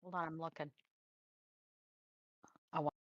Hold on, I'm looking. I want.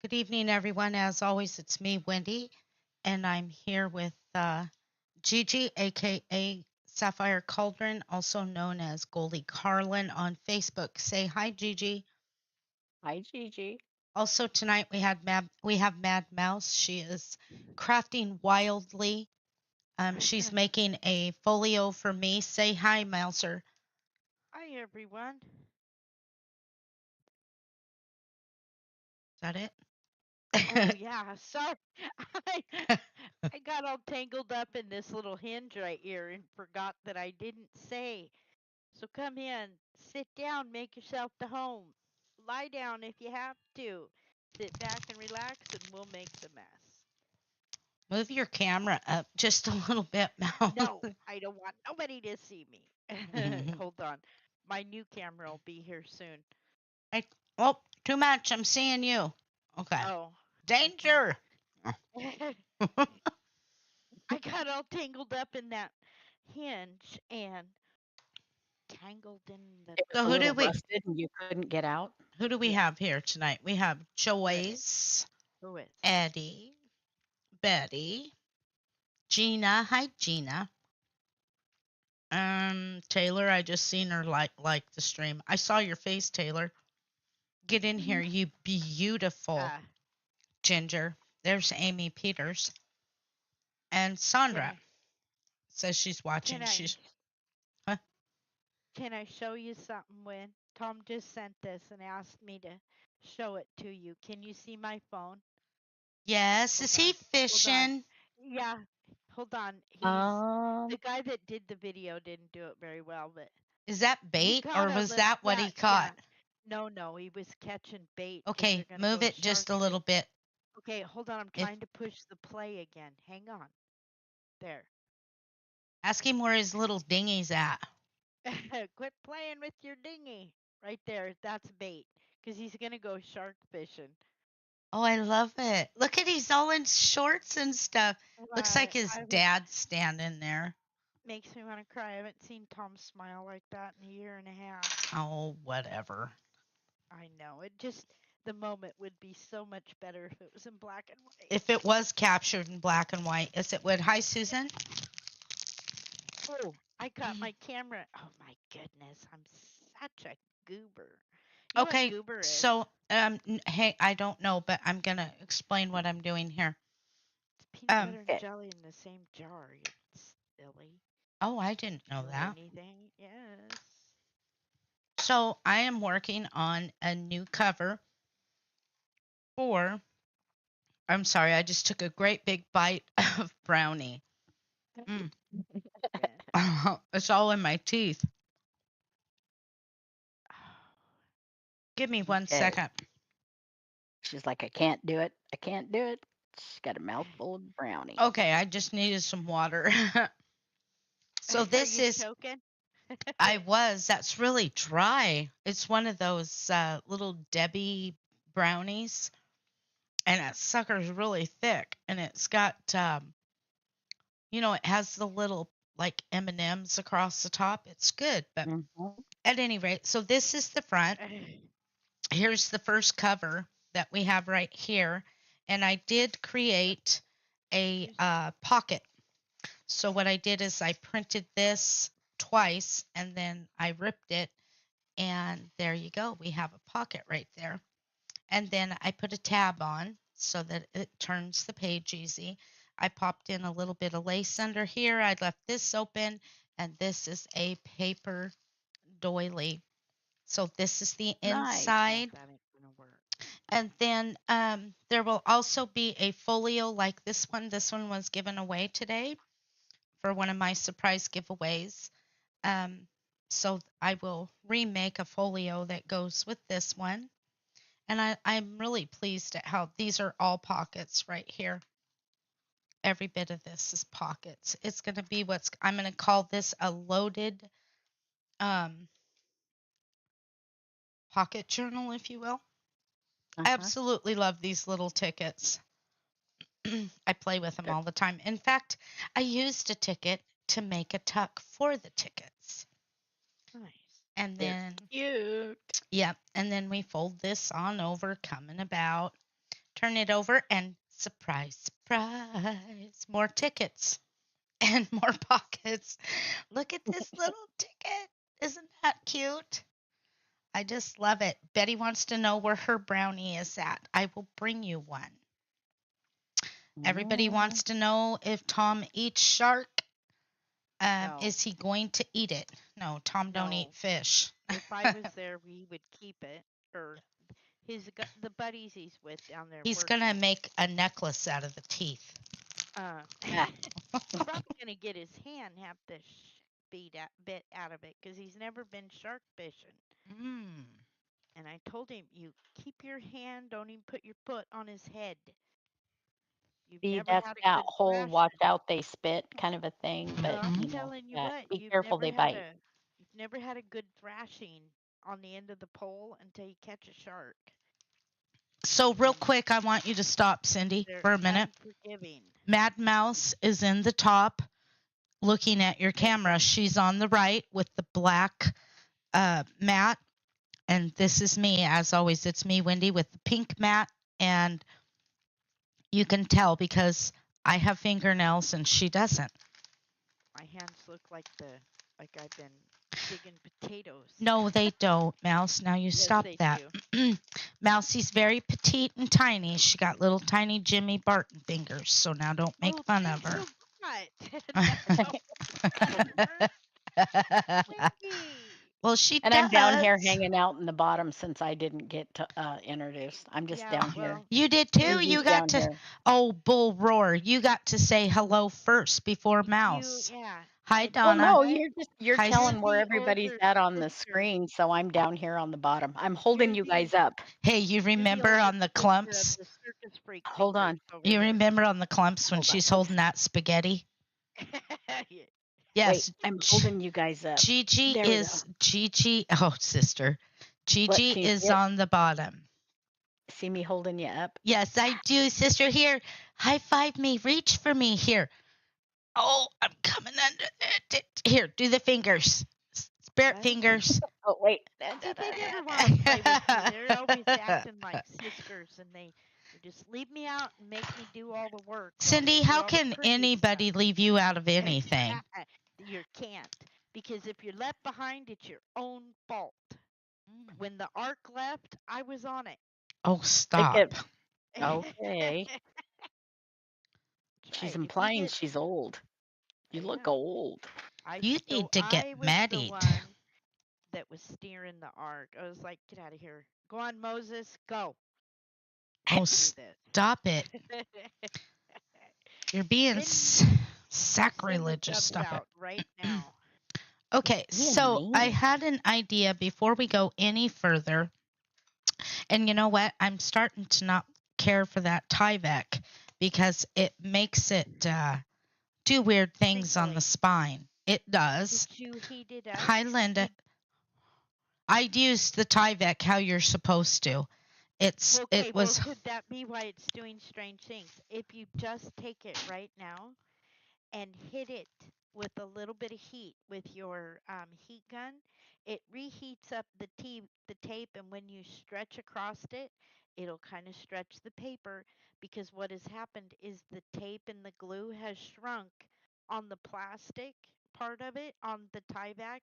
Good evening, everyone. As always, it's me, Wendy, and I'm here with Gigi, aka Sapphire Cauldron, also known as Goldie Carlin on Facebook. Say hi, Gigi. Hi, Gigi. Also tonight we have Mad Mouse. She is crafting wildly. She's making a folio for me. Say hi, Mouser. Hi, everyone. Is that it? Oh, yeah. Sorry. I, I got all tangled up in this little hinge right here and forgot that I didn't say. So come in, sit down, make yourself to home. Lie down if you have to. Sit back and relax, and we'll make the mess. Move your camera up just a little bit, Mouse. No, I don't want nobody to see me. Hold on. My new camera will be here soon. Oh, too much. I'm seeing you. Okay. Oh. Danger. Okay. I got all tangled up in that hinge and tangled in the It was So a who do little we rusted and you couldn't get out. yeah. have here tonight? We have Joyce, Who is? Eddie, Betty, Gina. Hi, Gina. Taylor. I just seen her like the stream. I saw your face, Taylor. Get in here, you beautiful Uh, ginger. There's Amy Peters and Sandra can says she's watching. I She's huh? can I show you something when Tom just sent this and asked me to show it to you. Can you see my phone? Yes. Is Hold he on. Hold on. fishing? Yeah. Hold on. He's Um, the guy that did the video didn't do it very well, but Is that he bait or caught a was little that what yeah, he yeah. caught? No, he was catching bait because they're Okay, gonna move go it shark just a fish. little bit. Okay, hold on. I'm If trying to push the play again. Hang on. There. ask him where his little dinghy's at. Quit playing with your dinghy. Right there. That's bait. Because he's going to go shark fishing. Oh, I love it. Look at he's all in shorts and stuff. Looks like his I dad's standing there. makes me want to cry. I haven't seen Tom smile like that in a year and a half. Oh, whatever. I know. It just, the moment would be so much better if it was in black and white. If it was captured in black and white, yes, it would. Hi, Susan. Oh, I got my camera. Oh my goodness. I'm such a goober. You know what Okay, goober is? so hey, I don't know, but I'm gonna explain what I'm doing here. It's peanut butter and okay. jelly in the same jar. You silly. Oh, I didn't know Know that. anything? Yes. So I am working on a new cover for. I'm sorry, I just took a great big bite of brownie. Mm. Yeah. It's all in my teeth. Oh, Give me one Okay. second. She's like, I can't do it. I can't do it. She's got a mouthful of brownie. Okay, I just needed some water. So Are this you is, choking? that's really dry. It's one of those little Debbie brownies, and that sucker's really thick, and it's got, it has the little like M&Ms across the top. It's good, but Mhm. at any rate, so this is the front. Here's the first cover that we have right here, and I did create a pocket. So what I did is I printed this twice and then I ripped it, and there you go. We have a pocket right there. And then I put a tab on so that it turns the page easy. I popped in a little bit of lace under here. I left this open, and this is a paper doily. So this is the Nice. Oh, inside, that ain't gonna work. And then there will also be a folio like this one. This one was given away today for one of my surprise giveaways. Um, so I will remake a folio that goes with this one. And I'm really pleased at how these are all pockets right here. Every bit of this is pockets. It's going to be I'm going to call this a loaded um, pocket journal, if you will. I absolutely love these little tickets. I play with them Good. all the time. In fact, I used a ticket to make a tuck for the tickets. Nice. And then, Cute. yeah, and then we fold this on over, coming about, turn it over, and surprise, surprise, more tickets and more pockets. Look at this little ticket. Isn't that cute? I just love it. Betty wants to know where her brownie is at. I will bring you one. Everybody wants to know if Tom eats shark. No. Is he going to eat it? No, Tom don't eat No. fish. If I was there, we would keep it. Or the buddies he's with down there. He's working. gonna make a necklace out of the teeth. He's probably gonna get his hand, have the bit out of it, because he's never been shark fishing. Mm. And I told him, you keep your hand, don't even put your foot on his head. You've See, never that's had a that good whole thrashing. watch out they spit kind of a thing. But Well, I'm you know, telling you yeah, what, be you've careful never they had bite. you've never had a good thrashing on the end of the pole until you catch a shark. So real quick, I want you to stop, Cindy, They're for a minute. unforgiving. Mad Mouse is in the top looking at your camera. She's on the right with the black mat. And this is me, as always. It's me, Wendy, with the pink mat. And you can tell because I have fingernails and she doesn't. My hands look like I've been digging potatoes. No, they don't, Mouse. Now you Yes, stop they that. Mousie's very petite and tiny. She got little tiny Jimmy Barton fingers. So now don't make fun of her. Well, she And does. I'm down here hanging out in the bottom since I didn't get to introduce. I'm just down here. You did too. Mouzie's You got down to. here. Oh, bull roar! You got to say hello first before Mouse. Hi, And Donna. Well, no, you're Hi, telling where the everybody's older at on the sister. screen, so I'm down here on the bottom. I'm holding you You're guys up. Hey, you You're the remember older on the sister of clumps? the circus freak Hold on. fingers over You there. remember on the clumps when Hold on. she's holding that spaghetti? Yes. Wait, I'm holding you guys up. Gigi There we is Gigi. Oh, sister. Gigi can you is see it? on the bottom. See me holding you up? Yes, I do, sister. Here, high five me. Reach for me here. Oh, I'm coming under it. Here, do the fingers. Spirit What? fingers. Oh, wait. See, they never want to play with me. They're always acting like sisters, and they just leave me out and make me do all the work. while Cindy, they do how all the can pretty anybody stuff. leave you out of anything? You can't, because if you're left behind, it's your own fault. When the ark left, I was on it. Oh, stop. Okay. She's implying she's old. You look old. You need to get married. The one that was steering the ark. I was like, get out of here. Go on, Moses. Go. Oh, stop it. You're being sacrilegious. Stop it. Right now. Okay, so I had an idea before we go any further. And you know what? I'm starting to not care for that Tyvek because it makes it do weird things on the spine. It does. Did you heat it up? Hi, Linda. I used the Tyvek how you're supposed to. It was. Well, could that be why it's doing strange things? If you just take it right now and hit it with a little bit of heat with your heat gun, it reheats up the tape, and when you stretch across it, it'll kind of stretch the paper, because what has happened is the tape and the glue has shrunk on the plastic part of it on the Tyvek,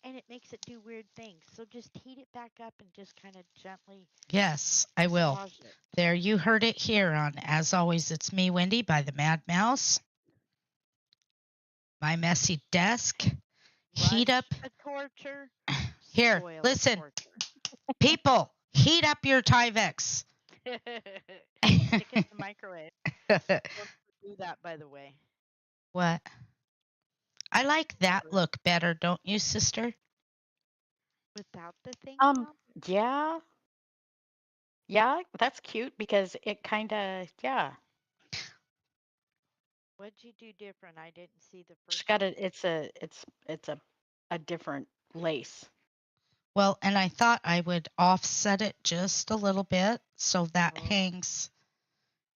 and it makes it do weird things. So just heat it back up and just kind of gently. Yes, I will. There, you heard it here on As Always, It's Me, Wendy, by the Mad Mouse. My messy desk. Heat up. A torture. Here, listen. People, heat up your Tyveks. Stick it in the microwave. Don't do that, by the way. What? I like that Never. look better, don't you, sister? Without the thingy Um, on? yeah, yeah, that's cute because it kind of, yeah. What'd you do different? I didn't see the It's first got one. a different lace. Well, and I thought I would offset it just a little bit so that Oh, hangs.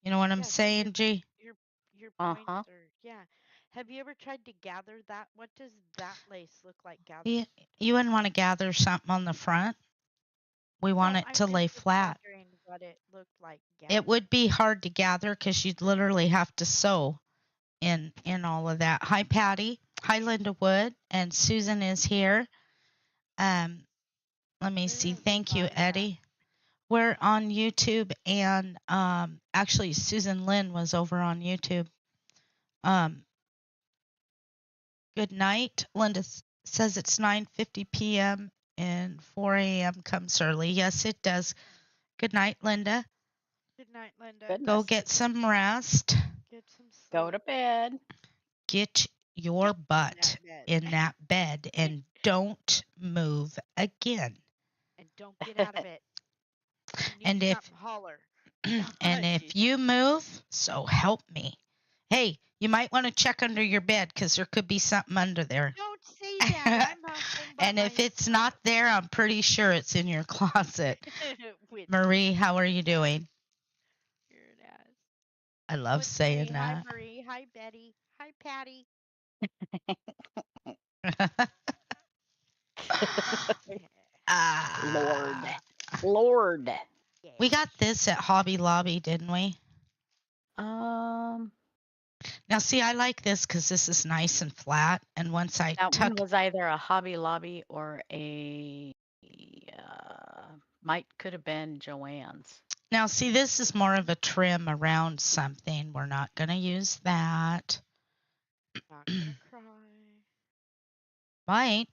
You know what I'm yeah. So saying, G? your your points Uh-huh. are yeah. Have you ever tried to gather that? What does that lace look like gathered? You, you wouldn't want to gather something on the front. We want No, it I to meant lay just flat. wondering what it looked like It gathered. would be hard to gather because you'd literally have to sew in all of that. Hi, Patty. Hi, Linda Wood. And Susan is here. Um, let me There see. is a Thank you, lot of that. Eddie. We're on YouTube, and actually, Susan Lynn was over on YouTube. Um, good night. Linda says it's 9:50 p.m. and 4 a.m. comes early. Yes, it does. Good night, Linda. Good night, Linda. Go Goodness. get some rest. Get some Go sleep. to bed. Get your Get in that butt bed. in that bed and don't move again. And don't get out of it. If you need And if something, holler. and if you move, so help me. Hey, you might want to check under your bed because there could be something under there. Don't say that. I'm home by And if it's not myself. there, I'm pretty sure it's in your closet. With Marie, how are you doing? your ass. I love What's Marie? saying Hi, that. Marie. Hi, Betty. Hi, Patty. Lord. Ah, Lord. we Yes. got this at Hobby Lobby, didn't we? Um, Now, see, I like this because this is nice and flat. And once I that one tuck, was either a Hobby Lobby or a might could have been Joann's. now see, this is more of a trim around something. We're not going to use that. Not gonna cry. Might.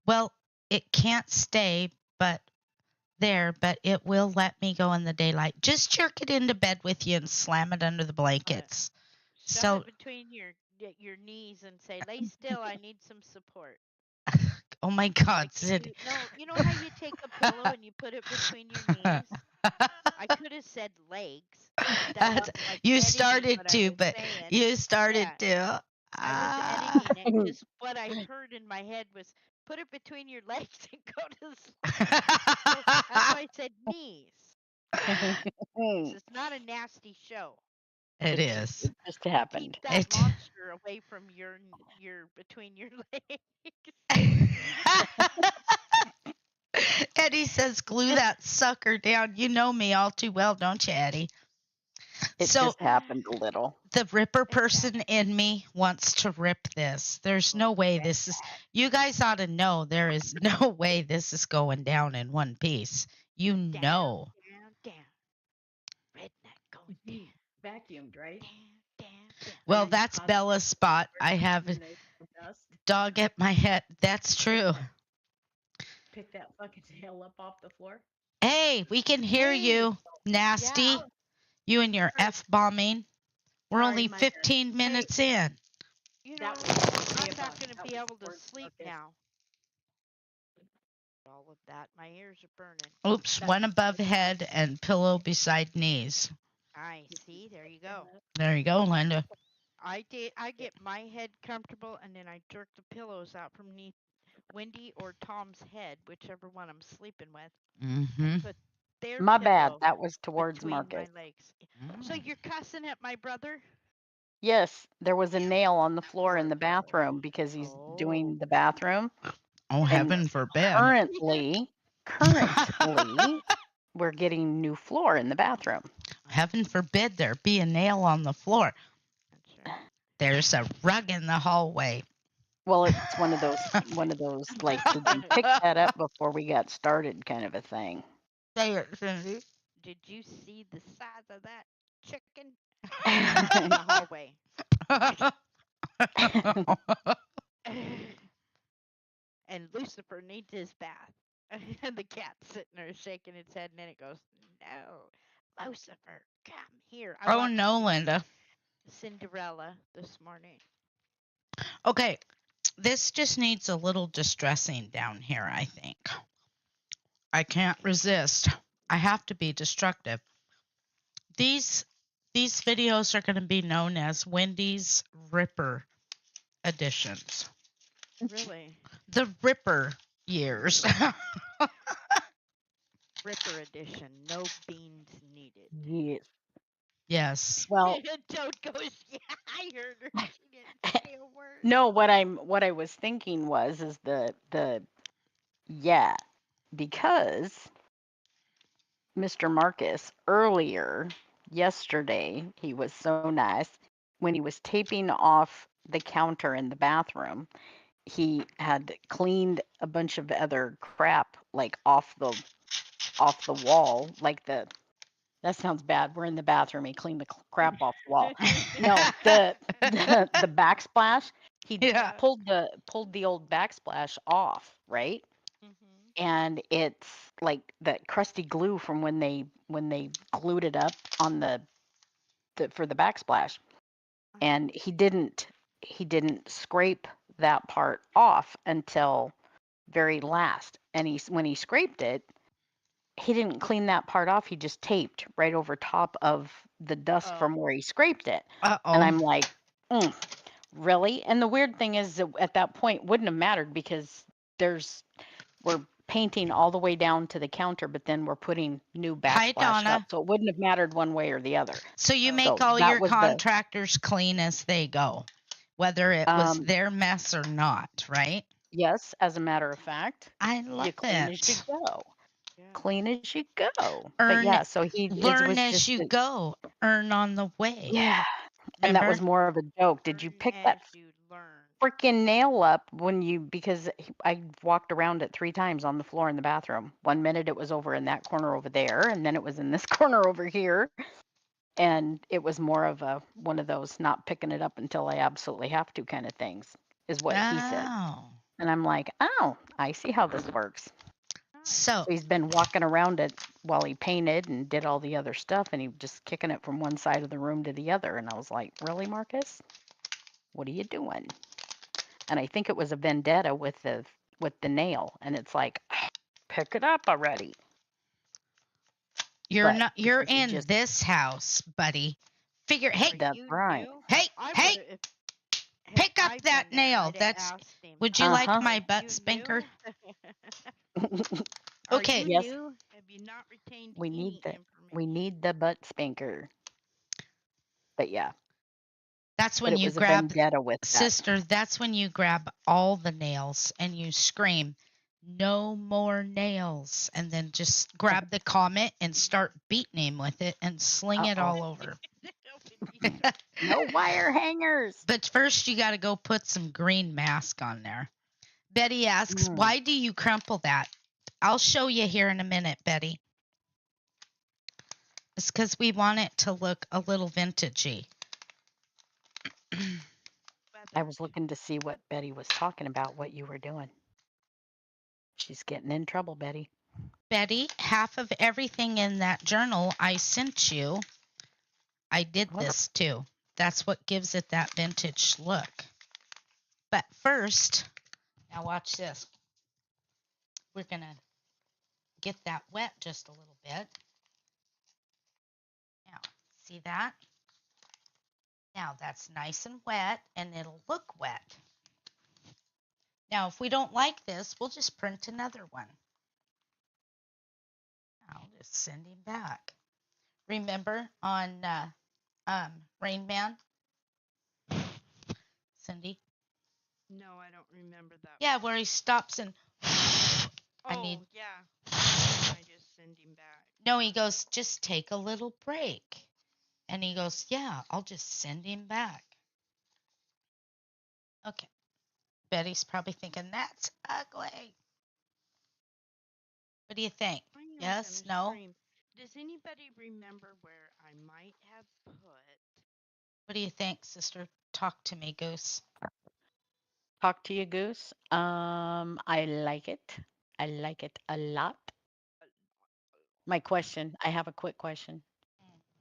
Well, it can't stay, but but it will let me go in the daylight. Just jerk it into bed with you and slam it under the Uh, blankets. Shove So, it between your knees and say, "Lay still. I need some support." oh my Like God, you Sid. do. No, you know how you take a pillow and you put it between your knees? I could have said legs, but that That's- wasn't like you editing started what I to, was but saying. you started Yeah, to. I was Ah. editing it because what I heard in my head was put it between your legs and go to sleep. So that's why I said knees. This is not a nasty show. It it just is. it just Keep happened. that It. monster away from your between your legs. Eddie says, glue that sucker down. You know me all too well, don't you, Eddie? It So, just happened a little. the ripper It person happened. in me wants to rip this. There's Oh, no way rip this is, that. you guys ought to know there is no way this is going down in one piece. You Down, know. down, down. Redneck going down, You vacuumed, right? down, down, down. And Well, then you that's caused Bella's spot. I have a and the dust. dog at my head. That's true. Pick that fucking tail up off the floor. Hey, we can hear Hey, you, yeah. nasty. You and your Sorry, F bombing. We're sorry, only my bad. 15 Hey, minutes in. you That know, was way I'm not above. going to That be was able to towards sleep focus. now. All of that. My ears are burning. Oops, That one was above towards head and pillow beside knees. I see. There you go. There you go, Linda. I get my head comfortable and then I jerk the pillows out from neath Wendy or Tom's head, whichever one I'm sleeping with, and Mm-hmm. put their my bad. pillow That was towards between Marcus. my legs. So you're cussing at my brother? Yes, there was a nail on the floor in the Oh. bathroom because he's Oh. doing the bathroom. Oh, And heaven forbid. currently, we're getting new floor in the bathroom. Heaven forbid there be a nail on the floor. That's right. There's a rug in the hallway. Well, it's one of those like, did you pick that up before we got started kind of a thing. Say it, Cindy. Did you see the size of that chicken in the hallway? And Lucifer needs his bath. And the cat's sitting there shaking its head, and then it goes, "No, Lucifer, come here. I Oh watched no, Linda. Cinderella this morning. Okay, this just needs a little distressing down here, I think. I can't resist. I have to be destructive. These these videos are going to be known as Wendy's Ripper editions. Really? The Ripper years. Ripper edition. No beans needed. Yes. Yes. Well, Toad goes, yeah, I heard her. She didn't say a word. no, what I was thinking was is the yeah, because Mr. Marcus earlier yesterday, he was so nice when he was taping off the counter in the bathroom. He had cleaned a bunch of other crap like off the wall, like the that sounds bad. We're in the bathroom. He cleaned the crap off the wall. No, the backsplash. He Yeah. pulled the old backsplash off, right? Mm-hmm. And it's like that crusty glue from when they glued it up on the for the backsplash. And he didn't scrape that part off until very last. And when he scraped it, he didn't clean that part off. He just taped right over top of the dust Oh. from where he scraped it. And Uh-oh. I'm like, mm, really? And the weird thing is that at that point wouldn't have mattered because we're painting all the way down to the counter, but then we're putting new Hi, backsplash up. Donna. So it wouldn't have mattered one way or the other. So you Oh. make So all that your was the contractors clean as they go, whether it was um their mess or not, right? yes, as a matter of fact, I you love clean as you it. go. Yeah. Clean as you go. But Earn, yeah, so he it learn was as just you go, earn on the way. yeah. And that was Remember? more of a joke. Did you Learn pick that as you learn. freaking nail up when you because I walked around it 3 times on the floor in the bathroom. 1 minute it was over in that corner over there, and then it was in this corner over here. And it was more of a one of those not picking it up until I absolutely have to kind of things, is what he said. Oh. And I'm like, oh, I see how this works. Nice. So, So he's been walking around it while he painted and did all the other stuff, and he just kicking it from one side of the room to the other. And I was like, really, Marcus? What are you doing? And I think it was a vendetta with the nail, and it's like, pick it up already. you're But not you're because he in just this house, buddy. Figure, hey, But that's you right. knew. hey, I hey, would have. Had pick up I that been there, nail. I'd have That's asked him. would you Uh like huh. my Are butt you spanker? new? Are Okay, you Yes, new? Have you not retained we any need the information? butt spanker. But yeah, that's but when it you was a grab, vendetta with that. sister, that's when you grab all the nails and you scream, no more nails. And then just grab the comet and start beating him with it and sling Uh it oh. all over. When you start No wire hangers. But first, you got to go put some green mask on there. Betty asks, Mm. why do you crumple that? I'll show you here in a minute, Betty. It's because we want it to look a little vintagey. I was looking to see what Betty was talking about, what you were doing. She's getting in trouble, Betty. Betty, half of everything in that journal I sent you, I did What? this too. That's what gives it that vintage look. But first, now watch this. We're going to get that wet just a little bit. Now, see that? Now that's nice and wet and it'll look wet. Now, if we don't like this, we'll just print another one. I'll just send him back. Remember on Rain Man, Cindy? No, I don't remember that. Yeah, where he stops and I Oh, need. yeah. I just send him back. No, he goes, just take a little break. And he goes, yeah, I'll just send him back. Okay. Betty's probably thinking, that's ugly. What do you think? I am Yes? gonna No? scream. Does anybody remember where I might have put? What do you think, sister? Talk to me, Goose. Talk to you, Goose. I like it. I like it a lot. My question, I have a quick question.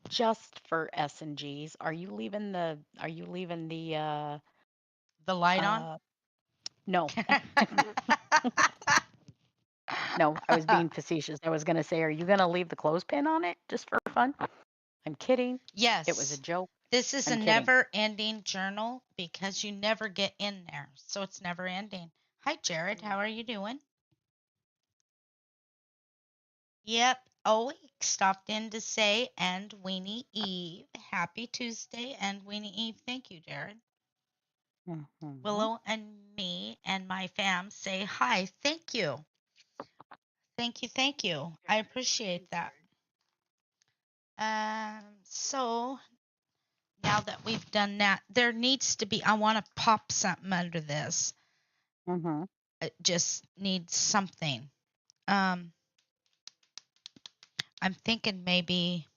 just for S and G's, are you leaving The light on? uh no. No, I was being facetious. I was gonna say, are you gonna leave the clothespin on it just for fun? I'm kidding. It was a Yes. joke. This is a I'm kidding. never ending journal because you never get in there. So it's never ending. Hi, Jared. How are you doing? Yep. Oh, he stopped in to say, and Weenie Eve. Happy Tuesday, and Weenie Eve. Thank you, Jared. Mhm. Willow and me and my fam say hi. Thank you. Thank you. Thank you. I appreciate that. So now that we've done that, there needs to be, I want to pop something under this. Mhm. It just needs something. I'm thinking maybe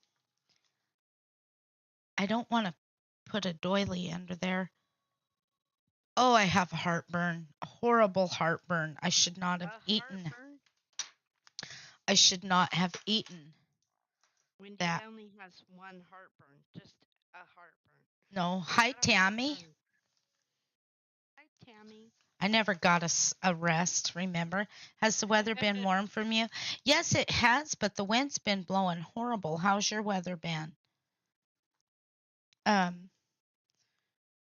I don't want to put a doily under there. Oh, I have heartburn. Horrible heartburn. I should not have eaten. Heartburn? I should not have eaten Wendy that. only has one heartburn, just a heartburn. No. Hi, Tammy. Hi, Tammy. I never got a rest, remember? Has the weather been warm from you? Yes, it has, but the wind's been blowing horrible. How's your weather been? Um,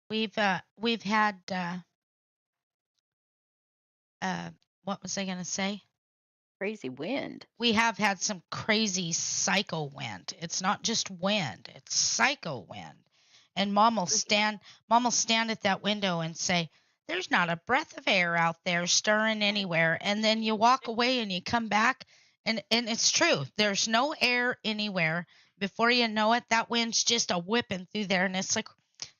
we've had what was I gonna say? Crazy wind. We have had some crazy psycho wind. It's not just wind, it's psycho wind. And mom will stand at that window and say, "There's not a breath of air out there stirring anywhere." And then you walk away and you come back and it's true. There's no air anywhere. Before you know it, that wind's just a whipping through there, and it's like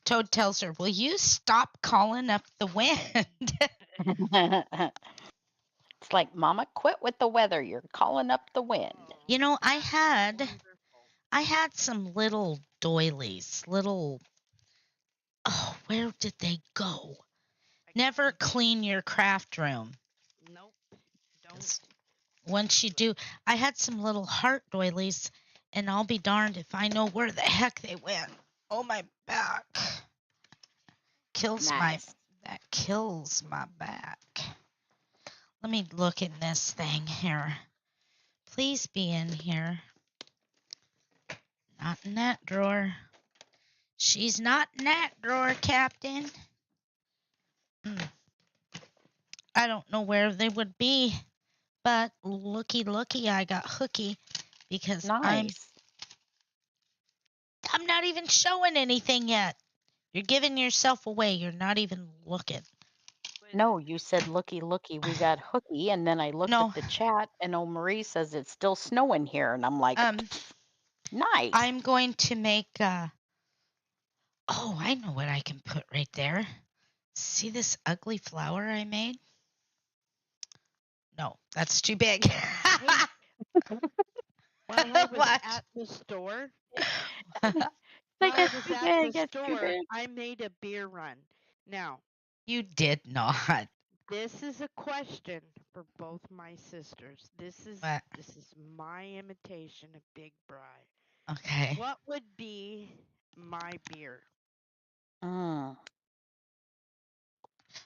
Toad tells her, "Will you stop calling up the wind?" It's like, Mama, quit with the weather. You're calling up the wind. You know, I That is had wonderful. I had some little doilies, little, oh, where did they go? Never clean your craft room. Nope. Don't. 'Cause once you do, I had some little heart doilies, and I'll be darned if I know where the heck they went. Oh, my back. Nice. That kills my back. Let me look in this thing here. Please be in here. Not in that drawer. She's not in that drawer, Captain. I don't know where they would be, but looky, I got hooky because Nice. I'm not even showing anything yet. You're giving yourself away. You're not even looking. No, you said looky, looky. We got hooky, and then I looked No. at the chat, and oh, Marie says it's still snowing here, and I'm like, nice. I'm going to make. Oh, I know what I can put right there. See this ugly flower I made? No, that's too big. While I was What? at the store, I guess too big. It's too big. I made a beer run. Now, You did not. this is a question for both my sisters. This is What? my imitation of Big Bri. Okay. What would be my beer? Mm.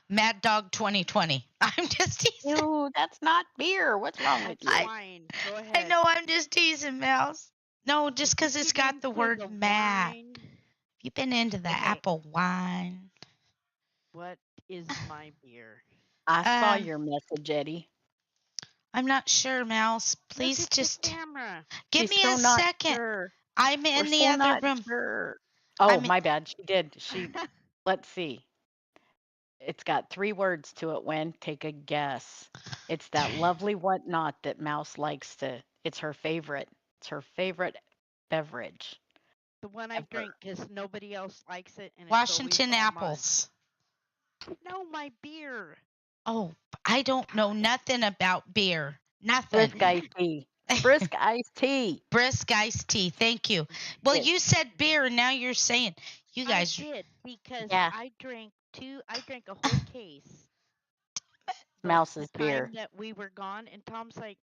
Mad Dog 2020. I'm just teasing. Ew, that's not beer. What's wrong with you? Wine. Go ahead. I know I'm just teasing, Mouse. No, just because it's got the word mad. Wine, You've been into the Okay. apple wine. what is my beer? I saw your message, Eddie. I'm not sure, Mouse. Please Look at just the camera. give She's me a still not second. sure. I'm We're in the still other not room. sure. Oh, I'm in- my bad. She did. Let's see. It's got 3 words to it, Wen. Take a guess. It's that lovely whatnot that Mouse likes to. It's her favorite. It's her favorite beverage. The one I Ever. drink because nobody else likes it. And Washington it's always all apples. mine. No, my beer. Oh, I don't know nothing about beer. Nothing. Brisk iced tea. Brisk iced tea. Brisk iced tea. Thank you. Well, Yes. you said beer, and now you're saying you guys. I did because Yeah. I drank a whole case. Mouse's the beer. time that we were gone, and Tom's like,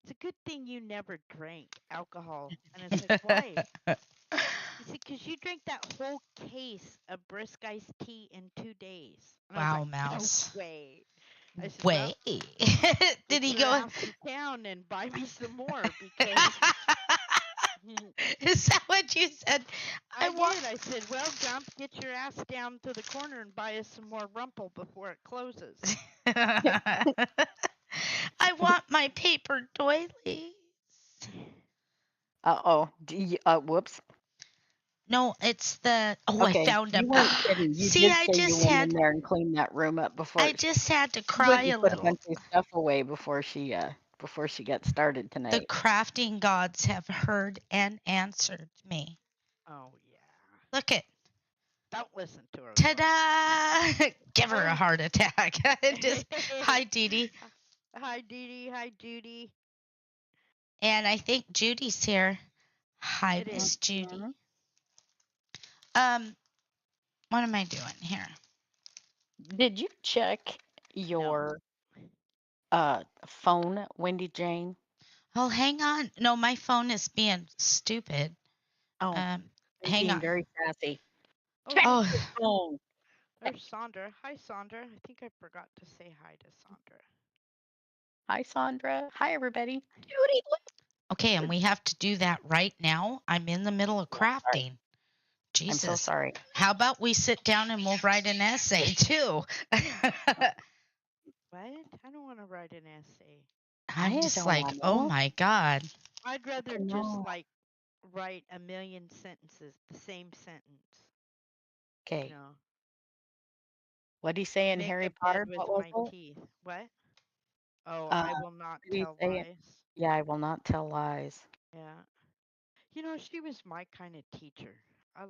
"It's a good thing you never drank alcohol." And it's like, "Why?" See, because you drank that whole case of brisk iced tea in 2 days. And I was Wow, like, no Mouse. way. I said, well, Way. Did get he your go? ass to town and buy me some more because Is that what you said? I want. did. I said, well, Grump, get your ass down to the corner and buy us some more Rumple before it closes. I want my paper doilies. Uh-oh. Whoops. No, it's the. Oh, I Okay, found you them. weren't kidding. You See, did I say you just went had. in there and cleaned that room up before. I just had to She cry went and a put a little. bunch of stuff away before she got started The tonight. crafting gods have heard and answered me. Oh, yeah. Look it. Don't listen to her. Ta-da! Give her a Oh. heart attack. Just hi, Dee Dee. Hi, Dee Dee. Hi, Judy. And I think Judy's here. Hi, It Miss is. Judy. Mhm. What am I doing here? Did you check your phone, Wendy Jane? Oh, hang on. No, my phone is being stupid. Oh, you're Hang being on. very sassy. Oh, Check Oh, your phone. there's Sandra. Hi, Sandra. I think I forgot to say hi to Sandra. Hi, Sandra. Hi, everybody. Judy, look. okay, and we have to do that right now. I'm in the middle of Sorry. crafting. I'm so Jesus. sorry. How about we sit down and we'll write an essay too? What? I don't want to write an essay. I'm I just don't like, oh know. my God. I'd rather just No. like write a million sentences, the same sentence. Okay. You know, What did he say in make Harry a Potter? bed with What was my it? teeth. What? Oh, Uh, I will not what did he tell say? lies. Yeah, I will not tell lies. Yeah. You know, she was my kind of teacher. I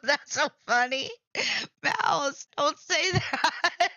That's so funny. Mouse, don't say that.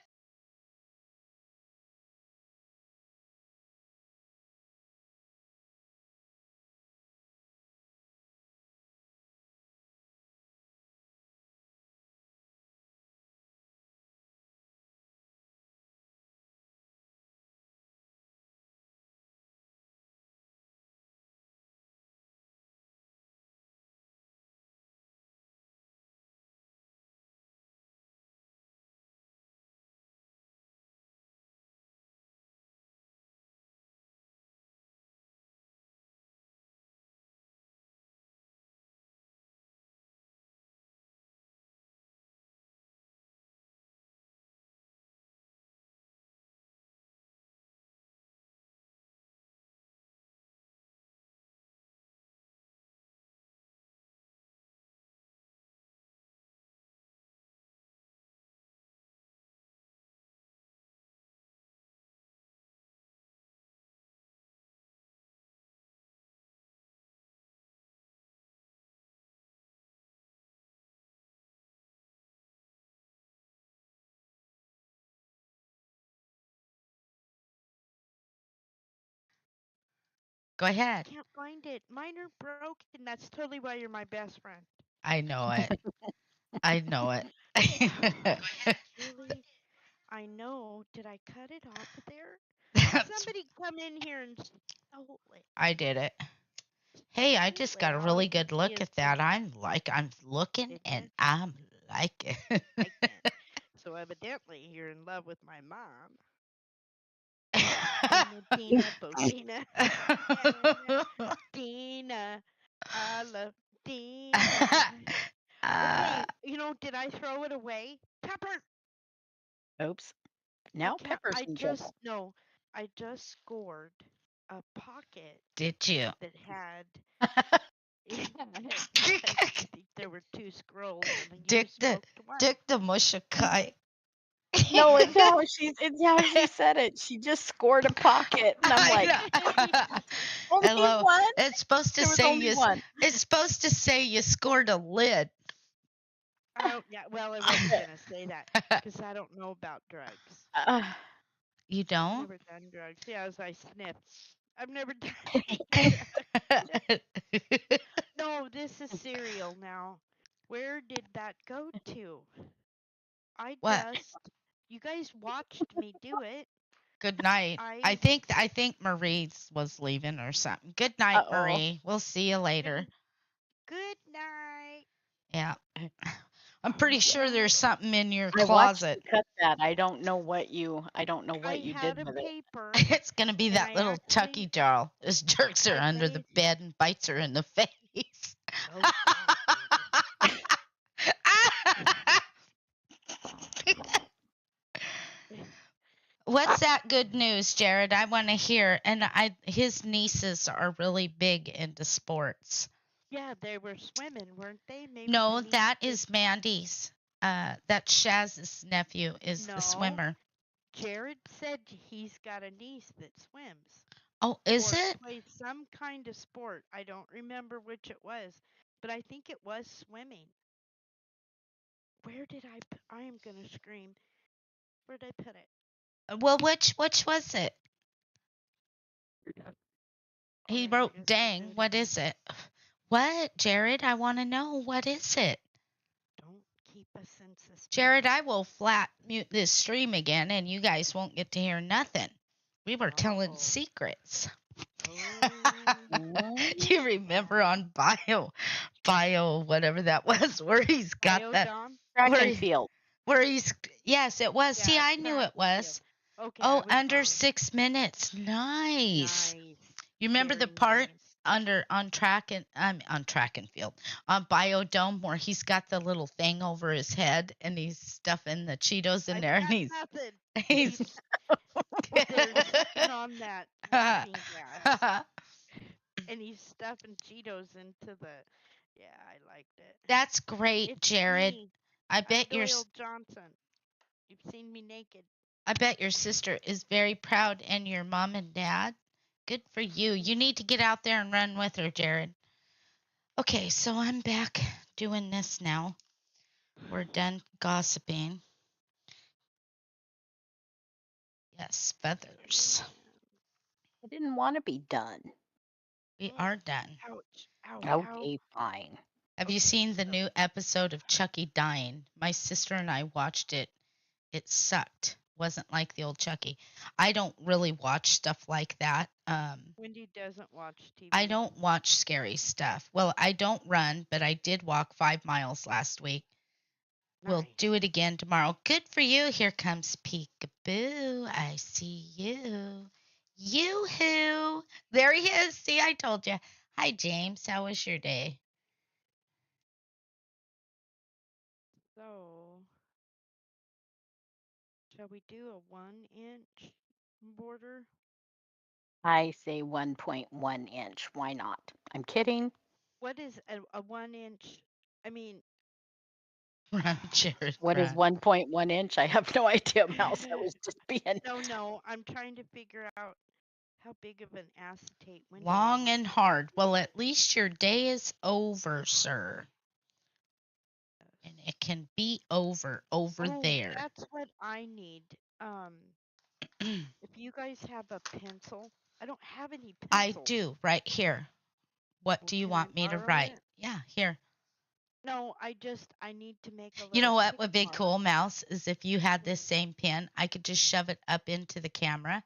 Go ahead. Can't find it. Mine are broken. That's totally why you're my best friend. I know it. I know it. Really? I know. Did I cut it off of there? That's, Somebody come in here and stole it. I did it. Hey, I just Stole it. got a All I really can good see look is at the. that. I'm looking Did and you? I'm like it. I can't. So evidently you're in love with my mom. Tina, Tina, Tina. I love Tina. Okay, did I throw it away? Pepper! Oops. I Now can't. Pepper's in trouble. No, I just scored a pocket Did you? that had. Yeah, I think there were 2 scrolls and you smoked one. Dick the Mushakai. No, it's how she said it. She just scored a pocket, and I'm like, only Hello. one. It's supposed to There was say only one. It's supposed to say you scored a lid. Oh, yeah, well, I wasn't going to say that because I don't know about drugs. You I've don't? never done drugs. Yeah, as I sniff. I've never done drugs. No, this is cereal now. Where did that go to? What? You guys watched me do it. Good night. I think Marie's was leaving or something. Good night, Uh-oh. Marie. We'll see you later. Good night. Yeah. I'm pretty sure there's something in your I watched closet. you cut that. I don't know what you I did had a with it. paper. It's gonna be And that I little actually- Tucky doll. This jerks her I under the laid- bed and bites her in the face. Oh, God, What's that good news, Jared? I want to hear. And his nieces are really big into sports. Yeah, they were swimming, weren't they? Maybe No, that is Mandy's. That's Shaz's nephew is the swimmer. Jared said he's got a niece that swims. Oh, is it? Plays some kind of sport. I don't remember which it was, but I think it was swimming. Where did I am going to scream. Where did I put it? Well, which was it? He Alright, I wrote, guess "Dang, I'll do it what again. is it?" What, Jared? I want to know. What is it? Don't keep us in suspense. Jared, I will flat mute this stream again, and you guys won't get to hear nothing. We were telling secrets. You remember on bio, whatever that was, where he's got that track and field. Where he's yes, it was. See, I knew it was. Okay. Oh, under 6 minutes. Nice. You remember the part on track and field on Biodome where he's got the little thing over his head and he's stuffing the Cheetos in there and he's they're sucking on that laughing gas. And he's stuffing Cheetos into the. Yeah, I liked it. That's great, It's Jared. me. I bet Doyle Johnson. You've seen me naked. I bet your sister is very proud, and your mom and dad. Good for you. You need to get out there and run with her, Jared. Okay, so I'm back doing this now. We're done gossiping. Yes, feathers. I didn't want to be done. We are done. Ouch. Okay, fine. Have you seen the new episode of Chucky dying? My sister and I watched it. It sucked. Wasn't like the old Chucky. I don't really watch stuff like that. Wendy doesn't watch TV. I don't watch scary stuff. Well, I don't run, but I did walk 5 miles last week. We'll do it again tomorrow. Good for you. Here comes Peekaboo. I see you. Yoo-hoo. There he is. See, I told you. Hi, James. How was your day? So, shall we do a 1-inch border? I say 1.1 inch. Why not? I'm kidding. What is a 1-inch? I mean, Run, Jared. What is 1.1 inch? I have no idea, Mouse. I was just being. No. I'm trying to figure out how big of an acetate window. Long and hard. Well, at least your day is over, sir. And it can be over there. That's what I need. If you guys have a pencil, I don't have any I pencils. do right here. What Well, do you can I want me to borrow write? it? Yeah, here. No, I need to make a You know little what tick would be mark. cool, Mouse, is if you had this Mm, same pen, I could just shove it up into the camera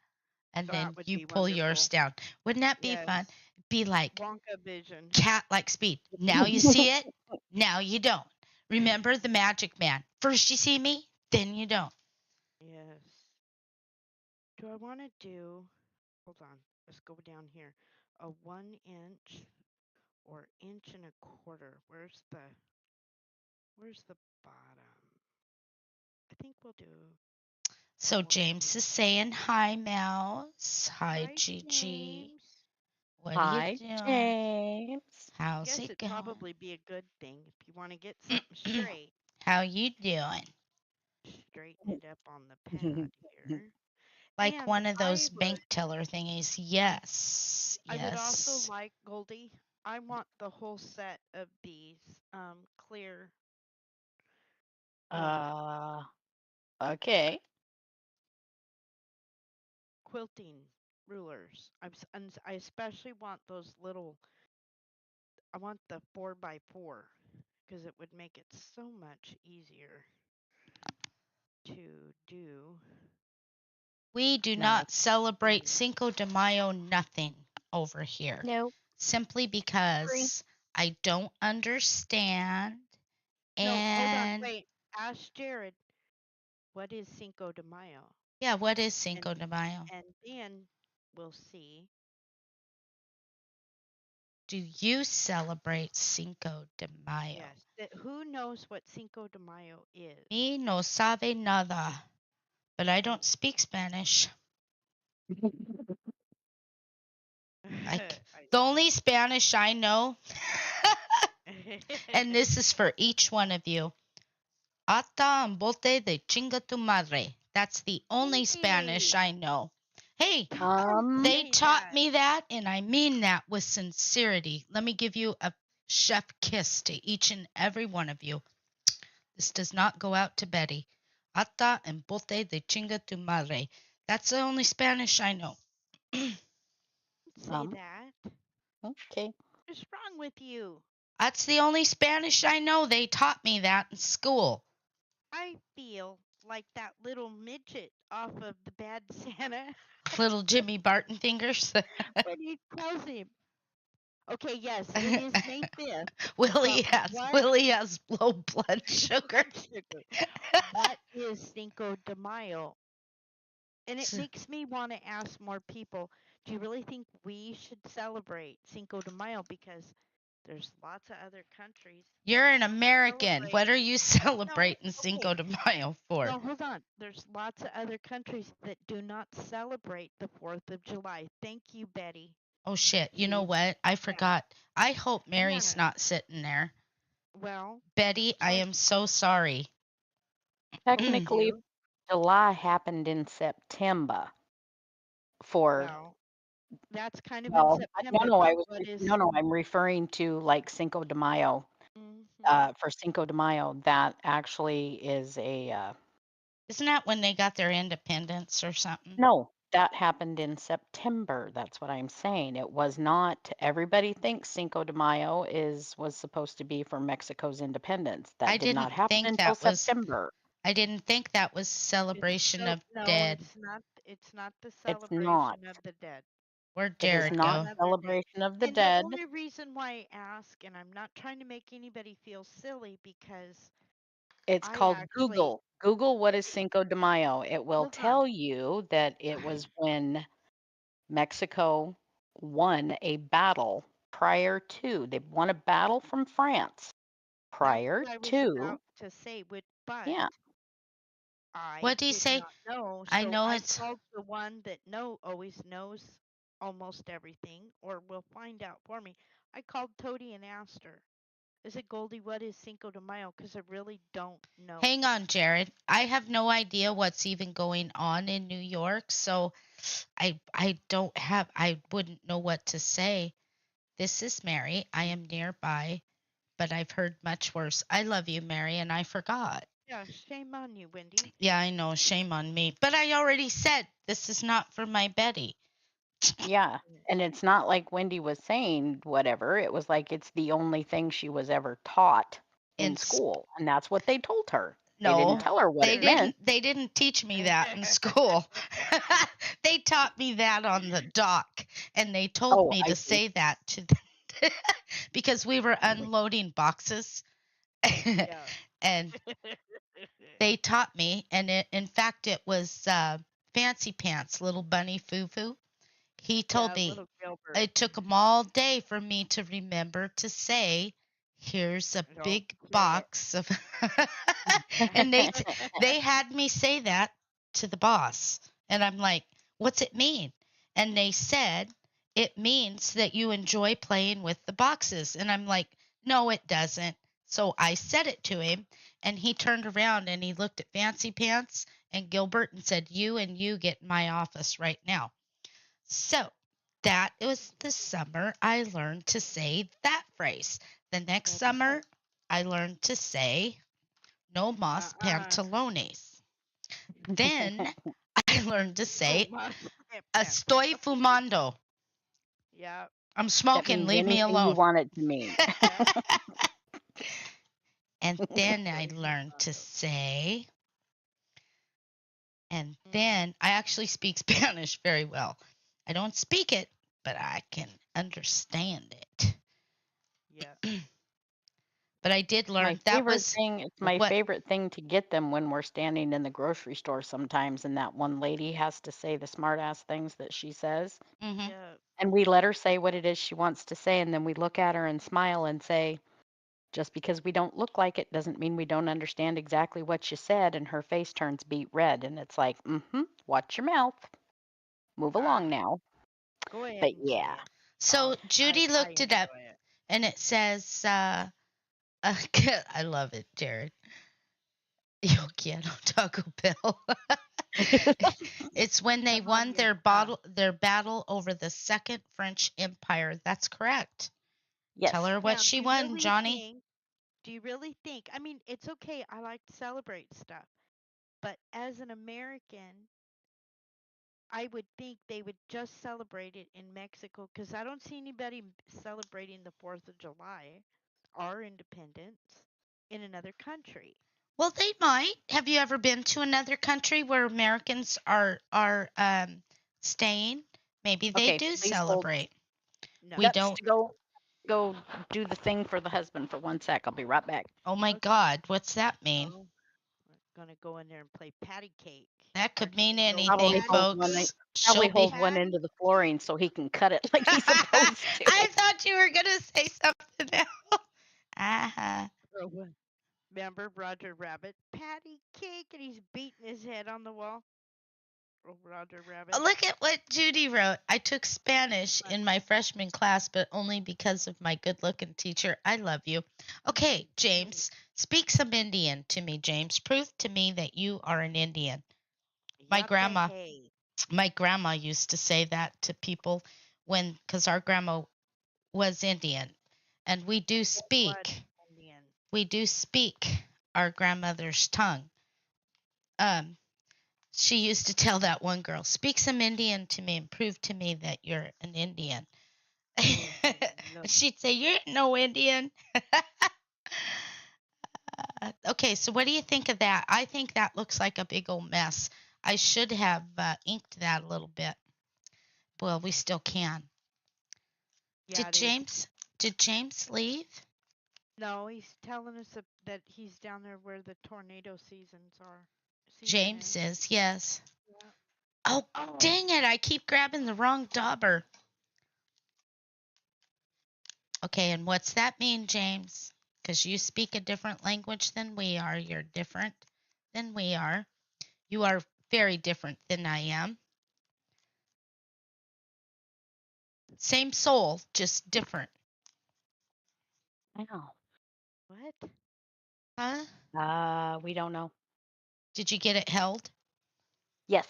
and That then would you be pull yours wonderful. down. Wouldn't that be Yes. fun? Be like Wonka vision. cat like speed. Now you see it, now you don't. Remember the magic man. First you see me, then you don't. Yes. Do I want to do, hold on, let's go down here. A 1 inch or inch and a quarter. Where's the bottom? I think we'll do So 1 inch. James is saying hi, Mouse. Hi, Hi, Gigi. James. What are you Hi, doing? James. I How's guess it it'd going? probably be a good thing if you want to get something straight. How you doing? Straighten it up on the pad here. Like And one of those bank teller thingies. Yes. I would also Yes. like, Goldie, I want the whole set of these clear uh, okay. quilting rulers. And I especially want those little, I want the 4x4 because it would make it so much easier to do. We do Nice. not celebrate Cinco de Mayo nothing over here. Nope. Simply Agree. because I don't understand. No, hold on, And wait. Ask Jared, what is Cinco de Mayo? yeah, what is And Cinco de Mayo? and then we'll see. Do you celebrate Cinco de Mayo? Yes. Who knows what Cinco de Mayo is? Me no sabe nada, but I Oh. don't speak Spanish. The only Spanish I know, and this is for each one of you, Ata en bote de chinga tu madre. That's the only Spanish Hey, I know. Hey, don't they say taught that. me that, and I mean that with sincerity. Let me give you a chef kiss to each and every one of you. This does not go out to Betty. Ata en bote de chinga tu madre. That's the only Spanish I know. Don't say that. Okay. What's wrong with you? That's the only Spanish I know. They taught me that in school. I feel like that little midget off of the Bad Santa. Little Jimmy Barton fingers. What he calls him. Okay, yes, it is May 5th. Willie has low blood sugar. What is Cinco de Mayo? And it makes me want to ask more people, do you really think we should celebrate Cinco de Mayo? Because there's lots of other countries. You're an American. Celebrate. What are you celebrating No, Cinco okay. de Mayo for? No, hold on. There's lots of other countries that do not celebrate the 4th of July. Thank you, Betty. Oh shit. You know See? what? I forgot. I hope Mary's Yeah. not sitting there. Well, Betty, I am so sorry. Technically, you. July happened in September for, Well, that's kind of in well, September, no, but I was, what is? no, I'm referring to like Cinco de Mayo. Mhm. For Cinco de Mayo, that actually is Isn't that when they got their independence or something? no, that happened in September. That's what I'm saying. It was not, everybody thinks Cinco de Mayo was supposed to be for Mexico's independence. I That did not didn't happen think until that was September. celebration of No, dead. it's not. It's not the It's not. celebration of the dead. Where'd It is Jared That's not go? another day. celebration of the And the dead. only reason why I ask, and I'm not trying to make anybody feel silly, because It's I called actually Google. Google what is okay, Cinco de Mayo. It will hold on. tell you that it was when Mexico won a battle prior to, they won a battle from France That's prior what I was to, about to say. But yeah. I What'd he did say? not know, I so know I it's called the one that always knows almost everything, or will find out for me. I called Toady and asked her. I said, Goldie, what is Cinco de Mayo? Because I really don't know. Hang on, Jared. I have no idea what's even going on in New York, so I wouldn't know what to say. This is Mary. I am nearby, but I've heard much worse. I love you, Mary, and I forgot. Yeah, shame on you, Wendy. Yeah, I know, shame on me. But I already said this is not for my Betty. Yeah. And it's not like Wendy was saying whatever. It was like it's the only thing she was ever taught in In school. And that's what they told her. They didn't No, tell her what it meant. they didn't teach me that in school. They taught me that on the dock, and they told Oh, me I to see. say that to because we were unloading boxes, Yeah. and they taught me, and in fact it was Fancy Pants, little bunny Foo Foo. He told Yeah, me little Gilbert. it took him all day for me to remember to say, "Here's a Don't big say it. box of," and they had me say that to the boss, and I'm like, "What's it mean?" And they said, "It means that you enjoy playing with the boxes," and I'm like, "No, it doesn't." So I said it to him, and he turned around and he looked at Fancy Pants and Gilbert and said, "You and you get in my office right now." So that was the summer I learned to say that phrase. The next summer, I learned to say no mas Uh-uh. pantalones. Then I learned to No say mas estoy fumando. Yeah. I'm That smoking, means leave me anything you alone. want it to mean. Yeah. And then I Estoy learned to fumando. say, and Mm. then I actually speak Spanish very well. I don't speak it, but I can understand it. Yeah. But I did learn that was It's my what. favorite thing to get them when we're standing in the grocery store sometimes, and that one lady has to say the smart ass things that she says. Hmm. Yeah. And we let her say what it is she wants to say, and then we look at her and smile and say, just because we don't look like it doesn't mean we don't understand exactly what you said. And her face turns beet red, and it's like, watch your mouth. Move Ah, along now. go ahead But and say yeah. it. So Judy I looked it up, enjoy it. and it says, I love it, Jared. Yo quiero Taco Bell. It's when they Come on, won yes, sir. their battle over the Second French Empire. That's correct. Tell Yes. her what Now, she won, Johnny. do you really think, I mean, it's okay. I like to celebrate stuff. But as an American, I would think they would just celebrate it in Mexico because I don't see anybody celebrating the 4th of July, our independence, in another country. Well, they might. Have you ever been to another country where Americans are staying? Maybe they Okay, do please hold. celebrate. We No. Guts don't. to go do the thing for the husband for 1 sec. I'll be right back. Oh my Okay. God, what's that mean? Oh, we're going to go in there and play patty cake. That Aren't could you mean going to go anything, Probably patty hold one. cake? folks. Probably She'll be. hold one Patty into the cake. flooring so he can cut it like he's supposed to. I thought you were gonna say something else. Uh-huh. Remember Roger Rabbit? Patty cake, and he's beating his head on the wall. Oh, Roger Rabbit. Look at what Judy wrote. I took Spanish in my freshman class, but only because of my good-looking teacher. I love you. Okay, James, speak some Indian to me, James. Prove to me that you are an Indian. My Yate grandma, hey. my grandma used to say that to people because our grandma was Indian, and we do Full blood speak. Indian. We do speak our grandmother's tongue. Um, she used to tell that one girl, "Speak some Indian to me and prove to me that you're an Indian." No. She'd say, "You're no Indian." Okay, so what do you think of that? I think that looks like a big old mess. I should have inked that a little bit. Well, we still can. Yeah, Did it is. James? Did James leave? No, he's telling us that he's down there where the tornado seasons are. Season James is. is, yes. Yeah. Oh, Oh. dang it! I keep grabbing the wrong dauber. Okay, and what's that mean, James? Because you speak a different language than we are. You're different than we are. You are very different than I am. Same soul, just different. I know. What? Huh? We don't know. Did you get it held? Yes.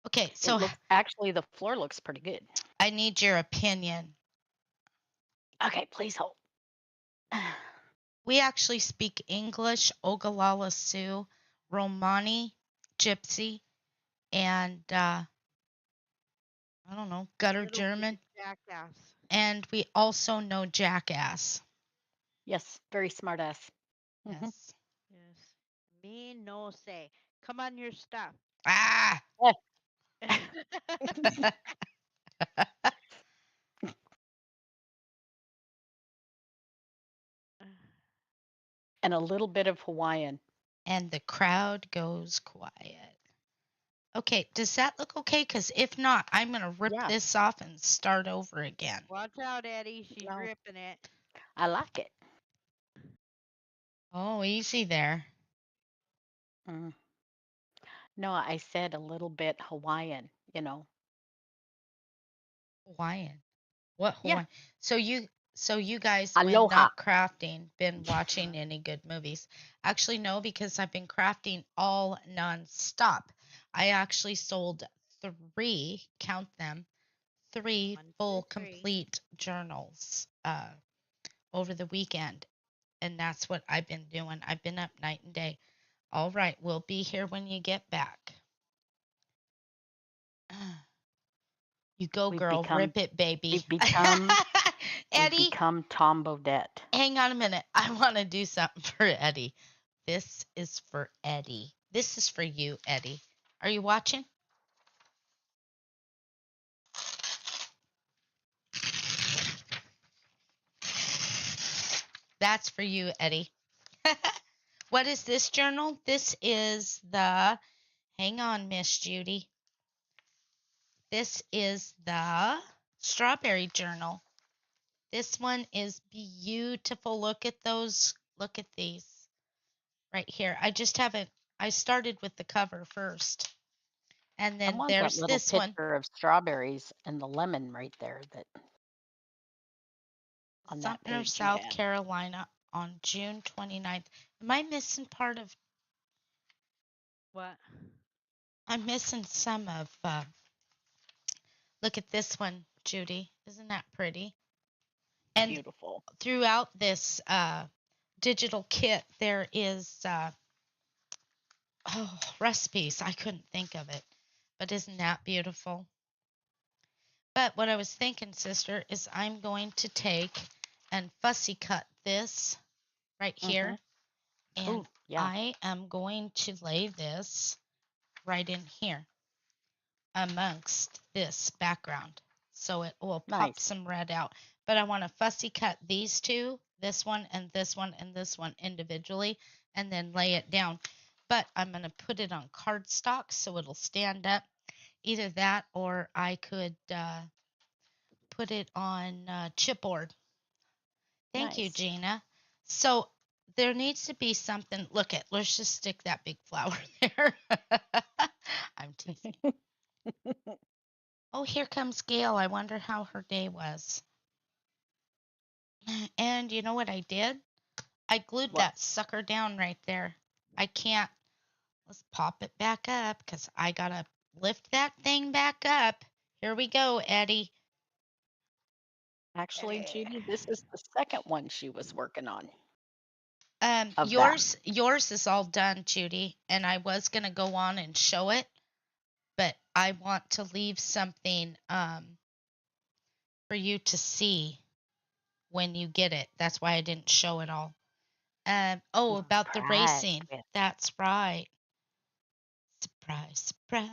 Okay, It so looks actually the floor looks pretty good. I need your opinion. Okay, please hold. We actually speak English, Oglala Sioux, Romani, Gypsy, and I don't know, gutter Little bit German. of jackass. And we also know jackass. Yes, very smart ass. Yes. Yes. Me no say. Come on your stuff. Ah! And a little bit of Hawaiian. And the crowd goes quiet. Okay, does that look okay? Because if not, I'm going to rip Yeah. this off and start over again. Watch out, Eddie. She's No. ripping it. I like it. Oh, easy there. Mm. No, I said a little bit Hawaiian, you know. Hawaiian. What Yeah. Hawaiian? So you guys, when Aloha. not crafting, been watching any good movies? Actually, no, because I've been crafting all nonstop. I actually sold 3, count them, 3 1, 2, full 3. complete journals over the weekend. And that's what I've been doing. I've been up night and day. All right, we'll be here when you get back. You go, We've girl. become Rip it, baby. we've become Eddie, we've become Tom Bodette. hang on a minute. I want to do something for Eddie. This is for Eddie. This is for you, Eddie. Are you watching? That's for you, Eddie. What is this journal? This is the, hang on, Miss Judy. This is the strawberry journal. This one is beautiful. Look at those. Look at these right here. I started with the cover first. And I then want that there's little this one. picture of strawberries and the lemon right there that on that Sumter, page you South had. Carolina on June 29th. Am I missing part of, What? I'm missing some of, look at this one, Judy. Isn't that pretty? And Beautiful. throughout this digital kit, there is recipes. I couldn't think of it, but isn't that beautiful? But what I was thinking, sister, is I'm going to take and fussy cut this right here, and Ooh, yeah. I am going to lay this right in here amongst this background, so it will pop Nice. some red out. But I want to fussy cut these two, this one and this one and this one individually, and then lay it down. But I'm going to put it on cardstock so it'll stand up. Either that, or I could put it on chipboard. Thank you, Nice. Gina. So there needs to be something. Look at, let's just stick that big flower there. I'm teasing. Oh, here comes Gail. I wonder how her day was. And you know what I did? I glued What? that sucker down right there. I can't. Let's pop it back up because I got to lift that thing back up. Here we go, Eddie. Actually, Eddie. Judy, this is the second one she was working on of that. Yours is all done, Judy, and I was gonna go on and show it, but I want to leave something for you to see when you get it. That's why I didn't show it all. About the Surprise racing. gift. That's right. Surprise, surprise.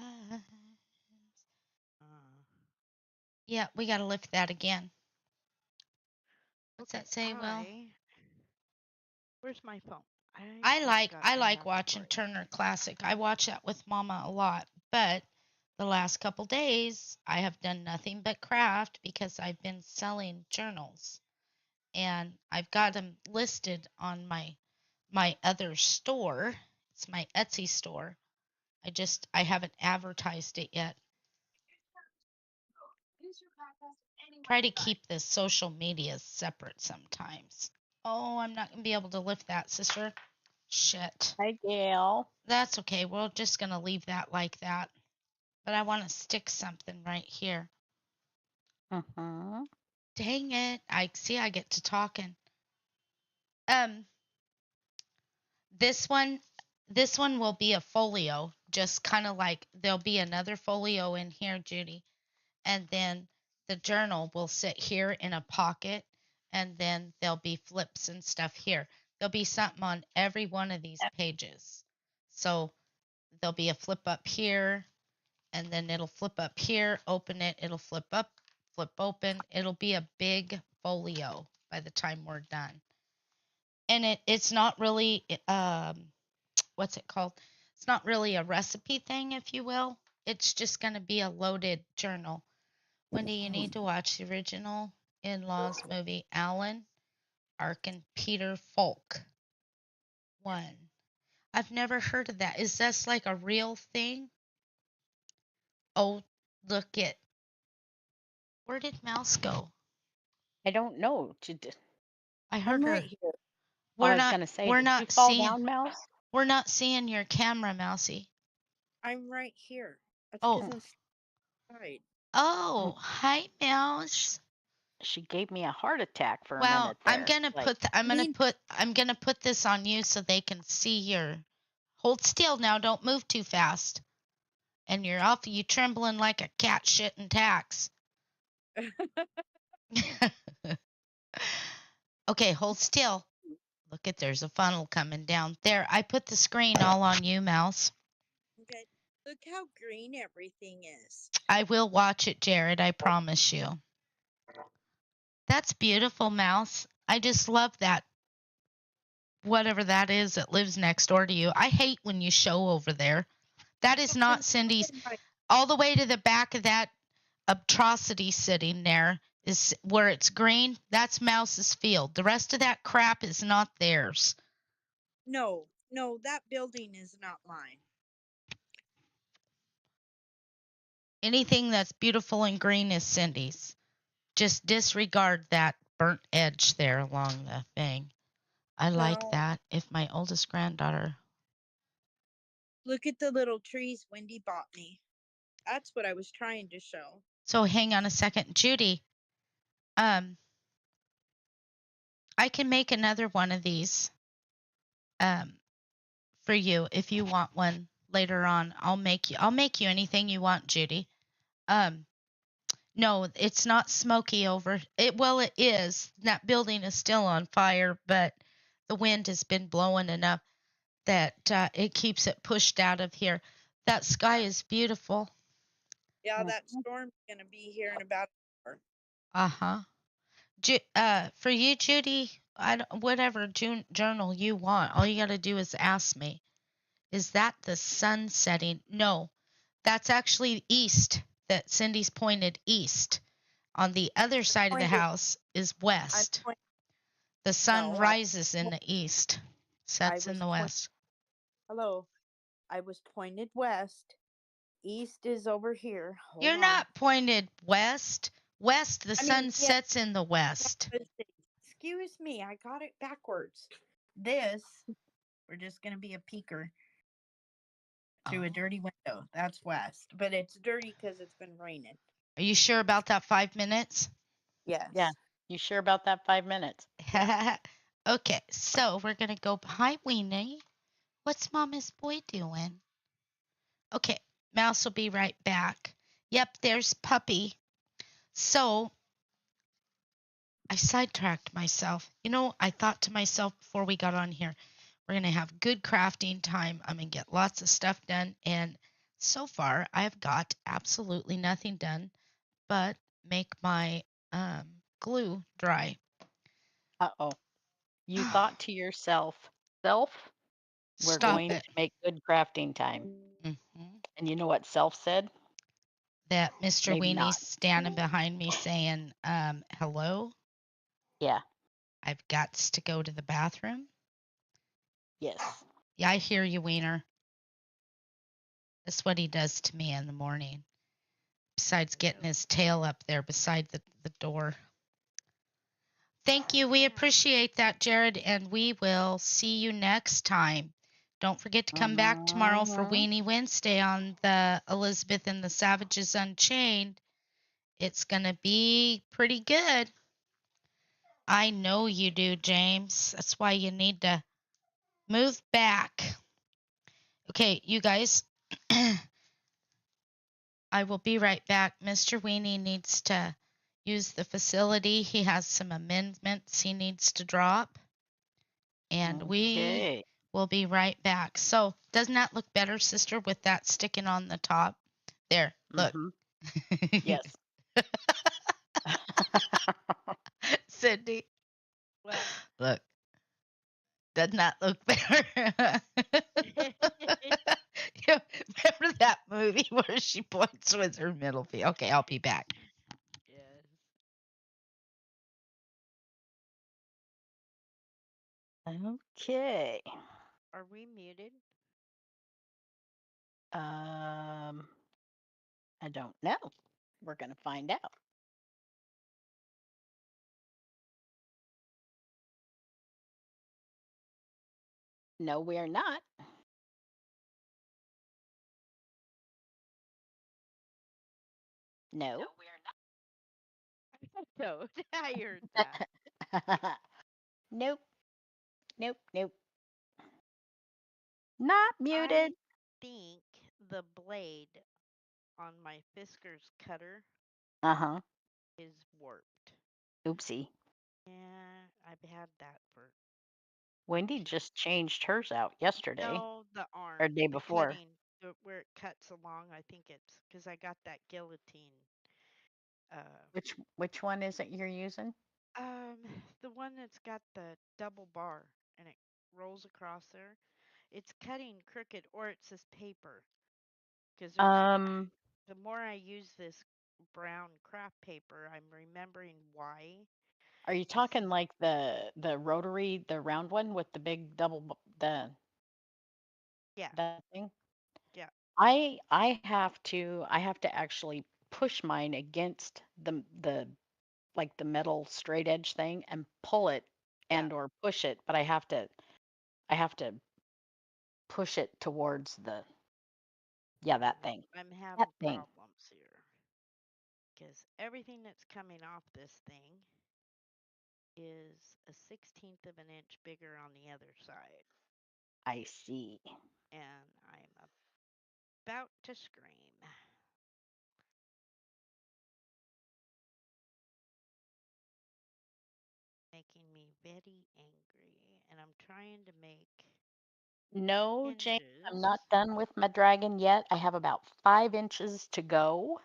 Yeah, we gotta lift that again. What's that say, Will? Where's my phone? I like have watching it. Turner Classic. I watch that with Mama a lot, but the last couple days I have done nothing but craft because I've been selling journals, and I've got them listed on my other store. It's my Etsy store. I haven't advertised it yet. Try to keep the social media separate sometimes. Oh, I'm not gonna be able to lift that, sister. Shit. Hi, Gail. That's okay. We're just gonna leave that like that. But I want to stick something right here. Mm-hmm. Dang it. I see I get to talking. Um this one will be a folio, just kind of like there'll be another folio in here, Judy. and then the journal will sit here in a pocket, and then there'll be flips and stuff here. There'll be something on every one of these pages. So there'll be a flip up here, and then it'll flip up here, open it, it'll flip up, flip open. It'll be a big folio by the time we're done. And it's not really what's it called? It's not really a recipe thing, if you will. It's just going to be a loaded journal. Wendy, you need to watch the original In-Laws movie, Alan, Arkin, Peter Falk 1. I've never heard of that. Is this like a real thing? Oh, look it. Where did Mouse go? I don't know. I heard I'm her. right here. We're I was not. gonna say, We're did you not fall seeing. down, Mouse? We're not seeing your camera, Mousy. I'm right here. That's Oh. because I'm inside. Oh, hi, Mouse. She gave me a heart attack for a Well, minute there. I'm gonna put this on you so they can see your. Hold still now. Don't move too fast. And you're off. You trembling like a cat shitting tacks. Okay, hold still. Look at there's a funnel coming down there. I put the screen all on you, Mouse. Okay. Look how green everything is. I will watch it, Jared. I promise you. That's beautiful, Mouse. I just love that. Whatever that is that lives next door to you. I hate when you show over there. That is not Cindy's. All the way to the back of that atrocity sitting there is where it's green. That's Mouse's field. The rest of that crap is not theirs. No, that building is not mine. Anything that's beautiful and green is Cindy's. Just disregard that burnt edge there along the thing. I like Well, that. If my oldest granddaughter. Look at the little trees Wendy bought me. That's what I was trying to show. So hang on a second, Judy. I can make another one of these for you if you want one later on. I'll make you anything you want, Judy. No, it's not smoky over it. Well, it is. That building is still on fire, but the wind has been blowing enough that it keeps it pushed out of here. That sky is beautiful. Yeah, that storm's gonna be here in about an Uh hour. huh. For you, Judy, whatever journal you want, all you got to do is ask me. Is that the sun setting? No, that's actually east. That Cindy's pointed east. On the other side of the house is west. The sun rises in the east, sets in the west. Hello. I was pointed west. East is over here. Hold You're on. not pointed west. West, the sun sets in the west. Excuse me, I got it backwards. This, we're just going to be a peeker through a dirty window. That's west, but it's dirty because it's been raining. Are you sure about that 5 minutes? Yes. Yeah. You sure about that 5 minutes? Okay, so we're going to go. Hi, Weenie. What's Mama's boy doing? Okay, Mouse will be right back. Yep, there's Puppy. So I sidetracked myself. I thought to myself before we got on here, we're going to have good crafting time. I'm going to get lots of stuff done. And so far, I've got absolutely nothing done but make my glue dry. Uh-oh. You thought to yourself, we're Stop going it. to make good crafting time. Mm-hmm. And you know what self said? That Mr. Maybe Weenie's not. standing behind me saying, hello? Yeah. I've got to go to the bathroom. Yes. Yeah, I hear you, Wiener. That's what he does to me in the morning. Besides getting his tail up there beside the door. Thank you. We appreciate that, Jared, and we will see you next time. Don't forget to come back tomorrow for Weenie Wednesday on the Elizabeth and the Savages Unchained. It's going to be pretty good. I know you do, James. That's why you need to move back. Okay, you guys. I will be right back. Mr. Weenie needs to use the facility. He has some amendments he needs to drop. And we Okay. will be right back. So, doesn't that look better, sister, with that sticking on the top? There, look. Mhm. Yes. Cindy, What? look. Doesn't that look better? You remember that movie where she points with her middle finger? Okay, I'll be back. Yes. Okay. Are we muted? I don't know. We're going to find out. No, we are not. No. We are not. So I heard that. Nope. Nope. Nope. Not muted. I think the blade on my Fisker's cutter Uh-huh. is warped. Oopsie. Yeah, I've had that for Wendy just changed hers out yesterday no, the arm, or day the before. cutting, where it cuts along. I think it's because I got that guillotine. Which one is it you're using? Um, the one that's got the double bar and it rolls across there. It's cutting crooked, or it's this paper. Because there's the more I use this brown craft paper, I'm remembering why. Are you talking like the rotary, the round one with the big the Yeah, that thing? yeah, I have to actually push mine against the like the metal straight edge thing and pull it yeah. and or push it, but I have to push it towards that thing. I'm That having thing. problems here because everything that's coming off this thing is a 16th of an inch bigger on the other side, I see. and I'm about to scream. Making me very angry, and I'm trying to make No, Jane, I'm hinges. not done with my dragon yet. I have about 5 inches to go,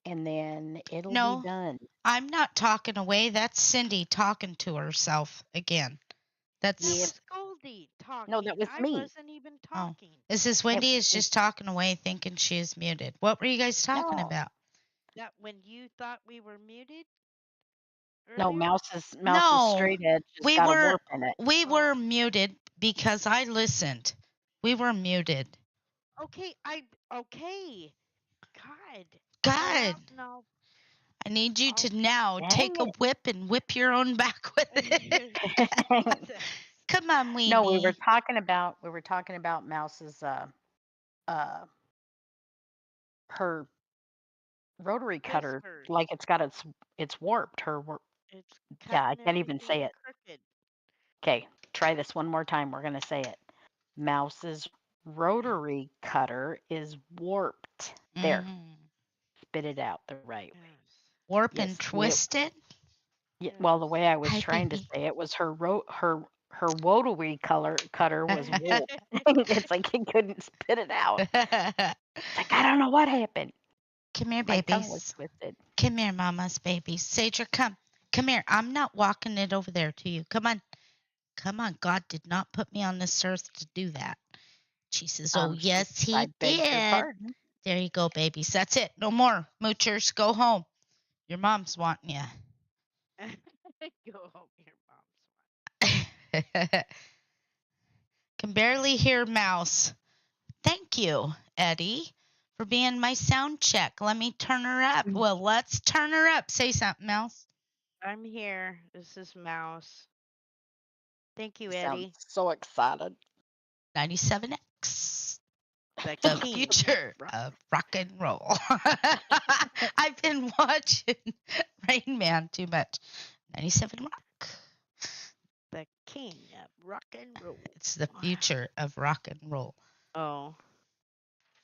and then it'll be No, done. I'm not talking away. That's Cindy talking to herself again. That Yeah. That's was Goldie No, that talking. was I me. wasn't even oh. talking. This is It Wendy was is me. just talking away, thinking she is muted. What were you guys talking No, about? That when you thought we were muted no, earlier? Mouse's No, straight edge has we got a were warp in it. we Oh, were muted because I listened. We were muted. okay. Okay. God. Yeah. God, No. I need you Oh. to now Dang take a whip and whip your own back with it. it. Jesus. Come on, No, we were Weenie. talking about Mouse's uh her rotary cutter, Whiskers. like it's warped. It's Yeah, I cutting can't even everything say it. crooked. Okay, try this one more time. We're gonna say it. Mouse's rotary cutter is warped. There, Mm-hmm. spit it out the right way. Yes. Warp and Yes, twisted. yeah, Yes. well, the way I was Hi, trying to baby. say it was her rotary cutter was warped. It's like he couldn't spit it out. It's like I don't know what happened. Come here, My tongue was babies. twisted. Come here, mama's babies. Sager, come. Come here. I'm not walking it over there to you. Come on. Come on. God did not put me on this earth to do that. She says, oh, yes, I he beg your did. pardon. There you go, babies. That's it. No more moochers. Go home. Your mom's wanting you. Go home, your mom's one. Can barely hear Mouse. Thank you, Eddie, for being my sound check. Let me turn her up. Well, let's turn her up. Say something, Mouse. I'm here. This is Mouse. Thank you, You sound Eddie. so excited. 97X. The The king future of rock and roll. I've been watching Rain Man too much. 97 Rock. The king of rock and roll. It's the future of rock and roll. Oh.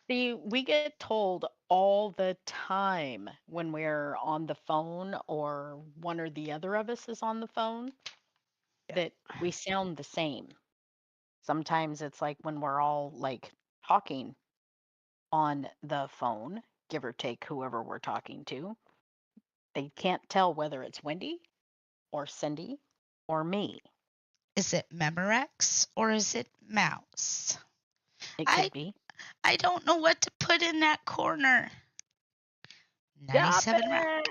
See, we get told all the time when we're on the phone or one or the other of us is on the phone Yeah. that we sound the same. Sometimes it's like when we're all like talking on the phone, give or take whoever we're talking to, they can't tell whether it's Wendy or Cindy or me. Is it Memorex or is it Mouse? It I could be. I don't know what to put in that corner. Stop 97 Rock.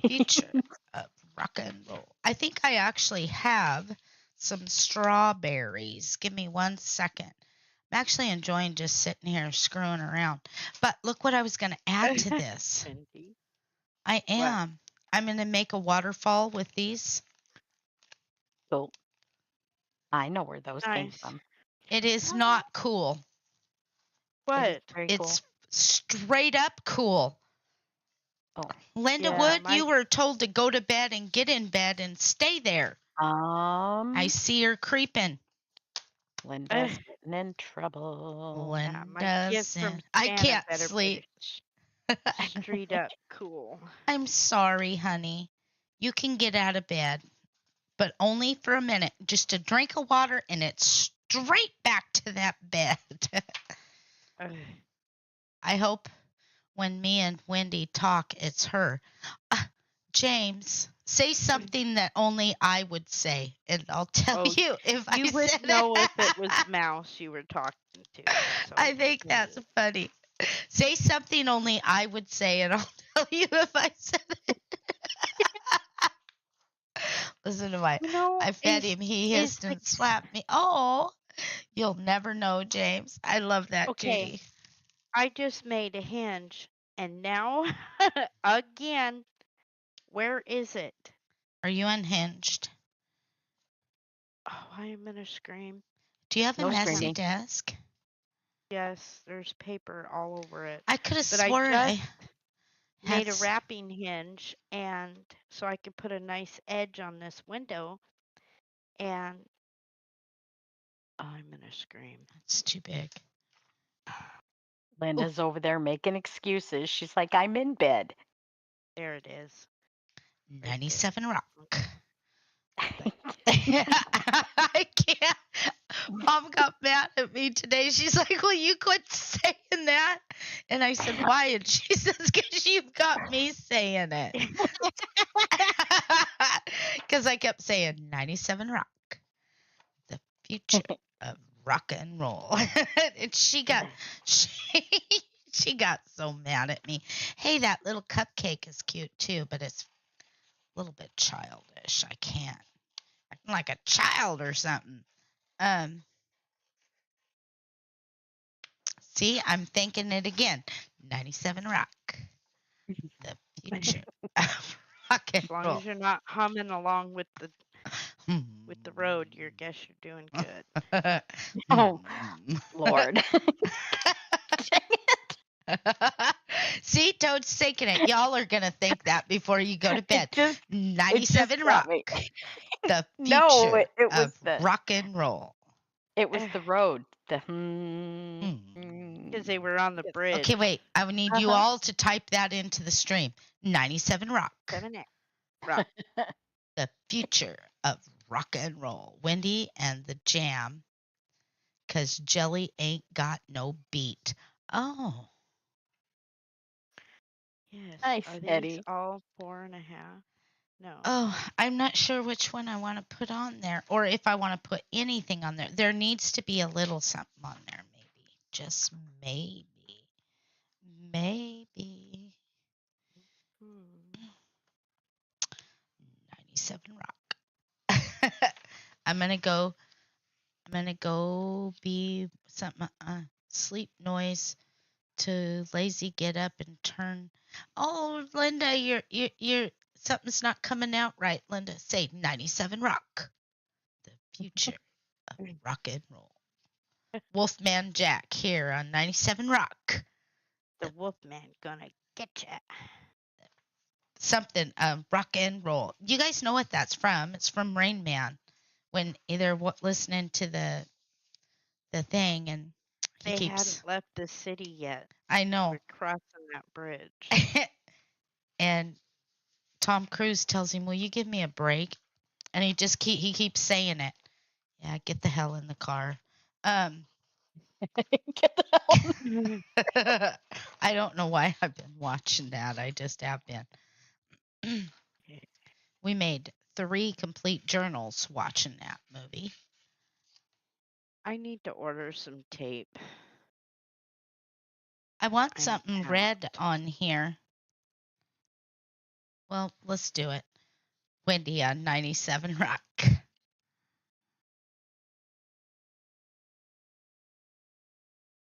Future it. of rock and roll. I think I actually have some strawberries. Give me 1 second. I'm actually enjoying just sitting here screwing around. But look what I was going to add to this. Wendy. I am. I'm going to make a waterfall with these. So I know where those came Nice. from. It is not cool. It is What? very It's cool. straight up cool. Oh, Linda Yeah, Wood, my you were told to go to bed and get in bed and stay there. I see her creeping. Linda's getting in trouble. yeah, my gift Linda's from in. I Santa can't better sleep. be straight up cool. I'm sorry, honey. You can get out of bed, but only for a minute. Just a drink of water and it's straight back to that bed. Ugh. I hope when me and Wendy talk, it's her. James, say something that only I would say, and I'll tell Oh, you if I You would said know it. if it was Mouse you were talking to. So I think that's funny. Say something only I would say, and I'll tell you if I said it. Listen to I fed him. He hissed and slapped me. Oh, you'll never know, James. I love that, Okay. Judy. I just made a hinge, and now again, where is it? Are you unhinged? Oh, I am gonna scream. Do you have a No messy screaming. desk? Yes, there's paper all over it. I could have But I sworn I just made a had. wrapping hinge, and so I could put a nice edge on this window. And oh, I'm gonna scream. It's too big. Linda's over there making excuses. She's like, I'm in bed. There it is. 97 Rock. I can't. Mom got mad at me today. She's like, "Well, you quit saying that." And I said, "Why?" And she says, "Because you've got me saying it." Because I kept saying 97 Rock, the future of rock and roll. And she got so mad at me. Hey, that little cupcake is cute too, but it's a little bit childish. I can't. Acting like a child or something. See, I'm thinking it again. 97 Rock, the future of rock and As long roll. as you're not humming along with the road, you guess you're doing good. Oh, Lord. See, Toad's taking it. Y'all are going to think that before you go to bed. 97 got Rock, me. the No, future it was of rock and roll. It was the road. The Because they were on the bridge. Okay, wait. I would need you all to type that into the stream. 97 Rock, 7 Rock. the future of rock and roll. Wendy and the Jam, because Jelly ain't got no beat. Oh. Yes. Nice, Are these Eddie. all 4.5? No. Oh, I'm not sure which one I want to put on there, or if I want to put anything on there. There needs to be a little something on there, maybe. Just maybe. Maybe. 97 Rock. I'm gonna go be something sleep noise to lazy get up and turn. Oh, Linda, you're something's not coming out right. Linda, say 97 Rock, the future of rock and roll. Wolfman Jack here on 97 Rock. The Wolfman gonna get ya. Something rock and roll. You guys know what that's from? It's from Rain Man. When they're listening to the thing, and He They keeps. hadn't left the city yet. I know. We're crossing that bridge. And Tom Cruise tells him, "Will you give me a break?" And he keeps saying it. Yeah, get the hell in the car. Get the hell. I don't know why I've been watching that. I just have been. We made 3 complete journals watching that movie. I need to order some tape. I want I'm something out. red on here. Well, let's do it. Wendy on 97 Rock.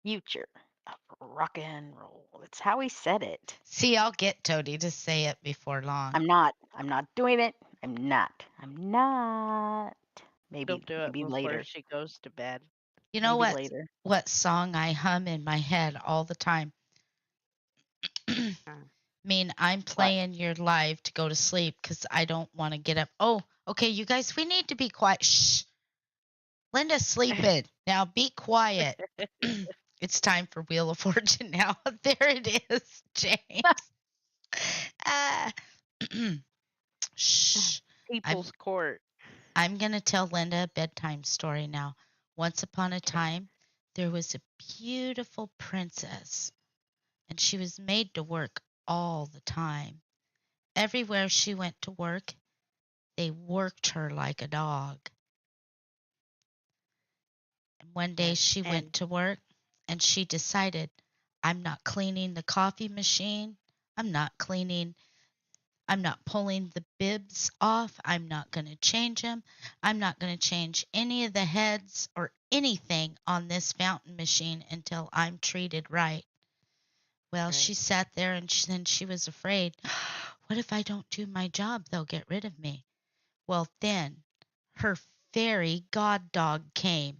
Future of rock and roll. It's how he said it. See, I'll get Toady to say it before long. I'm not doing it. I'm not. She'll Maybe do it before later. she goes to bed. You know Maybe later. what song I hum in my head all the time? I'm playing your live to go to sleep because I don't want to get up. Oh, okay, you guys, we need to be quiet. Shh. Linda's sleeping. Now be quiet. It's time for Wheel of Fortune now. There it is, James. Shh. People's Court. I'm going to tell Linda a bedtime story now. Once upon a time, there was a beautiful princess, and she was made to work all the time. Everywhere she went to work, they worked her like a dog. And one day she went to work, and she decided, I'm not cleaning the coffee machine. I'm not pulling the bibs off. I'm not going to change them. I'm not going to change any of the heads or anything on this fountain machine until I'm treated right. Well, she sat there and then she was afraid. What if I don't do my job? They'll get rid of me. Well, then her fairy god dog came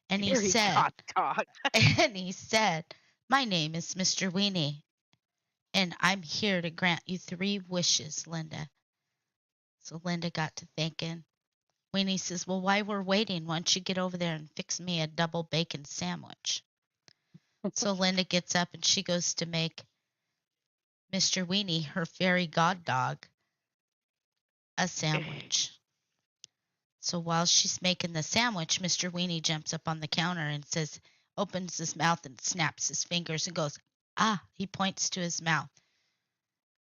and he said, my name is Mr. Weenie. And I'm here to grant you 3 wishes, Linda. So Linda got to thinking. Weenie says, well, while we're waiting, why don't you get over there and fix me a double bacon sandwich? So Linda gets up and she goes to make Mr. Weenie, her fairy god dog, a sandwich. So while she's making the sandwich, Mr. Weenie jumps up on the counter and says, opens his mouth and snaps his fingers and goes, he points to his mouth.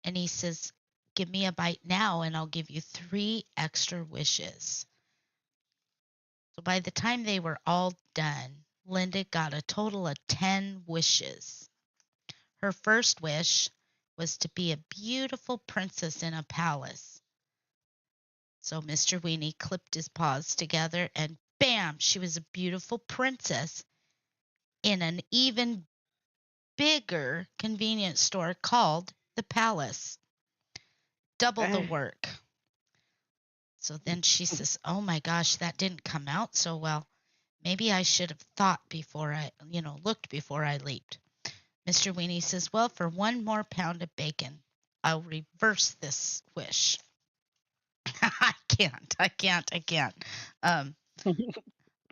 And he says, give me a bite now and I'll give you 3 extra wishes. So by the time they were all done, Linda got a total of 10 wishes. Her first wish was to be a beautiful princess in a palace. So Mr. Weenie clipped his paws together and bam, she was a beautiful princess in an even bigger convenience store called the Palace. Double the work. So then she says, oh my gosh, that didn't come out so well. Maybe I should have thought before I, looked before I leaped. Mr. Weenie says, well, for 1 more pound of bacon, I'll reverse this wish. I can't.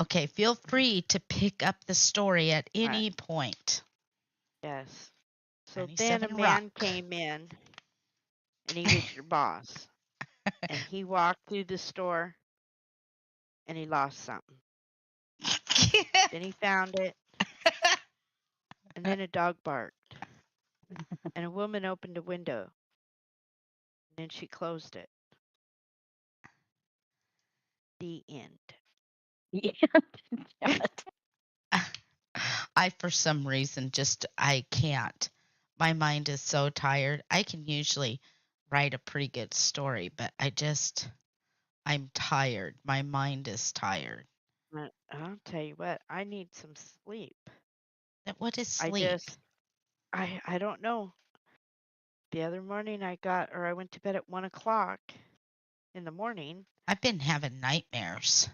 Okay, feel free to pick up the story at any point. Yes. So then a man came in, and he was your boss. And he walked through the store, and he lost something. Then he found it, and then a dog barked. And a woman opened a window, and then she closed it. The end. Damn it. I, for some reason, I can't. My mind is so tired. I can usually write a pretty good story, but I'm tired. My mind is tired. I'll tell you what, I need some sleep. What is sleep? I don't know. The other morning I went to bed at 1 o'clock in the morning. I've been having nightmares.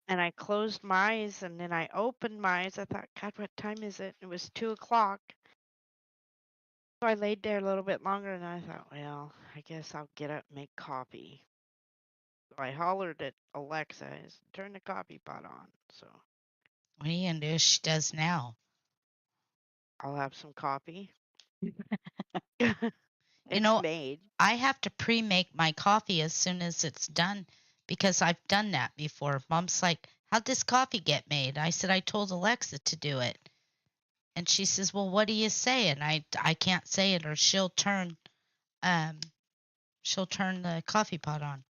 And I closed my eyes and then I opened my eyes. I thought, God, what time is it? It was 2 o'clock. So I laid there a little bit longer and I thought, well, I guess I'll get up and make coffee. So I hollered at Alexa, turn the coffee pot on. So what are you going to do as she does now? I'll have some coffee. You It's know, made. I have to pre-make my coffee as soon as it's done because I've done that before. Mom's like, "How'd this coffee get made?" I said, "I told Alexa to do it." And she says, "Well, what do you say?" And I can't say it or um she'll turn the coffee pot on.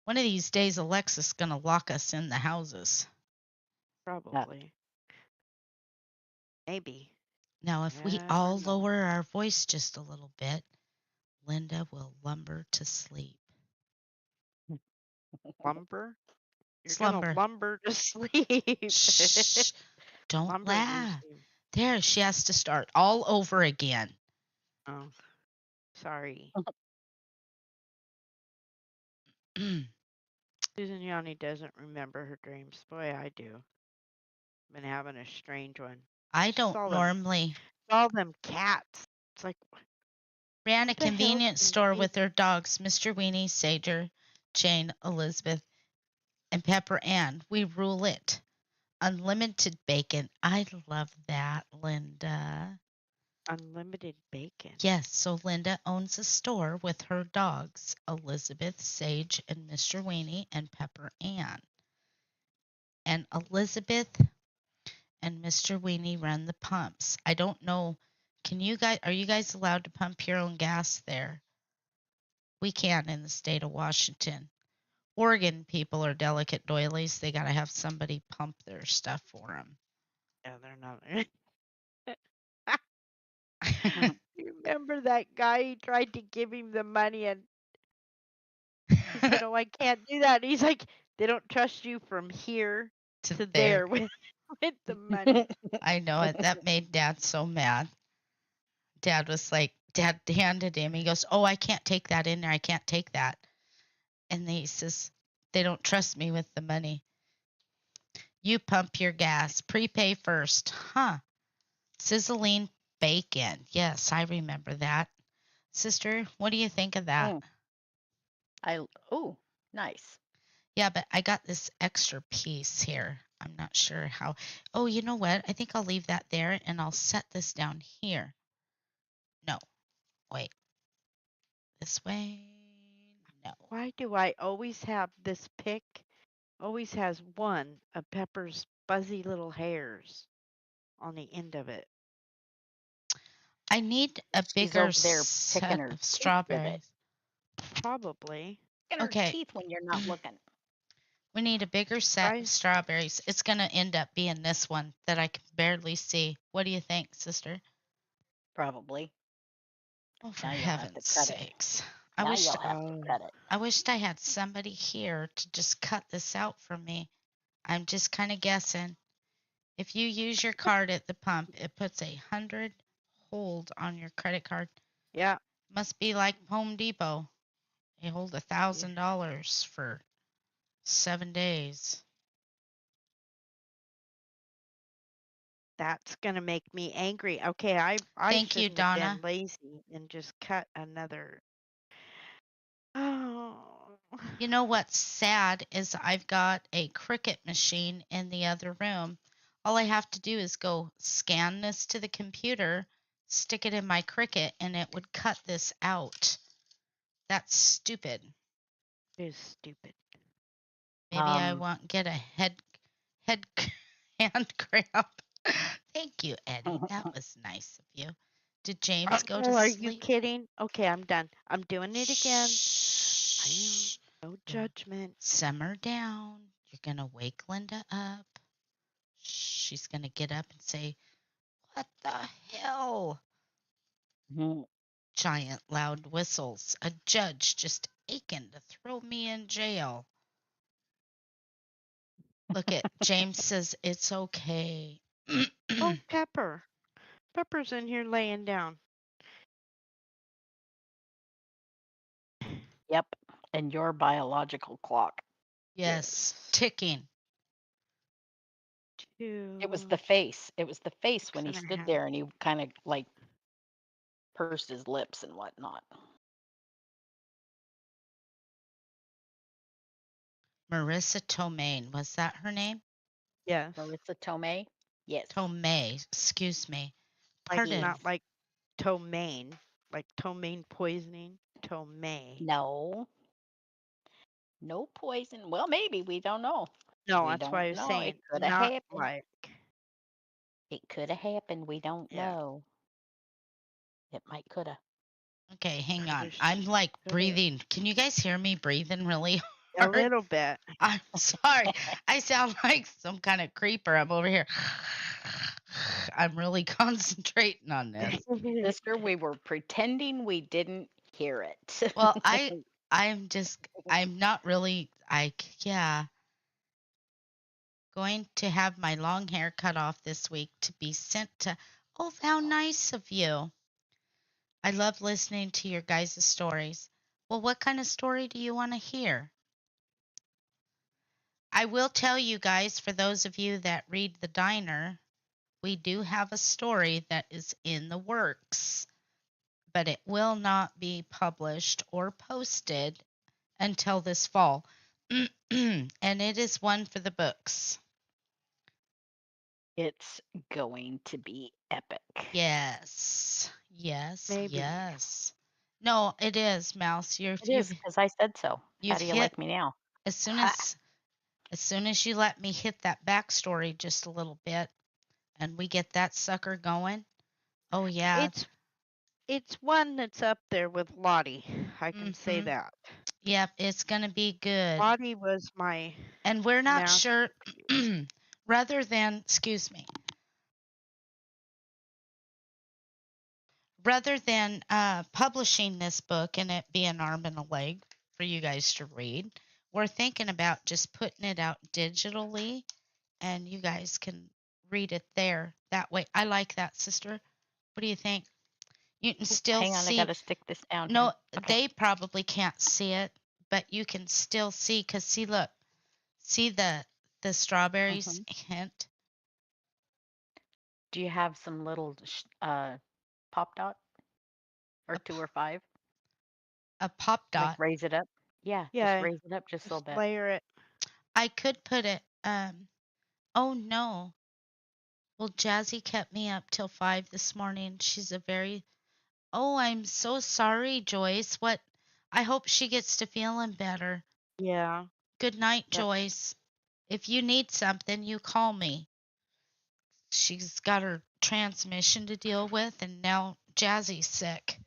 One of these days Alexa's going to lock us in the houses. Probably. Maybe. Now, if we Never all know. lower our voice just a little bit, Linda will lumber to sleep. Lumber? You're gonna Slumber. lumber to sleep. Shh. Don't Lumber laugh. Museum. There, she has to start all over again. Oh, sorry. Susan Yanni doesn't remember her dreams. Boy, I do. Been having a strange one. I Just don't normally. all them cats. It's like, Ran a what the hell's convenience been store with feeding- their dogs, Mr. Weenie, Sager, Jane, Elizabeth, and Pepper Ann. We rule it. Unlimited bacon. I love that, Linda. unlimited bacon. Yes, so Linda owns a store with her dogs, Elizabeth, Sage, and Mr. Weenie, and Pepper Ann. And Elizabeth and Mr. Weenie run the pumps. I don't know. Are you guys allowed to pump your own gas there? We can in the state of Washington. Oregon people are delicate doilies. They got to have somebody pump their stuff for them. Yeah, they're not. You remember that guy? He tried to give him the money and he said, "Oh, I can't do that." And he's like, "They don't trust you from here to to there. there with the money." I know it. That made Dad so mad. Dad was like, Dad handed him. He goes, "Oh, I can't take that in there. I can't take that." And he says, "They don't trust me with the money. You pump your gas. Prepay first." Huh. Sizzling bacon. Yes, I remember that. Sister, what do you think of that? Oh, nice. Yeah, but I got this extra piece here. I'm not sure how. Oh, you know what? I think I'll leave that there and I'll set this down here. No, wait. This way. No. Why do I always have this pick? Always has one of Pepper's fuzzy little hairs on the end of it. I need a She's bigger over there picking set her of teeth with it. strawberries. Probably. Picking her Okay. teeth when you're not looking. We need a bigger set Try- of strawberries. It's going to end up being this one that I can barely see. What do you think, sister? Probably. Oh, for Now you'll have to heaven's cut it. sakes. Now you'll have to cut it. I wished I had somebody here to just cut this out for me. I'm just kind of guessing. If you use your card at the pump, it puts 100 hold on your credit card. Yeah. Must be like Home Depot. They hold $1,000 for 7 days. That's gonna make me angry. Okay, I Thank you, shouldn't have Donna. been lazy and just cut another. Oh. You know what's sad is I've got a Cricut machine in the other room. All I have to do is go scan this to the computer, stick it in my Cricut, and it would cut this out. That's stupid. It is stupid. Maybe I won't get a head hand cramp. Thank you, Eddie. That was nice of you. Did James go to Are sleep? you kidding? Okay, I'm done. I'm doing it again. Shh. No judgment. Simmer down. You're going to wake Linda up. She's going to get up and say, "What the hell?" Giant loud whistles. A judge just aching to throw me in jail. Look at James says it's okay. Oh, Pepper. Pepper's in here laying down. Yep. And your biological clock. Yes, ticking. It was the face. It was the face when he stood there and he kind of like pursed his lips and whatnot. Marissa Tomei, was that her name? Yes. Marissa Tomei. Yes. Tomei, excuse me. Like Pardon. not like ptomaine, like ptomaine poisoning. Tomei. No. No poison. Well, maybe we don't know. No, We that's why I don't was know. It saying could have not happened. like. It could have happened. We don't Yeah. know. It might could have. Okay, hang on. Coulda, I'm like shoulda. breathing. Can you guys hear me breathing really A hard? little bit. I'm sorry. I sound like some kind of creeper. I'm over here. I'm really concentrating on this. Sister, we were pretending we didn't hear it. Well, I'm not really yeah, going to have my long hair cut off this week to be sent to. Oh, how nice of you. I love listening to your guys' stories. Well, what kind of story do you want to hear? I will tell you guys, for those of you that read The Diner, we do have a story that is in the works, but it will not be published or posted until this fall. And it is one for the books. It's going to be epic. Yes. Yes. Maybe. Yes. No, it is, Mouse. It is because I said so. How You've do you hit like me now? as soon Ha! as you let me hit that backstory just a little bit and we get that sucker going. Oh yeah. It's one that's up there with Lottie. I can say Mhm. that. Yep, it's going to be good. Lottie was my And we're not sure masterpiece. rather than, excuse me, rather than publishing this book and it be an arm and a leg for you guys to read, we're thinking about just putting it out digitally and you guys can read it there. That way, I like that, sister. What do you think? You can still Hang on, I see. gotta stick this down No, here. Okay. they probably can't see it, but you can still see. Cause see, look, see the strawberries hint. Do you have some little pop dot or A, 2 or 5? a pop Like dot. raise it up? Yeah, just Yeah, raise it up just a little just bit. layer it. I could put it. Oh no. Well, Jazzy kept me up till 5 this morning. She's a very. Oh, I'm so sorry, Joyce. What? I hope she gets to feeling better. Yeah. Good night, That's Joyce. If you need something, you call me. She's got her transmission to deal with, and now Jazzy's sick.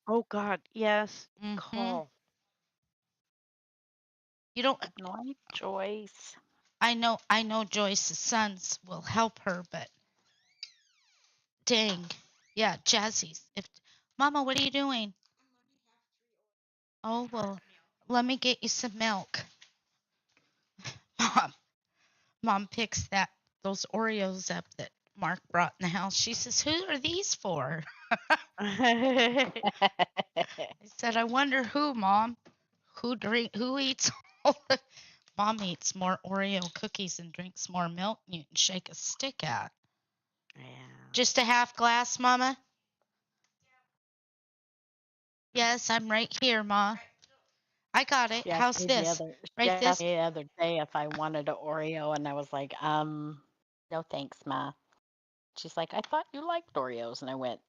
oh God, yes. Mm-hmm. Call. You don't. Good night, Joyce. I know Joyce's sons will help her, but dang, yeah, Jazzy's. If Mama, what are you doing? Oh well, let me get you some milk. Mom picks those Oreos up that Mark brought in the house. She says, "Who are these for?" I said, "I wonder who, Mom. Who eats all the Mom eats more Oreo cookies and drinks more milk than you can shake a stick at. Yeah. Just a half glass, Mama?" Yes, I'm right here, Ma. I got it. She asked How's me this? Right this? the other day if I wanted an Oreo, and I was like, no thanks, Ma. She's like, I thought you liked Oreos, and I went,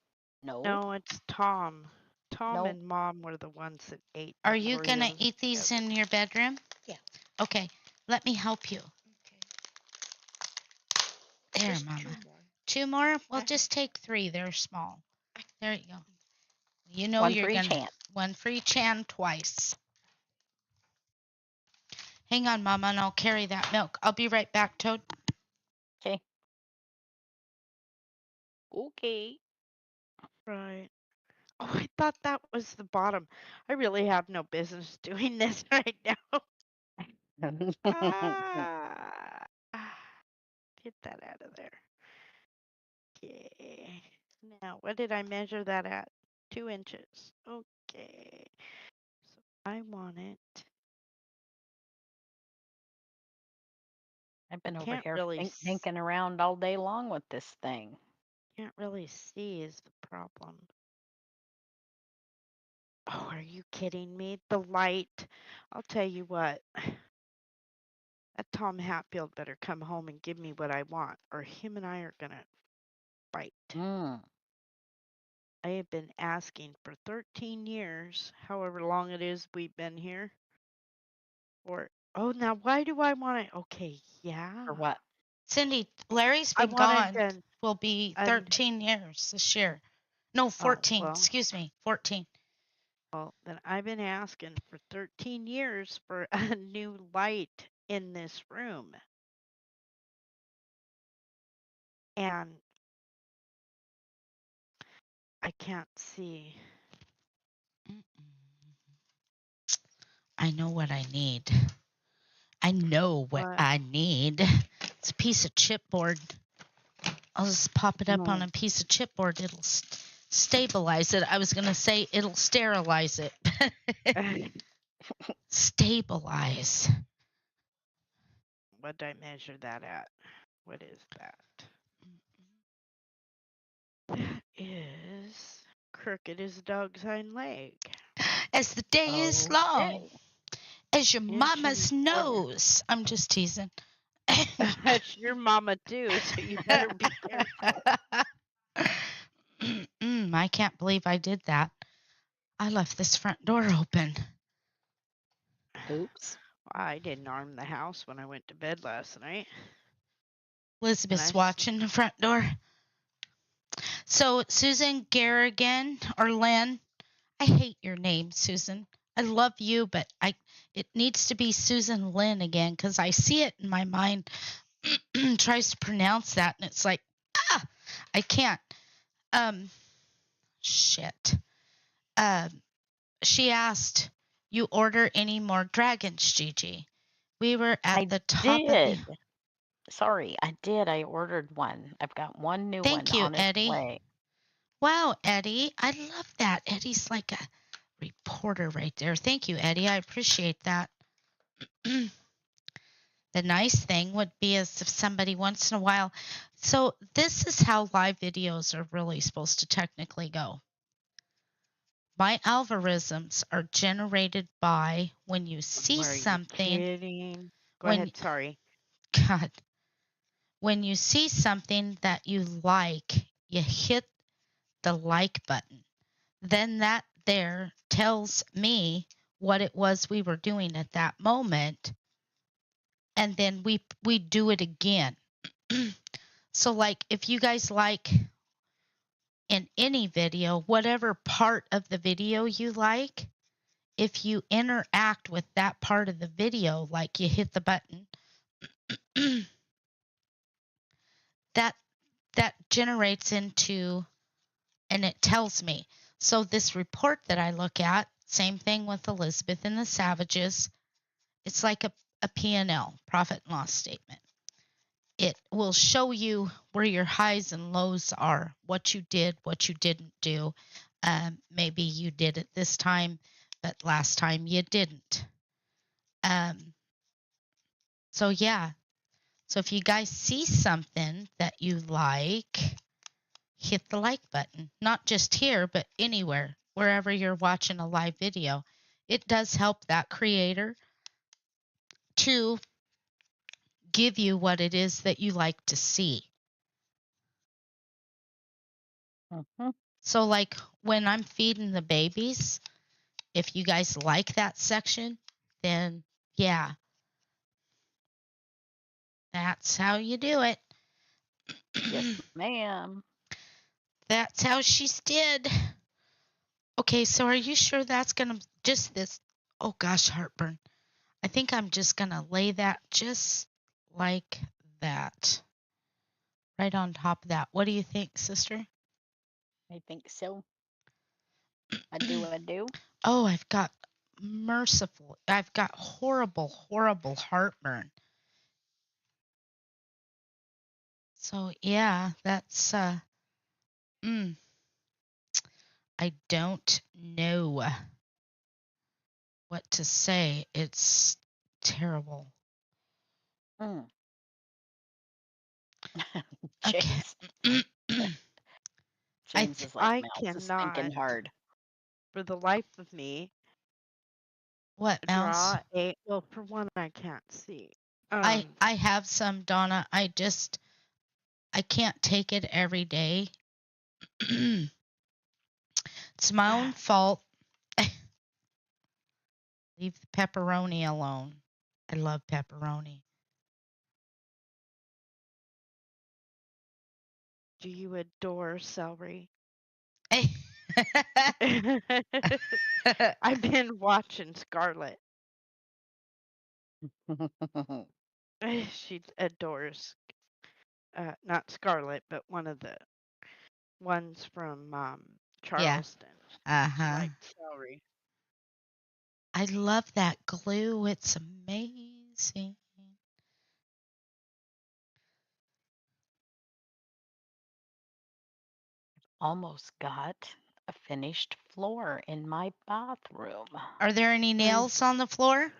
no, No, it's Tom. Tom no. and Mom were the ones that ate Are the you gonna Oreos eat these together. in your bedroom? Yeah. Okay. Let me help you. Okay. There, Just Mama. 2 more. 2 more? Well, just take 3. They're small. There you go. You know One you're for each gonna hand. one for each hand twice. Hang on, Mama, and I'll carry that milk. I'll be right back, Toad. Okay. Okay. Right. Oh, I thought that was the bottom. I really have no business doing this right now. Ah, get that out of there. Okay. Now, what did I measure that at? 2 inches. Okay. So I want it. I've been over Can't here really thinking around all day long with this thing. can't really see is the problem. Oh, are you kidding me? The light. I'll tell you what. That Tom Hatfield better come home and give me what I want, or him and I are gonna fight. Mm. I have been asking for 13 years, however long it is we've been here. Now why do I want to? Okay, yeah. For what? Cindy, Larry's I been wanted gone. Will be an 13 years this year. No, 14. well, Excuse me, 14. well, then I've been asking for 13 years for a new light in this room. And I can't see. I know what I need. I know what What? I need. It's a piece of chipboard. I'll just pop it up on a piece of chipboard. It'll stabilize it. I was going to say it'll sterilize it. Stabilize. What did I measure that at? What is that? That is crooked as a dog's hind leg. As the day is long. Okay. As your Inch mama's and a quarter. nose. I'm just teasing. That's your mama too, so you better be careful. I can't believe I did that. I left this front door open. Oops. I didn't arm the house when I went to bed last night. Elizabeth's watching the front door. So Susan Garrigan or Lynn, I hate your name, Susan. I love you, but it needs to be Susan Lynn again because I see it in my mind. Tries to pronounce that and it's like, I can't. Shit. She asked, you order any more dragons, Gigi? We were at the top of the... Sorry, I did. I ordered one. I've got one new one. Thank you, on Eddie. its way. Wow, Eddie. I love that. Eddie's like a reporter right there. Thank you, Eddie. I appreciate that. The nice thing would be as if somebody once in a while. So this is how live videos are really supposed to technically go. My algorithms are generated by when you see something. Kidding? Go ahead. Sorry. God. When you see something that you like, you hit the like button. Then that there tells me what it was we were doing at that moment. And then we do it again. So like if you guys like in any video, whatever part of the video you like, if you interact with that part of the video, like you hit the button, that generates into, and it tells me. So this report that I look at, same thing with Elizabeth and the Savages, it's like a P&L, profit and loss statement. It will show you where your highs and lows are, what you did, what you didn't do. Maybe you did it this time, but last time you didn't. So yeah. So if you guys see something that you like, hit the like button. Not just here, but anywhere, wherever you're watching a live video. It does help that creator to give you what it is that you like to see. So like when I'm feeding the babies, if you guys like that section, then yeah, that's how you do it. Yes, ma'am. That's how she's did. Okay, so are you sure that's going to just this? Oh gosh, heartburn. I think I'm just going to lay that just like that. Right on top of that. What do you think, sister? I think so. I do. Oh, I've got horrible heartburn. So yeah, that's I don't know what to say. It's terrible. James. Okay. James is like, I Mouse is thinking cannot, hard. for the life of me, What, Mouse? draw a. Well, for one, I can't see. I have some, Donna. I can't take it every day. It's my own fault. Leave the pepperoni alone. I love pepperoni. Do you adore celery? I've been watching Scarlett. She adores, not Scarlett, but one of the ones from Yeah. Charleston. Uh-huh. Like celery. I love that glue. It's amazing. Almost got a finished floor in my bathroom. Are there any nails on the floor?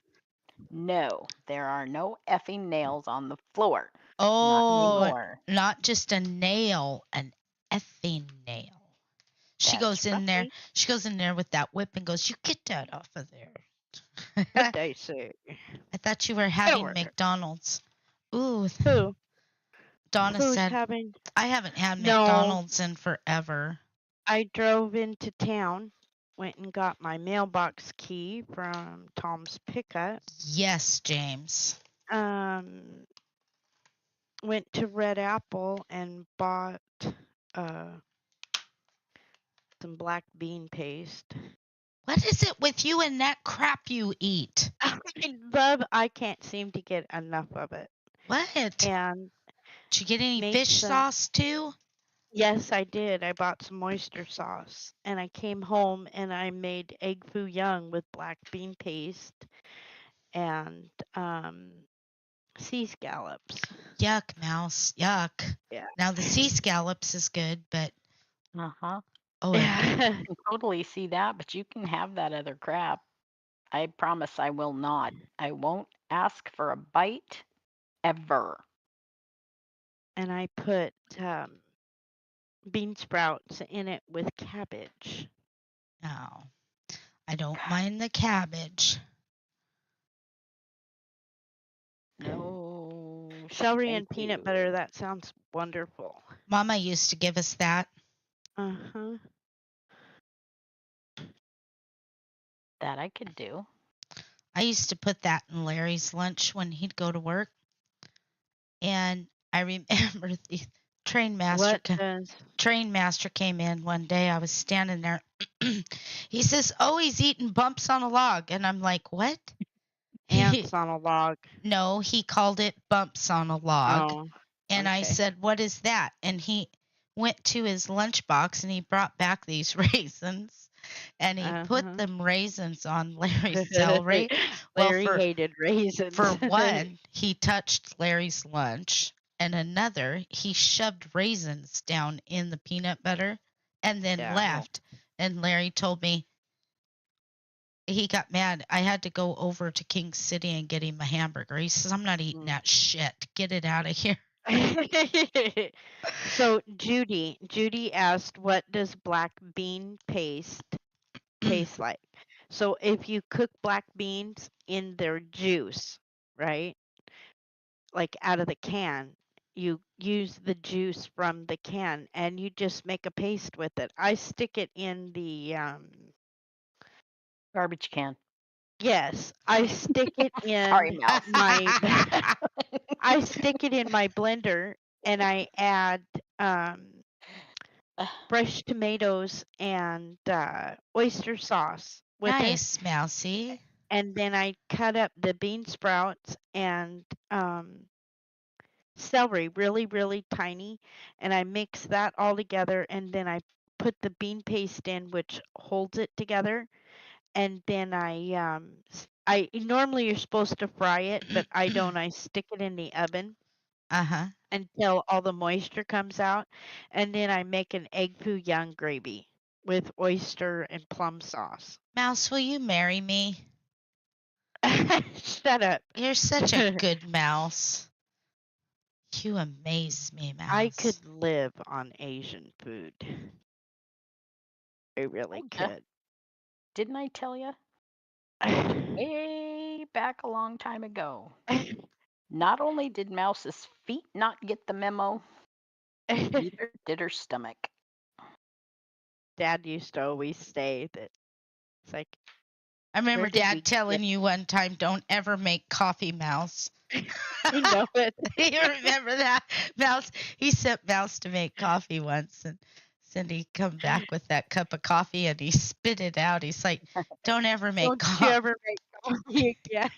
No, there are no effing nails on the floor. Not Oh, anymore. not just a nail, an effing nail. She That's goes in there. right. She goes in there with that whip and goes, "You get that off of there." What they say? I thought you were having McDonald's. Ooh, Who? Donna Who's said, having? I haven't had No, McDonald's in forever. I drove into town, went and got my mailbox key from Tom's Pickup. Yes, James. Went to Red Apple and bought some black bean paste. What is it with you and that crap you eat? I can't seem to get enough of it. What? And did you get any made fish sauce too? Yes, I did. I bought some oyster sauce and I came home and I made egg foo young with black bean paste and sea scallops. Yuck, Mouse. Yuck. Yeah. Now the sea scallops is good, but Uh-huh. oh, Yeah. I can totally see that, but you can have that other crap. I promise I will not. I won't ask for a bite ever. And I put bean sprouts in it with cabbage. no. I don't mind the cabbage. No. Celery thank and peanut you. butter, that sounds wonderful. Mama used to give us that. Uh-huh. That I could do. I used to put that in Larry's lunch when he'd go to work. And I remember the train master came in one day. I was standing there. He says, "Oh, he's eating bumps on a log." And I'm like, "What?" Ants on a log. No, he called it bumps on a log. Oh. And I Okay. said, "What is that?" And he went to his lunchbox and he brought back these raisins and he put them raisins on Larry's celery. Larry hated raisins. For one, he touched Larry's lunch, and another, he shoved raisins down in the peanut butter and then left. And Larry told me he got mad. I had to go over to King City and get him a hamburger. He says, "I'm not eating that shit. Get it out of here." So Judy asked, what does black bean paste taste like? So if you cook black beans in their juice, right? Like out of the can, you use the juice from the can and you just make a paste with it. I stick it in the Garbage can. yes, I stick it Sorry, in Mouse. I stick it in my blender and I add fresh tomatoes and oyster sauce with Nice, it. Mousy. And then I cut up the bean sprouts and celery really, really tiny. And I mix that all together. And then I put the bean paste in, which holds it together. And then I normally you're supposed to fry it, but I don't. I stick it in the oven until all the moisture comes out, and then I make an egg foo young gravy with oyster and plum sauce. Mouse, will you marry me? Shut up. You're such a good mouse. You amaze me, Mouse. I could live on Asian food. I really could. Didn't I tell you? Way back a long time ago. Not only did Mouse's feet not get the memo, neither did her stomach. Dad used to always say that it's like, I remember where did we Dad telling get? you one time, don't ever make coffee, Mouse. I know it. You remember that? Mouse, he sent Mouse to make coffee once, and Cindy come back with that cup of coffee, and he spit it out. He's like, don't ever make Don't you coffee. ever make coffee again?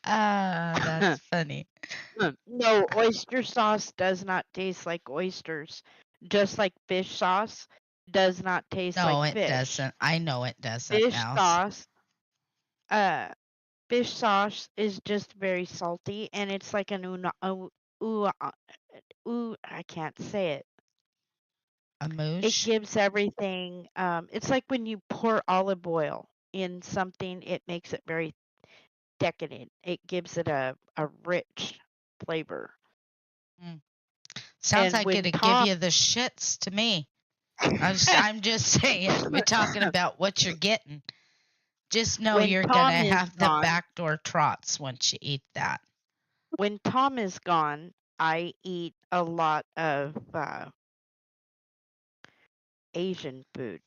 That's funny. No, oyster sauce does not taste like oysters. Just like fish sauce does not taste No, like it fish. doesn't. I know it doesn't, Fish Mouse. sauce, uh, fish sauce is just very salty, and it's like an I can't say it. A It moosh? gives everything. It's like when you pour olive oil in something, it makes it very decadent. It gives it a rich flavor. Sounds And like when it'd give Tom, you the shits to me. I'm just saying, we're talking about what you're getting. Just know when you're Tom gonna is have the gone, backdoor trots once you eat that. when Tom is gone, I eat a lot of Asian food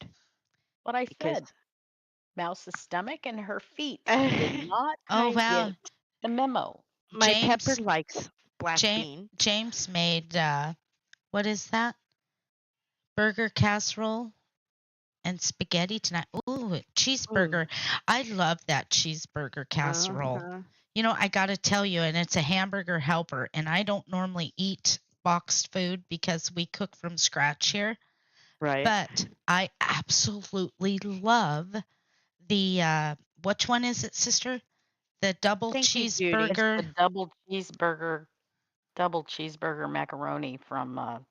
What I because said, Mouse's stomach and her feet did not Oh wow, get the memo. my pepper James likes black James bean. James made what is that? Burger casserole and spaghetti tonight. Ooh, cheeseburger. I love that cheeseburger casserole. Uh-huh. You know, I got to tell you, and it's a hamburger helper, and I don't normally eat boxed food because we cook from scratch here, Right. but I absolutely love the which one is it, sister? The double Thank you, Judy. It's cheeseburger. the double cheeseburger macaroni from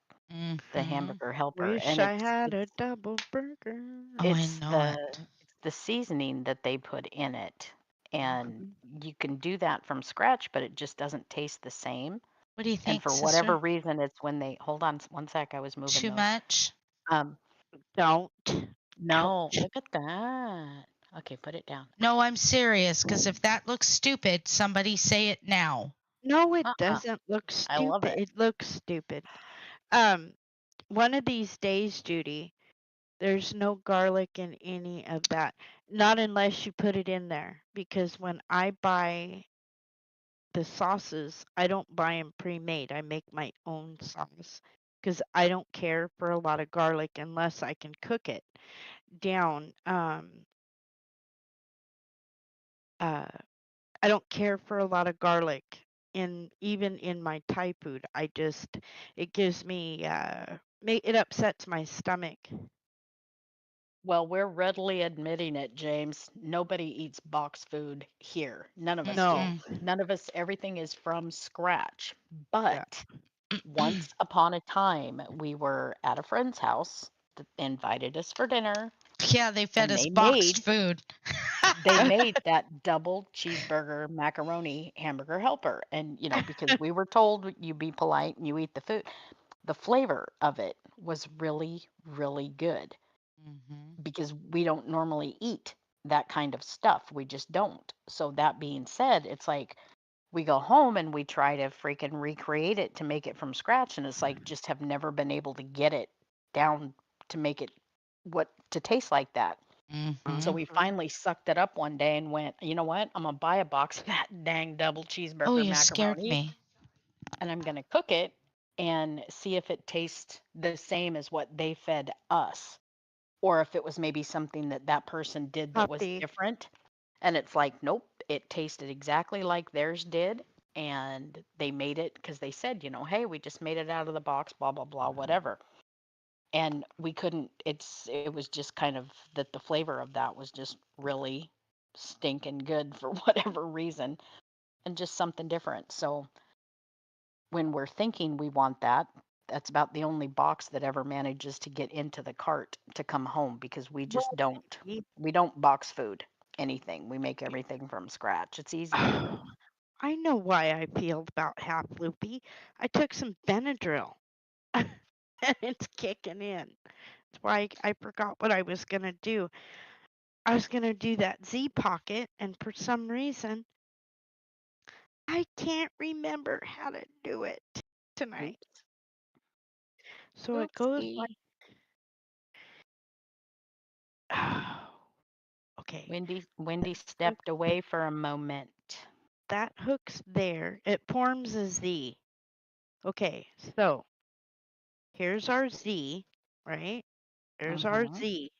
the Mhm. hamburger helper, Wish and I had a double burger. Oh, I it's know the it. it's the seasoning that they put in it, and Mhm. you can do that from scratch, but it just doesn't taste the same. What do you And think, for whatever sister? reason, it's when they hold on one sec, I was moving Too those. much? Um, Don't. no, Ouch. look at that. Okay, put it down. No, I'm serious, because if that looks stupid, somebody say it now. No, it Uh-uh. doesn't look I love stupid. it. It looks stupid. One of these days, Judy, there's no garlic in any of that. Not unless you put it in there. Because when I buy the sauces, I don't buy them pre-made. I make my own sauce. Because I don't care for a lot of garlic unless I can cook it down. Uh, I don't care for a lot of garlic even in my Thai food. It gives me it upsets my stomach. Well, we're readily admitting it, James. Nobody eats box food here. None of us do. No. Mm-mm. None of us, everything is from scratch. Yeah. But once upon a time, we were at a friend's house that invited us for dinner, Yeah, they fed and us boxed food. they made that double cheeseburger macaroni hamburger helper. And because we were told you be polite and you eat the food, the flavor of it was really, really good Mhm. because we don't normally eat that kind of stuff. We just don't. So that being said, it's like we go home and we try to freaking recreate it to make it from scratch, and it's like just have never been able to get it down to make it what to taste like that. So Mhm. we Mhm. finally sucked it up one day and went, you know what? I'm gonna buy a box of that dang double Oh, cheeseburger you scared macaroni, me. and I'm gonna cook it and see if it tastes the same as what they fed us, or if it was maybe something that that person did that was Puppy. different. And it's like, nope, it tasted exactly like theirs did. And they made it because they said, hey, we just made it out of the box, blah, blah, blah, whatever. And we couldn't, it was just kind of that the flavor of that was just really stinking good for whatever reason and just something different. So when we're thinking we want that, that's about the only box that ever manages to get into the cart to come home because we just Well, don't. y- We don't box food anything. We make everything from scratch. It's easier. I know why I feel about half loopy. I took some Benadryl and it's kicking in. That's why I forgot what I was gonna do. I was gonna do that Z pocket, and for some reason I can't remember how to do it tonight. Oops. So it goes Oopsie. like, okay, Wendy stepped away for a moment. that hook's there. It forms a Z. Okay, so here's our Z, right? There's our Mhm. Z,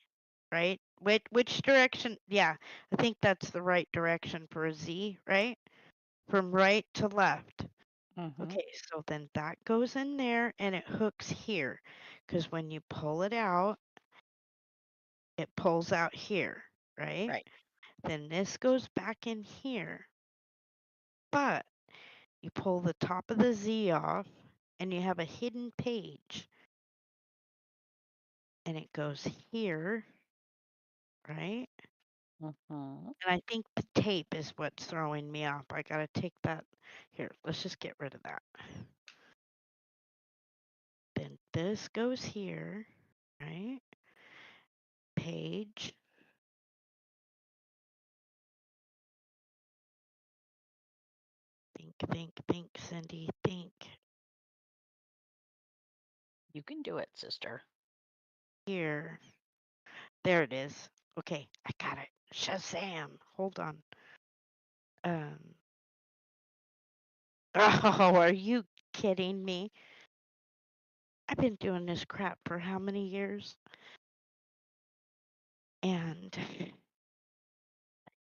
right? Which direction? Yeah, I think that's the right direction for a Z, right? From right to left. Mhm. Okay, so then that goes in there and it hooks here. Because when you pull it out, it pulls out here, right? Right. Then this goes back in here. But you pull the top of the Z off and you have a hidden page. And it goes here, right? Mhm. And I think the tape is what's throwing me off. I gotta take that. Here, let's just get rid of that. Then this goes here, right? Page. Think, Cindy, think. You can do it, sister. Here. There it is. Okay, I got it. Shazam. Hold on. Oh, are you kidding me? I've been doing this crap for how many years? And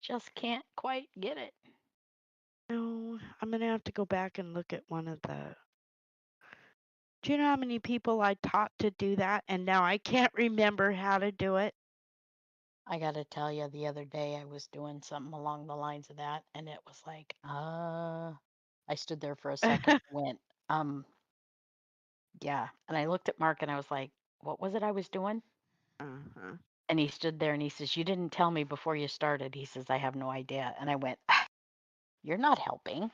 Just can't quite get it. no, I'm gonna have to go back and look at one of the. Do you know how many people I taught to do that, and now I can't remember how to do it? I got to tell you, the other day I was doing something along the lines of that, and it was like, I stood there for a second and went, yeah. And I looked at Mark and I was like, what was it I was doing? Uh-huh. And he stood there and he says, you didn't tell me before you started. He says, I have no idea. And I went, you're not helping.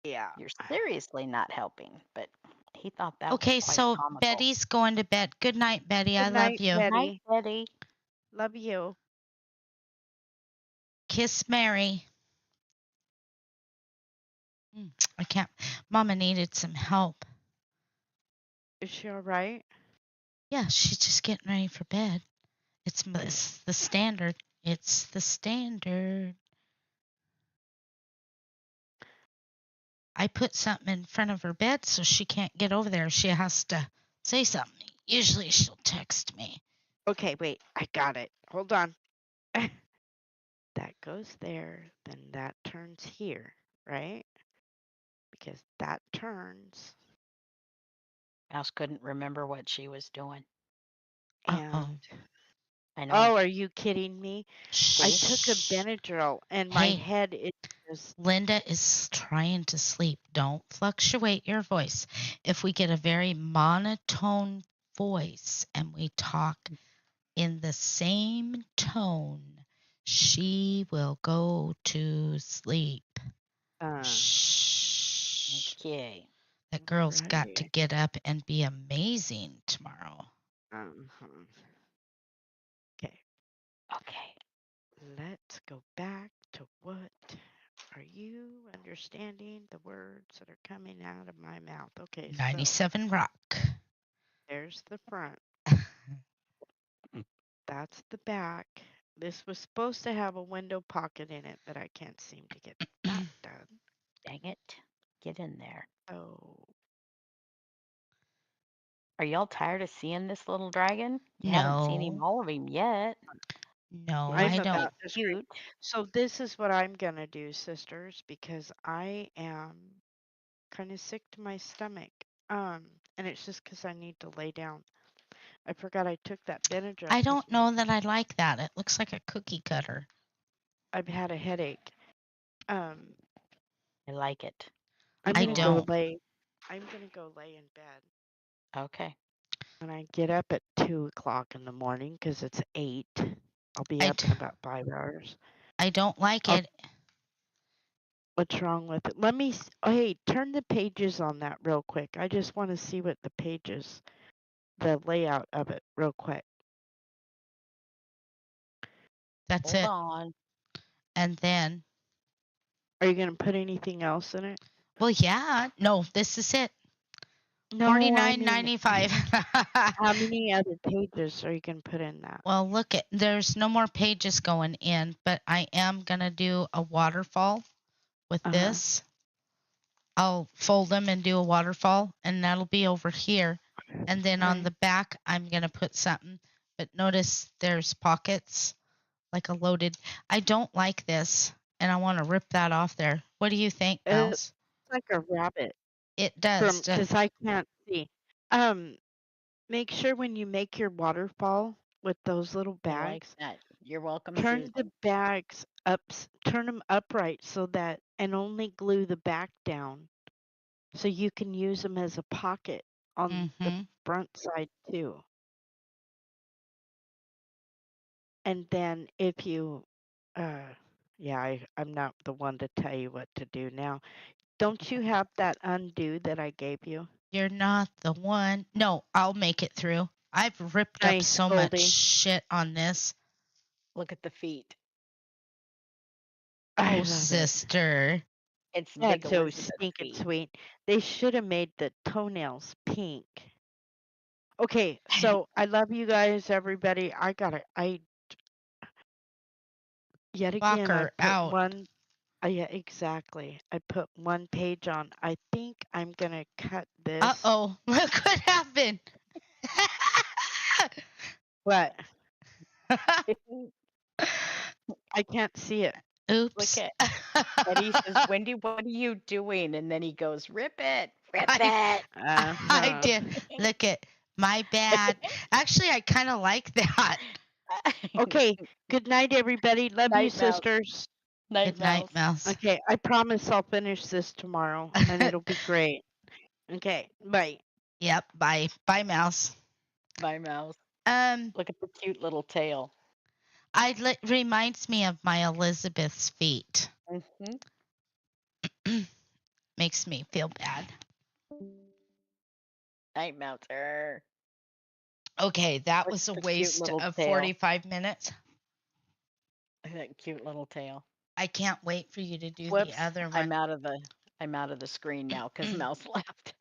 Yeah. You're seriously not helping. But he thought that was Okay, quite so comical. Betty's going to bed. Good night, Betty. I Good love night, you. Night, Betty. Betty. Love you. Kiss Mary. I can't. Mama needed some help. Is she all right? Yeah, she's just getting ready for bed. It's the standard. It's the standard. I put something in front of her bed so she can't get over there. She has to say something. Usually she'll text me. Okay, wait. I got it. Hold on. That goes there, then that turns here, right? Because that turns Mouse couldn't remember what she was doing. Uh-oh. and I know. oh, are you kidding me? I See? took a Shh. Benadryl and my Hey, head is just Linda is trying to sleep. Don't fluctuate your voice. If we get a very monotone voice and we talk in the same tone, she will go to sleep. Shh. Okay. That girl's got to right. get up and be amazing tomorrow. Uh-huh. Okay, Okay. let's go back to what are you understanding the words that are coming out of my mouth? Okay, so 97 Rock. there's the front. That's the back. This was supposed to have a window pocket in it, but I can't seem to get that done. Dang it. Get in there. Oh, Are y'all tired of seeing this little dragon? You haven't seen him No, all of him yet. no, He's I I'm don't. about to scream. cute. So this is what I'm gonna do, sisters, because I am kind of sick to my stomach. And it's just because I need to lay down. I forgot I took that Benadryl I because don't know that I like that. It looks like a cookie cutter. I've had a headache. Um, I like it. I'm I gonna go don't. lay. I'm gonna go lay in bed. Okay. When I get up at 2 o'clock in the morning, because it's 8, I'll be I, up d- in about 5 hours. I don't like I'll, it. what's wrong with it? Let me. Oh, hey, turn the pages on that real quick. I just want to see what the pages, the layout of it, real quick. That's Hold it. on. And then Are you gonna put anything else in it? Well, yeah. No, this is it. No, I mean, $49.95. how many other pages are you gonna put in that? Well, look at there's no more pages going in, but I am gonna do a waterfall with this. I'll fold them and do a waterfall, and that'll be over here. And then on Okay. the back, I'm gonna put something. But notice there's pockets, like a loaded. I don't like this, and I want to rip that off there. What do you think, It's Mouse? like a rabbit It does. because I can't see. Um, make sure when you make your waterfall with those little I like bags, that. You're welcome, turn Susan. the bags up, turn them upright so that, and only glue the back down so you can use them as a pocket on the Mm-hmm. front side too. And then if you, yeah, I'm not the one to tell you what to do now. Don't you have that undo that I gave you? You're not the one. No, I'll make it through. I've ripped up Thanks, so much Goldie. shit on this. Look at the feet. I Oh, love it. sister. It's Big That's so Elizabeth's stinking feet. sweet. They should have made the toenails pink. Okay, so I love you guys, everybody. Yet Walk again, I her put out. one, yeah, exactly. I put one page on. I think I'm gonna cut this. Uh-oh. Look what happened. What? I can't see it. Look Oops. at Eddie says, Wendy, what are you doing? And then he goes, rip it, rip I Uh-huh. did. Look at my bad. Actually, I kind of like that. it. Okay, good night, everybody. Love you, Night, Mouse. sisters. Night, Good night, Mouse. Mouse. Okay, I promise I'll finish this tomorrow and it'll be great. Okay, bye. Yep. Bye. Bye, Mouse. Bye, Mouse. Um, Look at the cute little tail. reminds me of my Elizabeth's feet. Mm-hmm. Makes me feel bad. Night, Mouser. Okay, that Look was a at the cute waste little of tail. 45 minutes. Look at that cute little tail. I can't wait for you to do Whoops, the other one. I'm out of the screen now because Mouse left.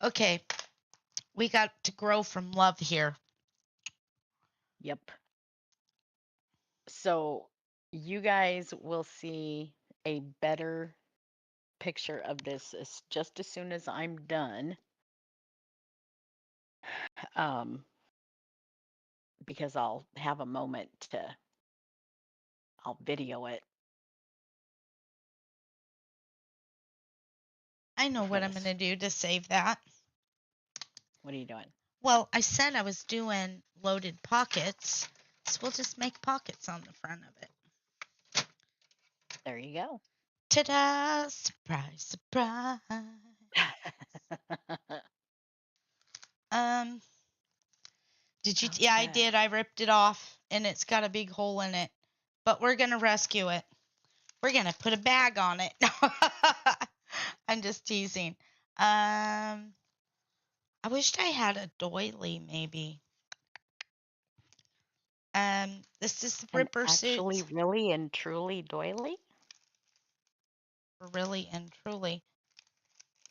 Okay, we got to grow from love here. Yep. So you guys will see a better picture of this just as soon as I'm done. Because I'll have a moment I'll video it. I know what I'm Yes. going to do to save that. What are you doing? Well, I said I was doing loaded pockets, so we'll just make pockets on the front of it. There you go. Ta-da! Surprise, surprise. Did you? Yeah, I Okay. did. I ripped it off, and it's got a big hole in it. But we're gonna rescue it. We're gonna put a bag on it. I'm just teasing. I wished I had a doily, maybe. This is the Ripper Actually, suit. really and truly doily? Really and truly.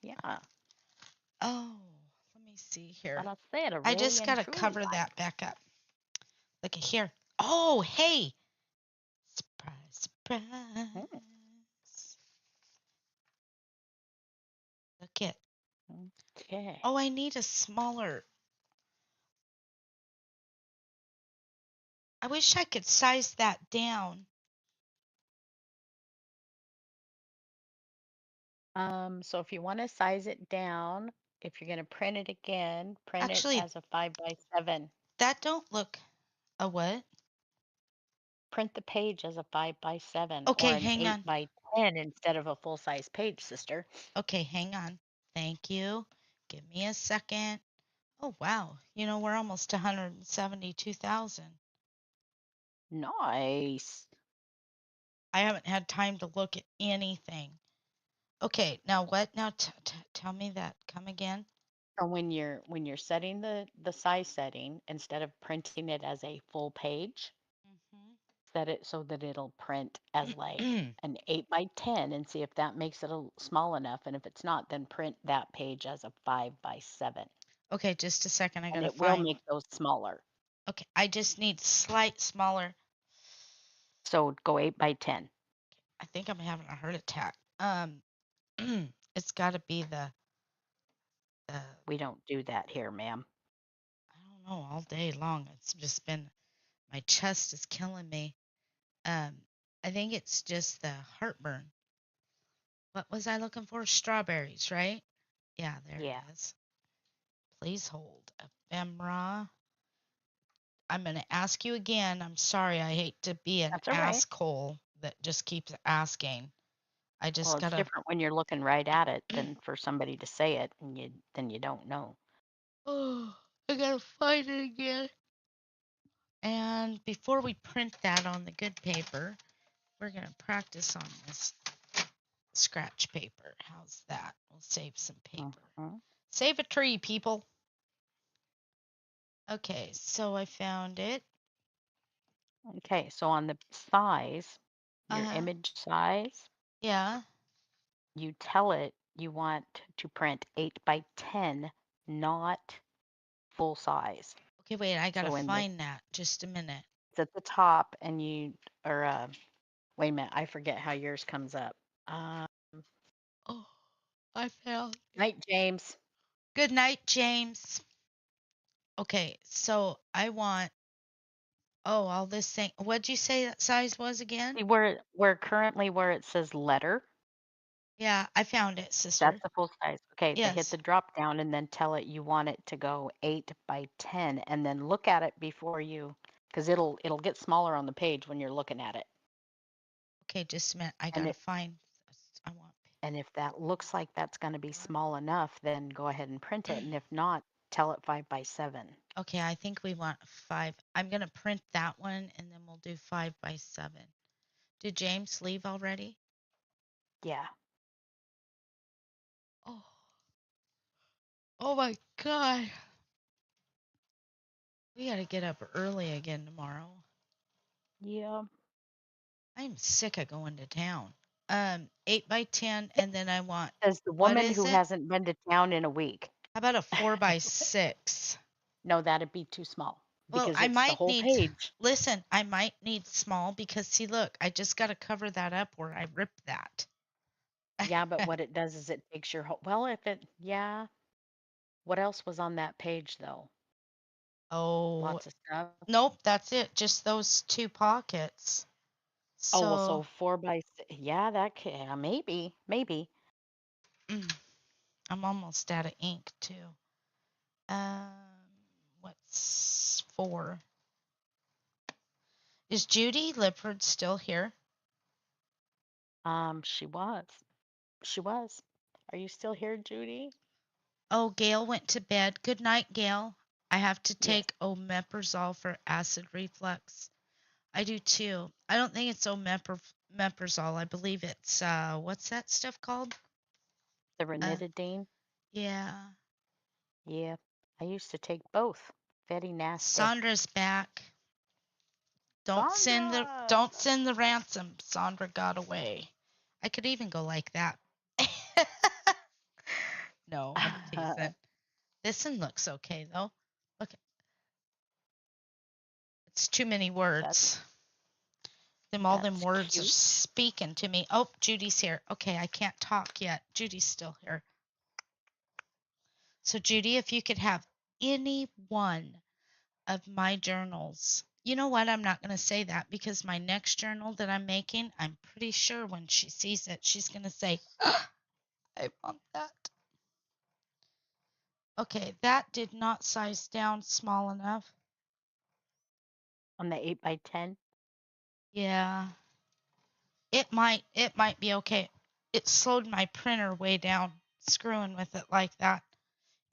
Yeah. Oh, let me see here. But I'll say it. I just gotta cover that back up. Look at here. Oh, hey! Surprise, surprise. Look it. Okay. Oh, I need a smaller. I wish I could size that down. So if you want to size it down, if you're going to print it again, print Actually, it as a 5x7. that don't look a what? Print the page as a 5x7 Okay, or an hang on. 8x10 instead of a full-size page, sister. Okay, hang on. Thank you. Give me a second. Oh, wow. You know, we're almost 172,000. Nice. I haven't had time to look at anything. Okay, now what? Now tell me that. Come again. Or when you're setting the size setting, instead of printing it as a full page, set it so that it'll print as like an 8 by 10 and see if that makes it small enough. And if it's not, then print that page as a 5 by 7. Okay, just a second. I And gotta it will find. make those smaller. Okay, I just need slight smaller. So go 8 by 10. I think I'm having a heart attack. It's got to be the. We don't do that here, ma'am. I don't know, all day long. It's just been, my chest is killing me. I think it's just the heartburn. What was I looking for? Strawberries, right? Yeah, there Yeah. it is. Please hold. Ephemera. I'm going to ask you again. I'm sorry. I hate to be an That's all right. asshole that just keeps asking. I just Well, it's gotta. different when you're looking right at it than for somebody to say it and then you don't know. Oh, I gotta find it again. And before we print that on the good paper, we're gonna practice on this scratch paper. How's that? We'll save some paper. Save a tree, people. Okay, so I found it. Okay, so on the size, your image size, Yeah. you tell it you want to print 8 by 10, not full size. Okay, wait, I gotta So find that. Just a minute. It's at the top and wait a minute, I forget how yours comes up. Oh, I found. Night, James. Good night, James. Okay, so I want. Oh, all this thing. What'd you say that size was again? See where currently where it says letter, Yeah, I found it, sister. that's the full size. Okay, Yes. hit the drop down and then tell it you want it to go 8 by 10 and then look at it before you, because it'll get smaller on the page when you're looking at it. Okay, just a minute. I And gotta it- find. I want. And if that looks like that's going to be small enough, then go ahead and print it. And if not, tell it 5 by 7. Okay, I think we want 5. I'm gonna print that one, and then we'll do 5 by 7. Did James leave already? Yeah. Oh. Oh my God. We gotta get up early again tomorrow. Yeah. I'm sick of going to town. 8 by 10, and then I want. Says the What woman is who it? hasn't been to town in a week. How about a 4 by 6? No, that'd be too small Well, because I it's the might whole need. page. Listen, I might need small because see, look, I just gotta cover that up where I ripped that. Yeah, but what it does is it takes your whole, well, yeah. What else was on that page though? Oh, Lots of stuff. nope, that's it. Just those 2 pockets. So, Oh, well, so 4 by 6. Yeah, that can, maybe. I'm almost out of ink too. What's 4? Is Judy Lippard still here? She was. Are you still here, Judy? Oh, Gail went to bed. Good night, Gail. I have to Yes. take omeprazole for acid reflux. I do too. I don't think it's omeprazole. I believe it's what's that stuff called? The ranitidine. Yeah. Yeah. I used to take both. Very nasty. Sandra's back. Don't send the ransom. Sandra got away. I could even go like that. No, I'm teasing. This one looks okay though. Look. It's too many words. All them words cute. are speaking to me. Oh, Judy's here. Okay, I can't talk yet. Judy's still here. So Judy, if you could have any one of my journals. You know what? I'm not going to say that because my next journal that I'm making, I'm pretty sure when she sees it, she's going to say, I want that. Okay, that did not size down small enough. On the 8 by 10? Yeah. It might be okay. It slowed my printer way down, screwing with it like that.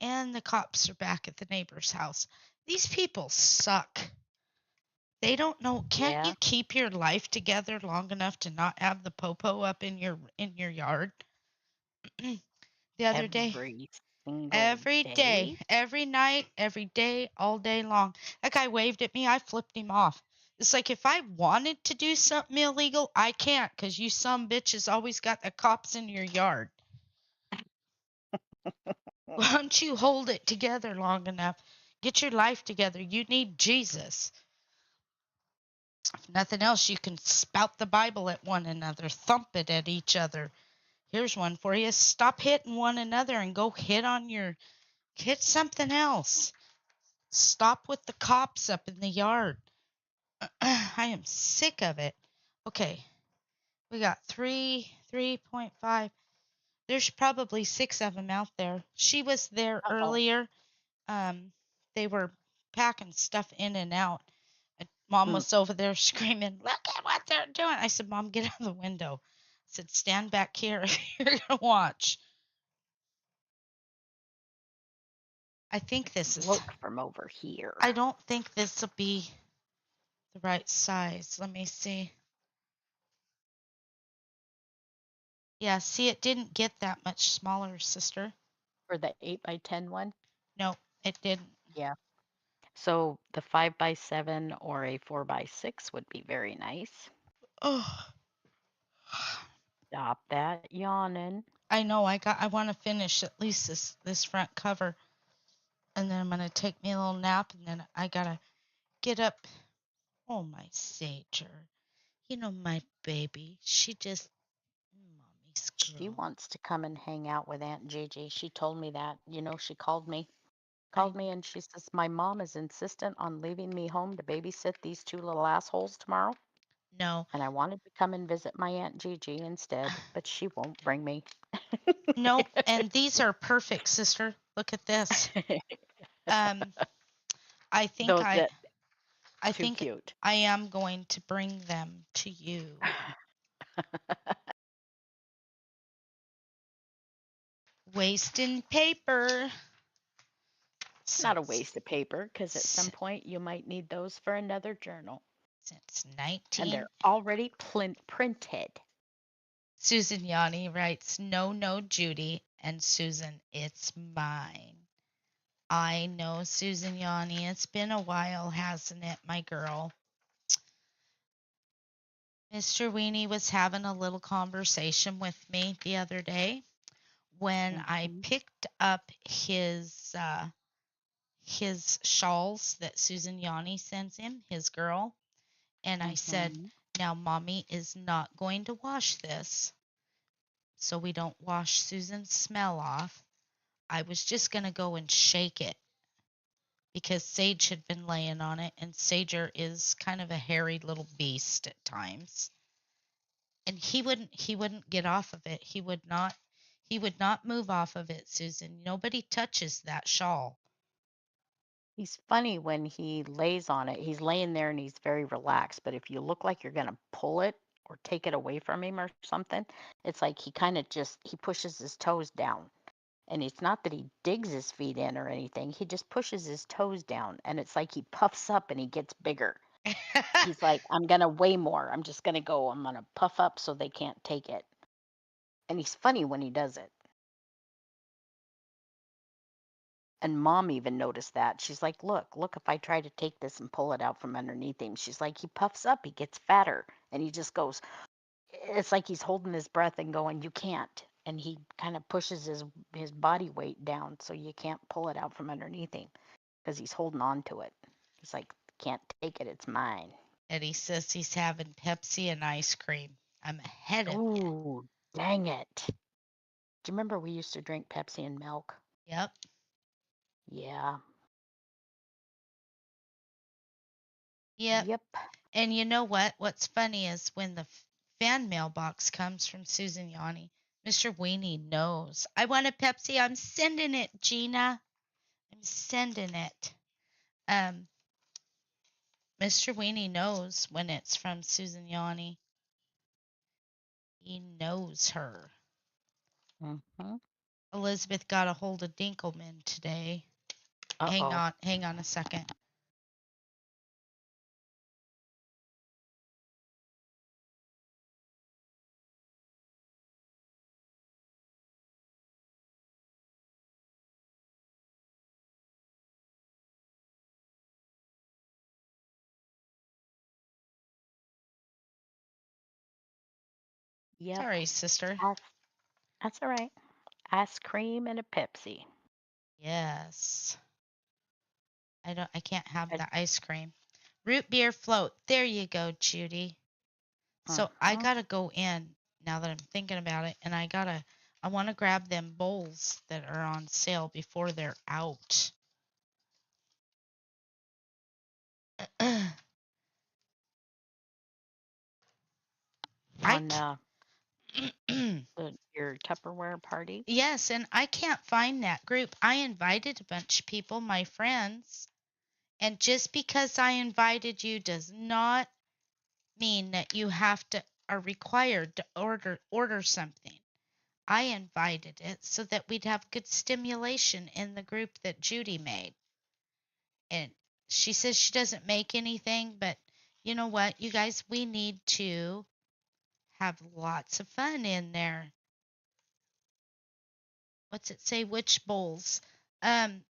And the cops are back at the neighbor's house. These people suck. They don't know. Can't you keep your life together long enough to not have the popo up in your yard? The other day, every day, every night, every day, all day long. That guy waved at me. I flipped him off. It's like if I wanted to do something illegal, I can't because you some bitches always got the cops in your yard. Why don't you hold it together long enough? Get your life together. You need Jesus. If nothing else, you can spout the Bible at one another, thump it at each other. Here's one for you. Stop hitting one another and go hit something else. Stop with the cops up in the yard. I am sick of it. Okay, we got 3.5. There's probably 6 of them out there. She was there Uh-oh. earlier. They were packing stuff in and out. And Mom was over there screaming, "Look at what they're doing!" I said, "Mom, get out of the window." I said, "Stand back here if you're gonna watch." I think this is. Look from over here. I don't think this will be the right size. Let me see. Yeah, see, it didn't get that much smaller, sister. For the 8x10 one? No, it didn't. Yeah. So the 5x7 or a 4x6 would be very nice. Oh, Stop that yawning. I know. I want to finish at least this front cover, and then I'm gonna take me a little nap, and then I gotta get up. Oh, my Sager. You know my baby. She just mommy's She girl. wants to come and hang out with Aunt Gigi. She told me that. You know, she called me. I Called me and she says, my mom is insistent on leaving me home to babysit these two little assholes tomorrow. no, And I wanted to come and visit my Aunt Gigi instead, but she won't bring me. no, and these are perfect, sister. Look at this. Um, I think Those that I too think cute. I am going to bring them to you. Wasting paper. Not a Since waste of paper, because at some s- point you might need those for another journal. since And 19. they're already printed. Susan Yanni writes, "No, no, Judy." And Susan, "It's mine." I know, Susan Yanni. It's been a while, hasn't it, my girl? Mr. Weenie was having a little conversation with me the other day when I Hmm. picked up his shawls that Susan Yanni sends him, his girl, and I said, Hmm. "Now, Mommy is not going to wash this, so we don't wash Susan's smell off. I was just going to go and shake it because Sage had been laying on it, and Sager is kind of a hairy little beast at times. And he wouldn't get off of it. He would not move off of it, Susan. Nobody touches that shawl." He's funny when he lays on it. He's laying there and he's very relaxed. But if you look like you're going to pull it or take it away from him or something, it's like he kind of just he pushes his toes down. And it's not that he digs his feet in or anything. He just pushes his toes down and it's like he puffs up and he gets bigger. He's like, I'm going to weigh more. I'm just going to go. I'm going to puff up so they can't take it. And he's funny when he does it. And mom even noticed that. She's like, look, if I try to take this and pull it out from underneath him, she's like, he puffs up, he gets fatter, and he just goes, it's like he's holding his breath and going, you can't. And he kind of pushes his body weight down so you can't pull it out from underneath him because he's holding on to it. He's like, can't take it, it's mine. Eddie says he's having Pepsi and ice cream. I'm ahead of you. Ooh, dang it. Do you remember we used to drink Pepsi and milk? Yep. Yeah. Yep. Yep. And you know what? What's funny is when the fan mailbox comes from Susan Yanni, Mr. Weenie knows. "I want a Pepsi. I'm sending it, Gina. I'm sending it." Um, Mr. Weenie knows when it's from Susan Yanni. He knows her. Mm-hmm. Elizabeth got a hold of Dinkelman today. Uh-oh. Hang on a second. Yep. Sorry, sister. That's all right. Ice cream and a Pepsi. Yes. I can't have And, the ice cream. Root beer float. There you go, Judy. So I mhm. gotta go in now that I'm thinking about it, and I want to grab them bowls that are on sale before they're out. I On your Tupperware party. yes, and I can't find that group. I invited a bunch of people, my friends, and just because I invited you does not mean that you are required to order something. I invited it so that we'd have good stimulation in the group that Judy made. And she says she doesn't make anything, but you know what, you guys, we need to have lots of fun in there. What's it say? Which bowls? Um,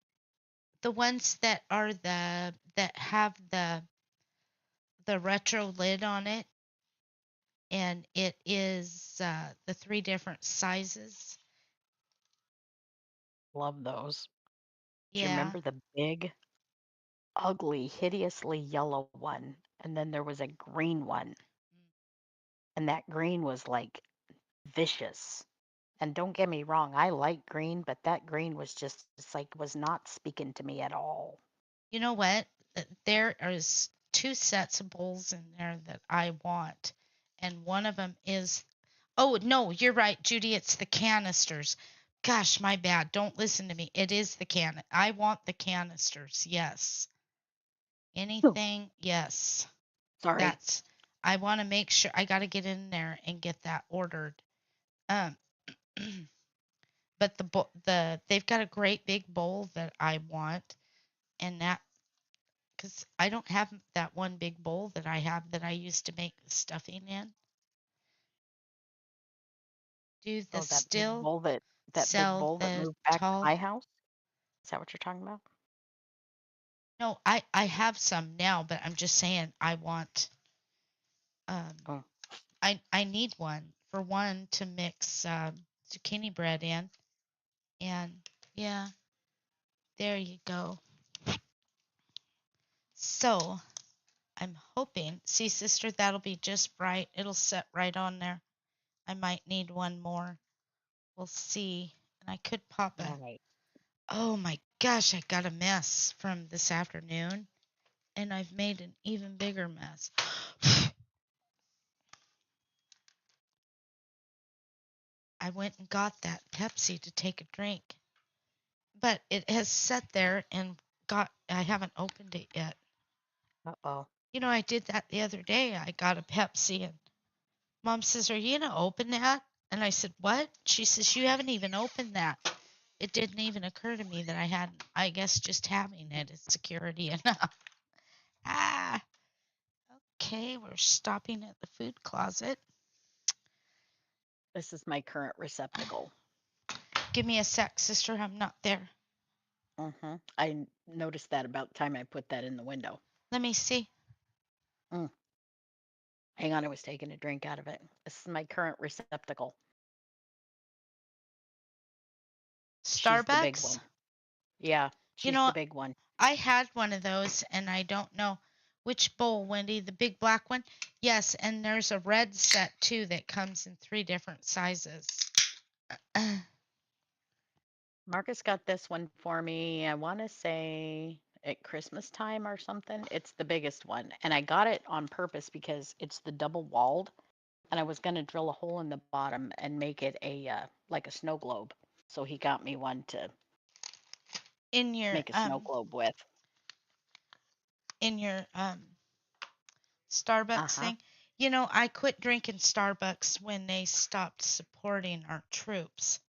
the ones that have the retro lid on it, and it is the three different sizes. Love those. Do you Yeah. remember the big, ugly, hideously yellow one? And then there was a green one. And that green was like vicious. And don't get me wrong, I like green, but that green was just, it's like, was not speaking to me at all. You know what? There is two sets of bowls in there that I want, and one of them is. Oh no, you're right, Judy. It's the canisters. Gosh, my bad. Don't listen to me. It is the can. I want the canisters. Yes. Oh, Anything? Yes. sorry. That's. I want to make sure. I got to get in there and get that ordered. Um, but they've got a great big bowl that I want, and that because I don't have that one big bowl that I have that I used to make the stuffing in. Do the Oh, that big still bowl sell the moved back to tall? my house. Is that what you're talking about? No, I have some now, but I'm just saying I want um Oh, I need one for one to mix zucchini bread in, and yeah, there you go. So I'm hoping, see sister, that'll be just right. It'll set right on there. I might need one more. We'll see. And I could pop a. all right. Oh my gosh, I got a mess from this afternoon, and I've made an even bigger mess. I went and got that Pepsi to take a drink, but it has sat there and I haven't opened it yet. Uh-oh. You know, I did that the other day. I got a Pepsi, and Mom says, "Are you going to open that?" And I said, "What?" She says, "You haven't even opened that." It didn't even occur to me that I hadn't. I guess just having it is security enough. Ah, okay, we're stopping at the food closet. This is my current receptacle. Give me a sec, sister. I'm not there. I noticed that about the time I put that in the window. Let me see. Mm. Hang on, I was taking a drink out of it. This is my current receptacle. She's the big Starbucks? one. Yeah, You she's know, the big one. I had one of those and I don't know which bowl, Wendy, the big black one? Yes, and there's a red set too that comes in three different sizes. Marcus got this one for me, I want to say at Christmas time or something. It's the biggest one. And I got it on purpose because it's the double walled. And I was going to drill a hole in the bottom and make it like a snow globe. So he got me one to in your make a snow globe with. in your Starbucks Uh-huh. thing. You know, I quit drinking Starbucks when they stopped supporting our troops.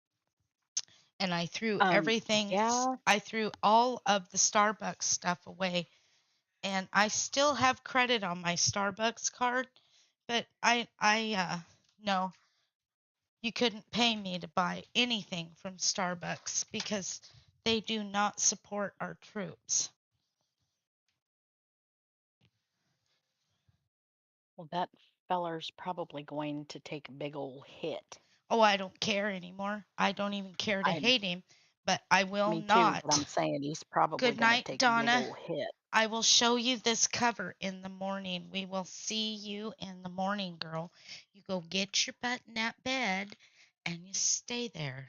And I threw everything, Yeah. I threw all of the Starbucks stuff away. And I still have credit on my Starbucks card, but no, you couldn't pay me to buy anything from Starbucks because they do not support our troops. Well, that feller's probably going to take a big old hit. Oh, I don't care anymore. I don't even care to I, hate him, but I will me too, but not. I'm saying he's probably Good going to night, take a big Donna. old hit. I will show you this cover in the morning. We will see you in the morning, girl. You go get your butt in that bed and you stay there.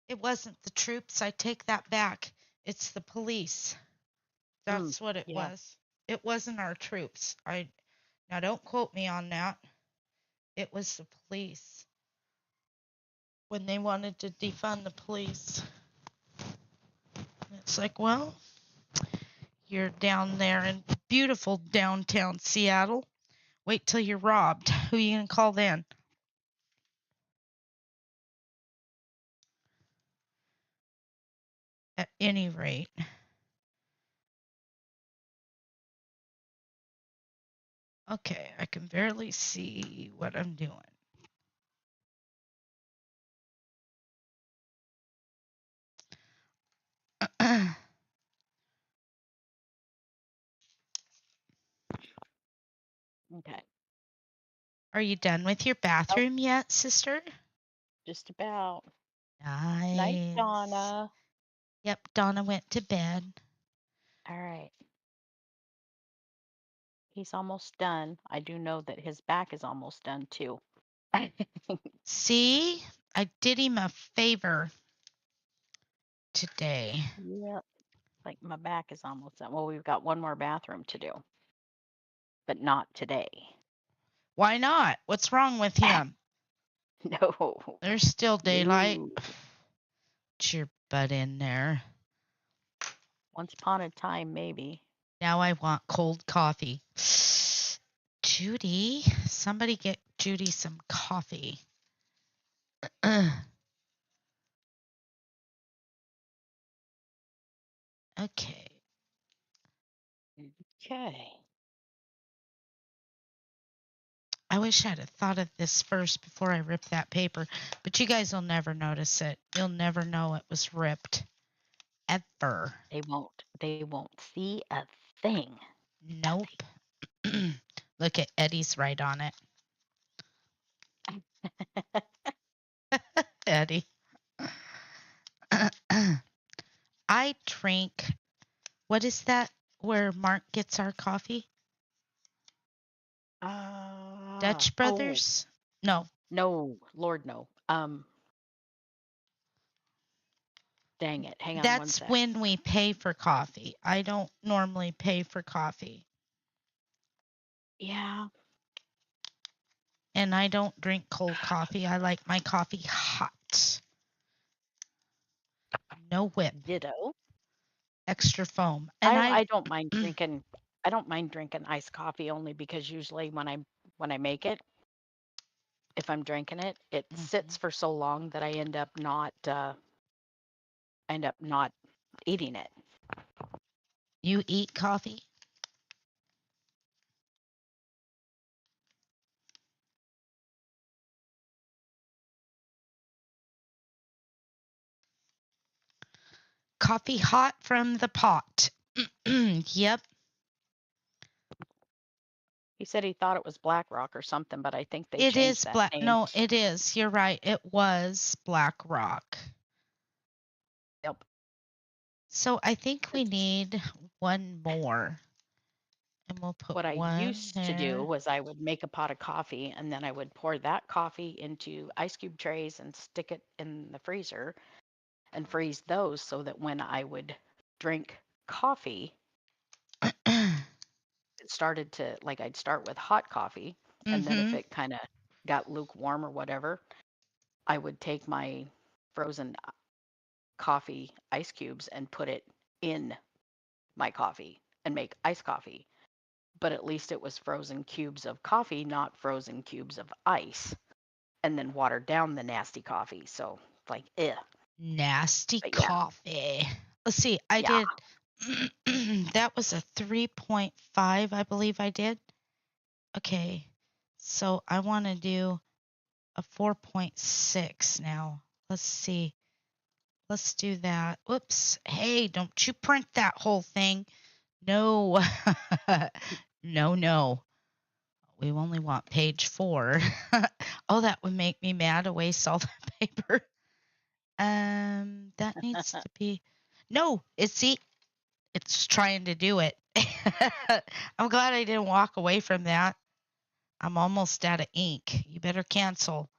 It wasn't the troops. I take that back. It's the police. That's what it Yeah. was. It wasn't our troops. Now don't quote me on that. It was the police. When they wanted to defund the police. It's like, well, you're down there in beautiful downtown Seattle. Wait till you're robbed. Who are you going to call then? At any rate. Okay, I can barely see what I'm doing. Okay. Are you done with your bathroom yet, sister? Just about. Nice. Night, Donna. Yep, Donna went to bed. All right. He's almost done. I do know that his back is almost done too. See, I did him a favor today. Yep. Like my back is almost done. Well, we've got one more bathroom to do, but not today. Why not? What's wrong with him? No. There's still daylight. No. Get your butt in there. Once upon a time, maybe. Now I want cold coffee. Judy, somebody get Judy some coffee. Okay. Okay. I wish I'd have thought of this first before I ripped that paper, but you guys will never notice it. You'll never know it was ripped. Ever. They won't. They won't see a thing. Nope. Look at Eddie's right on it. Eddie. I drink. What is that where Mark gets our coffee? Dutch Brothers? No. No, Lord, no. Dang it. Hang on one That's sec. when we pay for coffee. I don't normally pay for coffee. Yeah. And I don't drink cold coffee. I like my coffee hot. No whip. Ditto. Extra foam. And I don't mind drinking. I don't mind drinking iced coffee only because usually when I make it, if I'm drinking it, it sits for so long that I end up not eating it. You eat coffee? Coffee hot from the pot. Yep. He said he thought it was Black Rock or something, but I think they It changed is that black. name. No, it is. You're right. It was Black Rock. Yep. So I think we need one more. And we'll put What I one used to do was I would make a pot of coffee and then I would pour that coffee into ice cube trays and stick it in the freezer and freeze those so that when I would drink coffee, it started to, like, I'd start with hot coffee and then if it kind of got lukewarm or whatever, I would take my frozen coffee ice cubes and put it in my coffee and make iced coffee. But at least it was frozen cubes of coffee, not frozen cubes of ice, and then watered down the nasty coffee. So, like, Nasty But yeah. coffee. Let's see. I Yeah. did. That was a 3.5, I believe I did. Okay. So I want to do a 4.6 now. Let's see Let's do that. Whoops. Hey, don't you print that whole thing. No. No. We only want page 4. Oh, that would make me mad to waste all that paper. That needs to be. No, it's trying to do it. I'm glad I didn't walk away from that. I'm almost out of ink. You better cancel.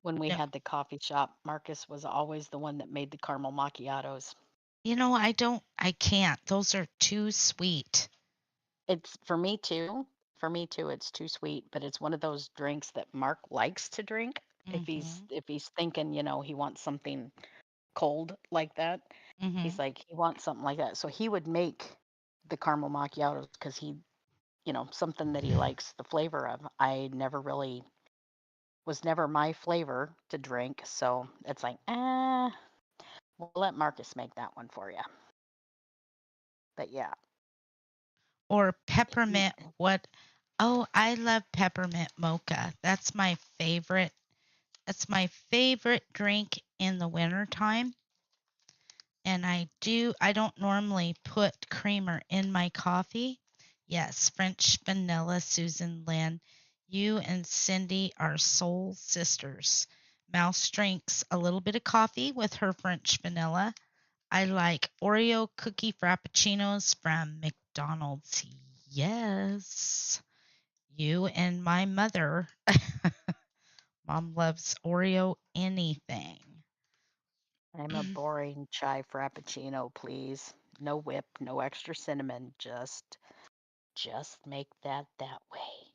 When we No. had the coffee shop, Marcus was always the one that made the caramel macchiatos. I can't. Those are too sweet. It's for me too. For me too, it's too sweet, but it's one of those drinks that Mark likes to drink. Mhm. If he's thinking, he wants something cold like that. He's Mhm. like he wants something like that. So he would make the caramel macchiatos because something that he likes the flavor of. I never really was never my flavor to drink, so it's like, we'll let Marcus make that one for you. But yeah, Or he, peppermint what? Oh, I love peppermint mocha. That's my favorite. That's my favorite drink in the wintertime. And I don't normally put creamer in my coffee. Yes, French vanilla, Susan Lynn. You and Cindy are soul sisters. Mouse drinks a little bit of coffee with her French vanilla. I like Oreo cookie frappuccinos from McDonald's. Yes. You and my mother. Mom loves Oreo anything. I'm a boring chai frappuccino, please. No whip, no extra cinnamon, just make that way.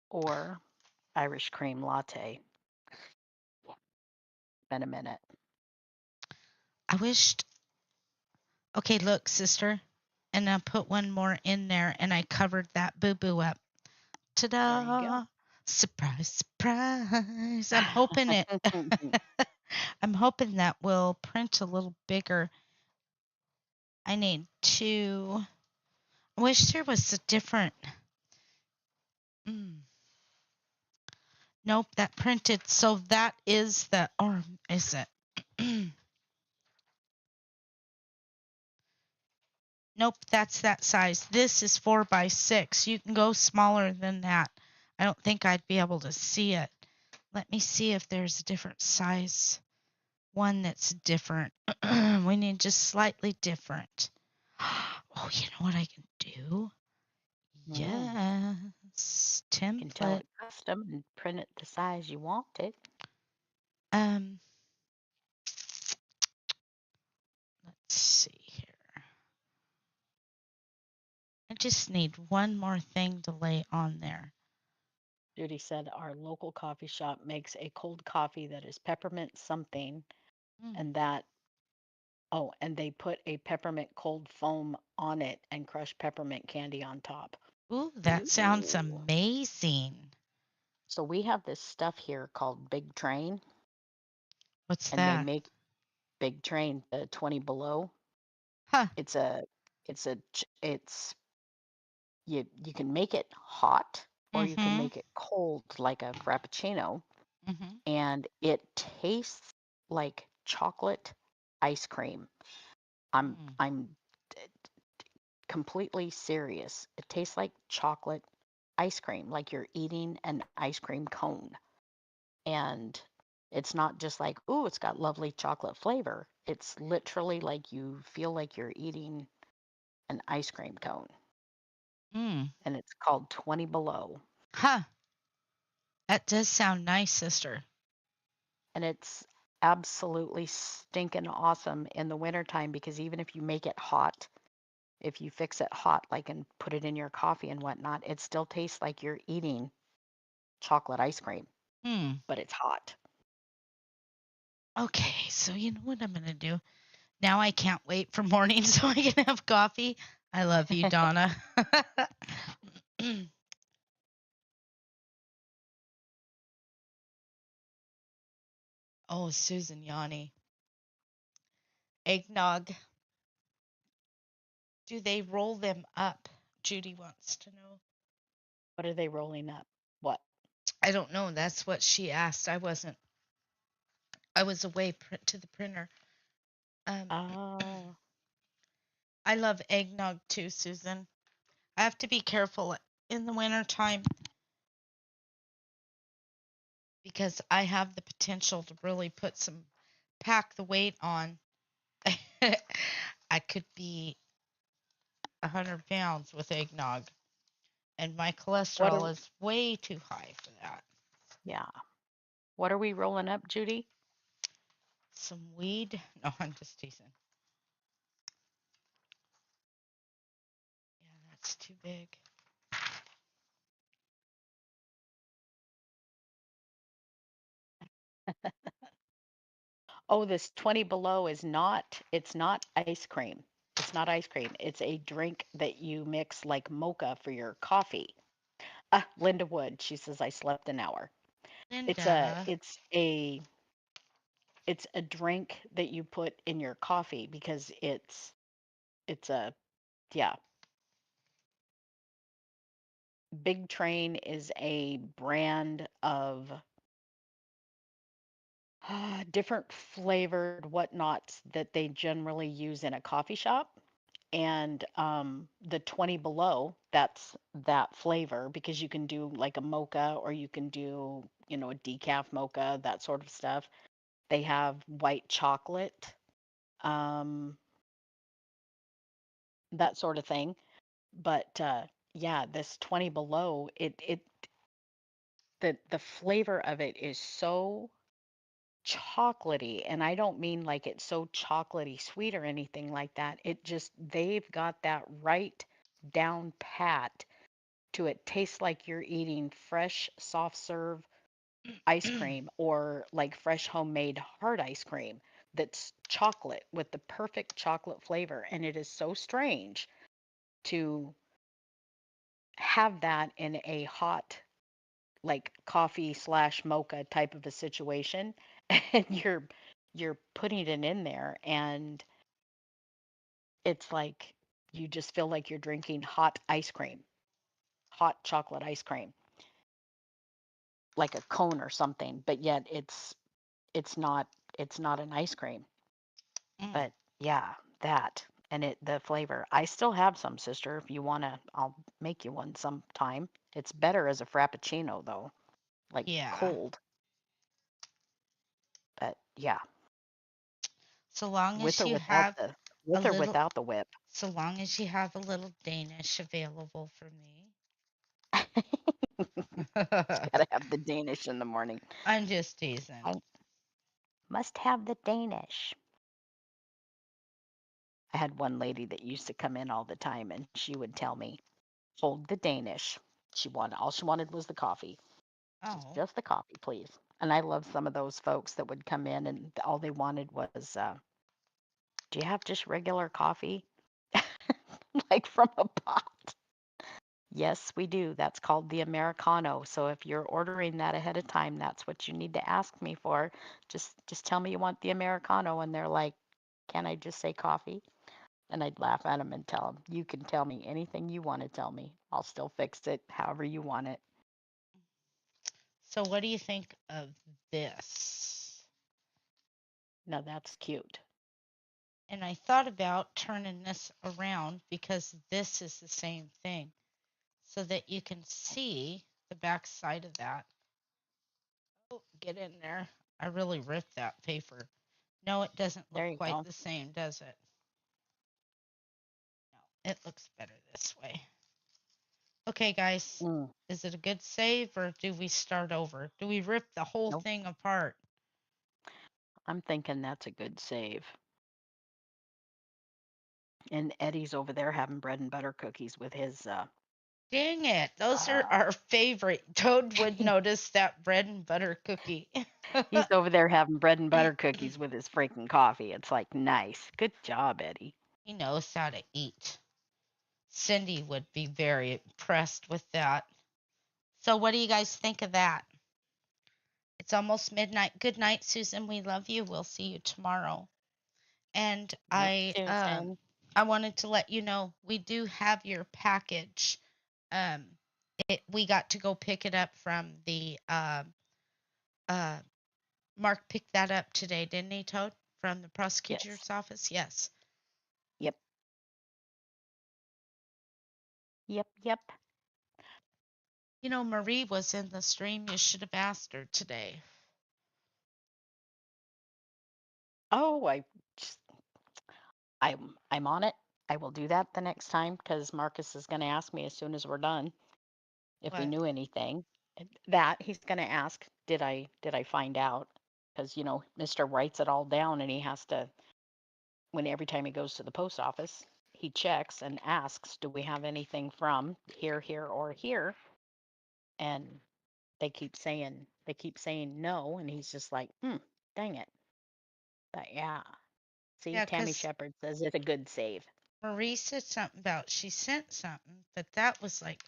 Or Irish cream latte. Been a minute. I wished. Okay, look, sister. And I put one more in there and I covered that boo boo up. Ta There you go. da! Surprise, surprise. I'm hoping that will print a little bigger. I need to. I wish there was a different. Nope, that printed. So that is the. Or is it? Nope, that's that size. This is 4x6. You can go smaller than that. I don't think I'd be able to see it. Let me see if there's a different size. One that's different. We need just slightly different. Oh, you know what I can do? Yes. You can tell Template. it custom and print it the size you want it. Um, let's see here. I just need one more thing to lay on there. Judy said our local coffee shop makes a cold coffee that is peppermint something, and and they put a peppermint cold foam on it and crushed peppermint candy on top. Ooh, that sounds Ooh. amazing. So we have this stuff here called Big Train, What's and they that? make Big Train the 20 below. Huh. It's a, it's a, ch- it's you can make it hot or you can Mm-hmm. make it cold like a frappuccino, Mm-hmm. and it tastes like chocolate ice cream. I'm completely serious. It tastes like chocolate ice cream, like you're eating an ice cream cone. And it's not just like, ooh, it's got lovely chocolate flavor. It's literally like you feel like you're eating an ice cream cone. Mm. And it's called 20 Below. Huh. That does sound nice, sister. And it's absolutely stinking awesome in the wintertime because even if you make it hot, if you fix it hot, like and put it in your coffee and whatnot, it still tastes like you're eating chocolate ice cream, Hmm. but it's hot. Okay, so you know what I'm gonna do? Now I can't wait for morning so I can have coffee. I love you, Donna. Oh, Susan Yanni. Eggnog. Do they roll them up? Judy wants to know. What are they rolling up? What? I don't know. That's what she asked. I wasn't. I was away to the printer. Um, Oh, I love eggnog too, Susan. I have to be careful in the winter time because I have the potential to really pack the weight on. I could be 100 pounds with eggnog, and my what are cholesterol is way too high for that. yeah? What are we rolling up, Judy? Some weed? No, I'm just teasing. Yeah, that's too big. Oh, this 20 below is not. It's not ice cream. It's not ice cream. It's a drink that you mix like mocha for your coffee. Linda Wood. She says I slept an hour. It's a Linda. it's a it's a drink that you put in your coffee because it's a yeah. Big Train is a brand of different flavored whatnots that they generally use in a coffee shop. And the 20 below, that's that flavor because you can do like a mocha or you can do, a decaf mocha, that sort of stuff. They have white chocolate, um, that sort of thing. But yeah, this 20 below, the flavor of it is so chocolatey, and I don't mean like it's so chocolatey sweet or anything like that. They've got that right down pat to it tastes like you're eating fresh soft serve ice cream or like fresh homemade hard ice cream that's chocolate with the perfect chocolate flavor. And it is so strange to have that in a hot, like coffee slash mocha type of a situation. And you're putting it in there and it's like you just feel like you're drinking hot ice cream, hot chocolate ice cream, like a cone or something, but yet it's not an ice cream. Mm, But yeah, that and the flavor. I still have some, sister. If you wanna, I'll make you one sometime. It's better as a frappuccino though, like yeah. cold. But yeah, So long with as or you without have the a with or little, without the whip. so long as you have a little Danish available for me. Gotta have the Danish in the morning. I'm just teasing. I must have the Danish. I had one lady that used to come in all the time and she would tell me, hold the Danish. All she wanted was the coffee. Oh, Just the coffee, please. And I love some of those folks that would come in and all they wanted was, do you have just regular coffee? Like from a pot. Yes, we do. That's called the Americano. So if you're ordering that ahead of time, that's what you need to ask me for. Just tell me you want the Americano and they're like, "Can I just say coffee?" And I'd laugh at them and tell them, "You can tell me anything you want to tell me. I'll still fix it however you want it." so what do you think of this? Now that's cute. And I thought about turning this around because this is the same thing so that you can see the back side of that. Oh, get in there. I really ripped that paper. No, it doesn't look There you quite go. the same, does it? No, it looks better this way. Okay, guys, Mm, is it a good save or do we start over? Do we rip the whole nope. thing apart? I'm thinking that's a good save. And Eddie's over there having bread and butter cookies with his Dang it, those are uh our favorite. Toad would notice that bread and butter cookie. he's over there having bread and butter cookies with his freaking coffee. It's like nice. Good job, Eddie. He knows how to eat. Cindy would be very impressed with that. So, what do you guys think of that? It's almost midnight. Good night, Susan. We love you. We'll see you tomorrow. And Night, Susan. I wanted to let you know we do have your package. Um, we got to go pick it up from the Mark picked that up today, didn't he, Toad? From the Yes. prosecutor's office? Yes. Yep. Yep. You know, Marie was in the stream. You should have asked her today. Oh, I'm on it. I will do that the next time because Marcus is going to ask me as soon as we're done if we What? knew anything. That he's going to ask, did I find out? Because Mr. writes it all down, and he has to, when every time he goes to the post office, he checks and asks, do we have anything from here, or here? And they keep saying no, and he's just like, dang it. But yeah, see, Yeah, Tammy 'cause Shepard says it's a good save. Marie said something about she sent something, but that was like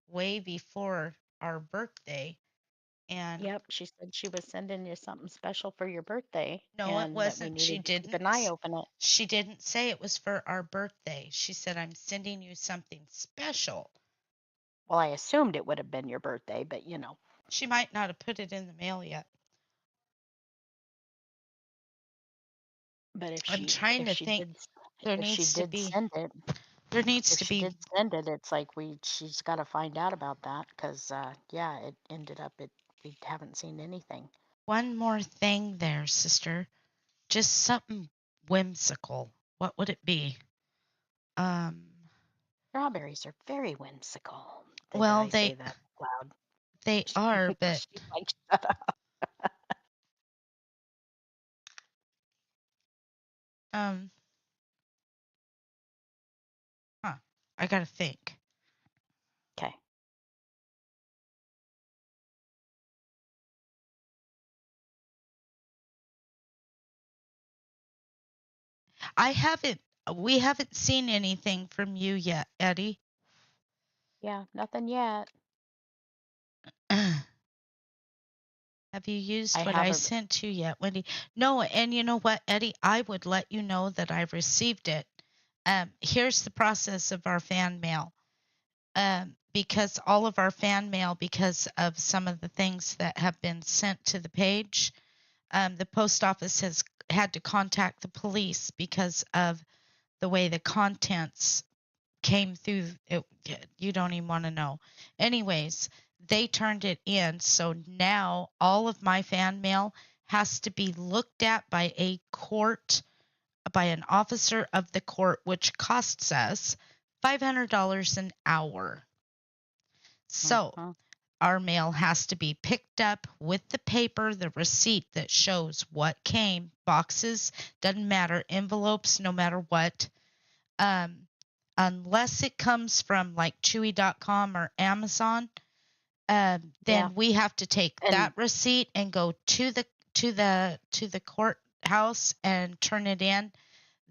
way before our birthday. And Yep, she said she was sending you something special for your birthday no, it and that we wasn't. She needed to keep didn't. an eye open it. She didn't say it was for our birthday. She said, I'm sending you something special. Well, I assumed it would have been your birthday, but She might not have put it in the mail yet. but I'm trying to think. There if she needs to did be. send it, There needs if to she be did send it, it's like she's got to find out about that because yeah, it ended up we haven't seen anything. one more thing there, sister. Just something whimsical. What would it be? Strawberries are very whimsical. Did Well, I say that loud? they are, but She's like, shut up. I gotta think. Okay. We haven't seen anything from you yet, Eddie. Yeah, nothing yet. Have you used I what I haven't. sent you yet, Wendy? No, and you know what, Eddie? I would let you know that I received it. Here's the process of our fan mail. Because all of our fan mail, because of some of the things that have been sent to the page, the post office has had to contact the police because of the way the contents came through it. You don't even want to know. Anyways, they turned it in, so now all of my fan mail has to be looked at by a court, by an officer of the court, which costs us $500 an hour. So our mail has to be picked up with the paper, the receipt that shows what came, boxes, doesn't matter, envelopes, no matter what. Unless it comes from like Chewy.com or Amazon, then we have to take that receipt and go to the courthouse and turn it in.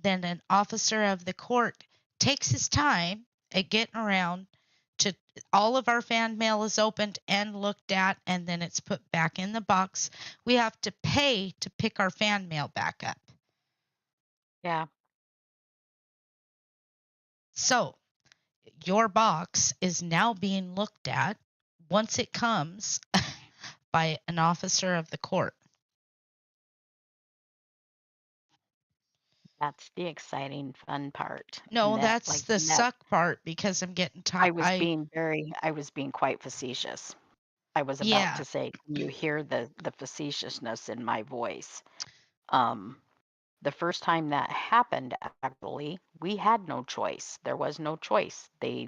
Then an officer of the court takes his time at getting around to all of our fan mail is opened and looked at, and then it's put back in the box. We have to pay to pick our fan mail back up. Yeah. So your box is now being looked at once it comes by an officer of the court. That's the exciting, fun part. No, that's the suck part because I'm getting tired. I was being quite facetious. I was about to say, can you hear the facetiousness in my voice? The first time that happened, actually, we had no choice. There was no choice. The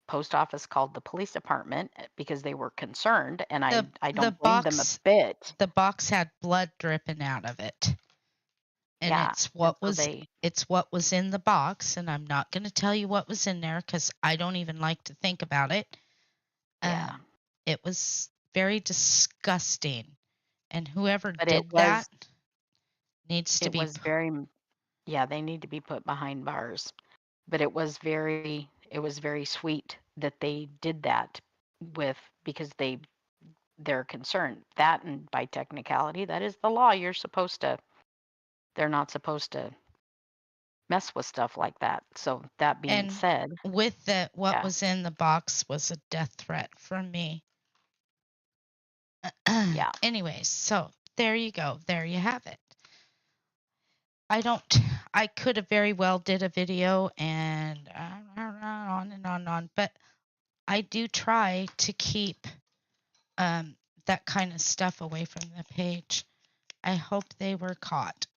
post office called the police department because they were concerned, and I don't blame them a bit. The box had blood dripping out of it. And it's what was in the box, and I'm not going to tell you what was in there because I don't even like to think about it. Yeah. It was very disgusting, and whoever But did that needs to be. They need to be put behind bars. But it was very sweet that they did that because they're concerned. That, and by technicality, that is the law. They're not supposed to mess with stuff like that. So that being And said, with what yeah. was in the box was a death threat from me. Yeah. Anyways, so there you go. There you have it. I could have very well did a video and on and on and on, but I do try to keep that kind of stuff away from the page. I hope they were caught.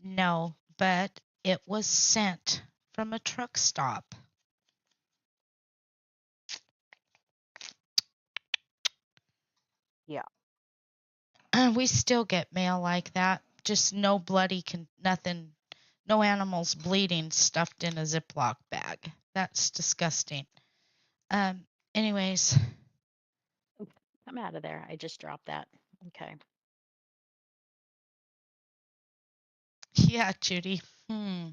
No, but it was sent from a truck stop. Yeah. We still get mail like that. Just no bloody, nothing, no animals bleeding stuffed in a Ziploc bag. That's disgusting. Anyways. I'm out of there. I just dropped that. Okay. Yeah, Judy. Mm-hmm.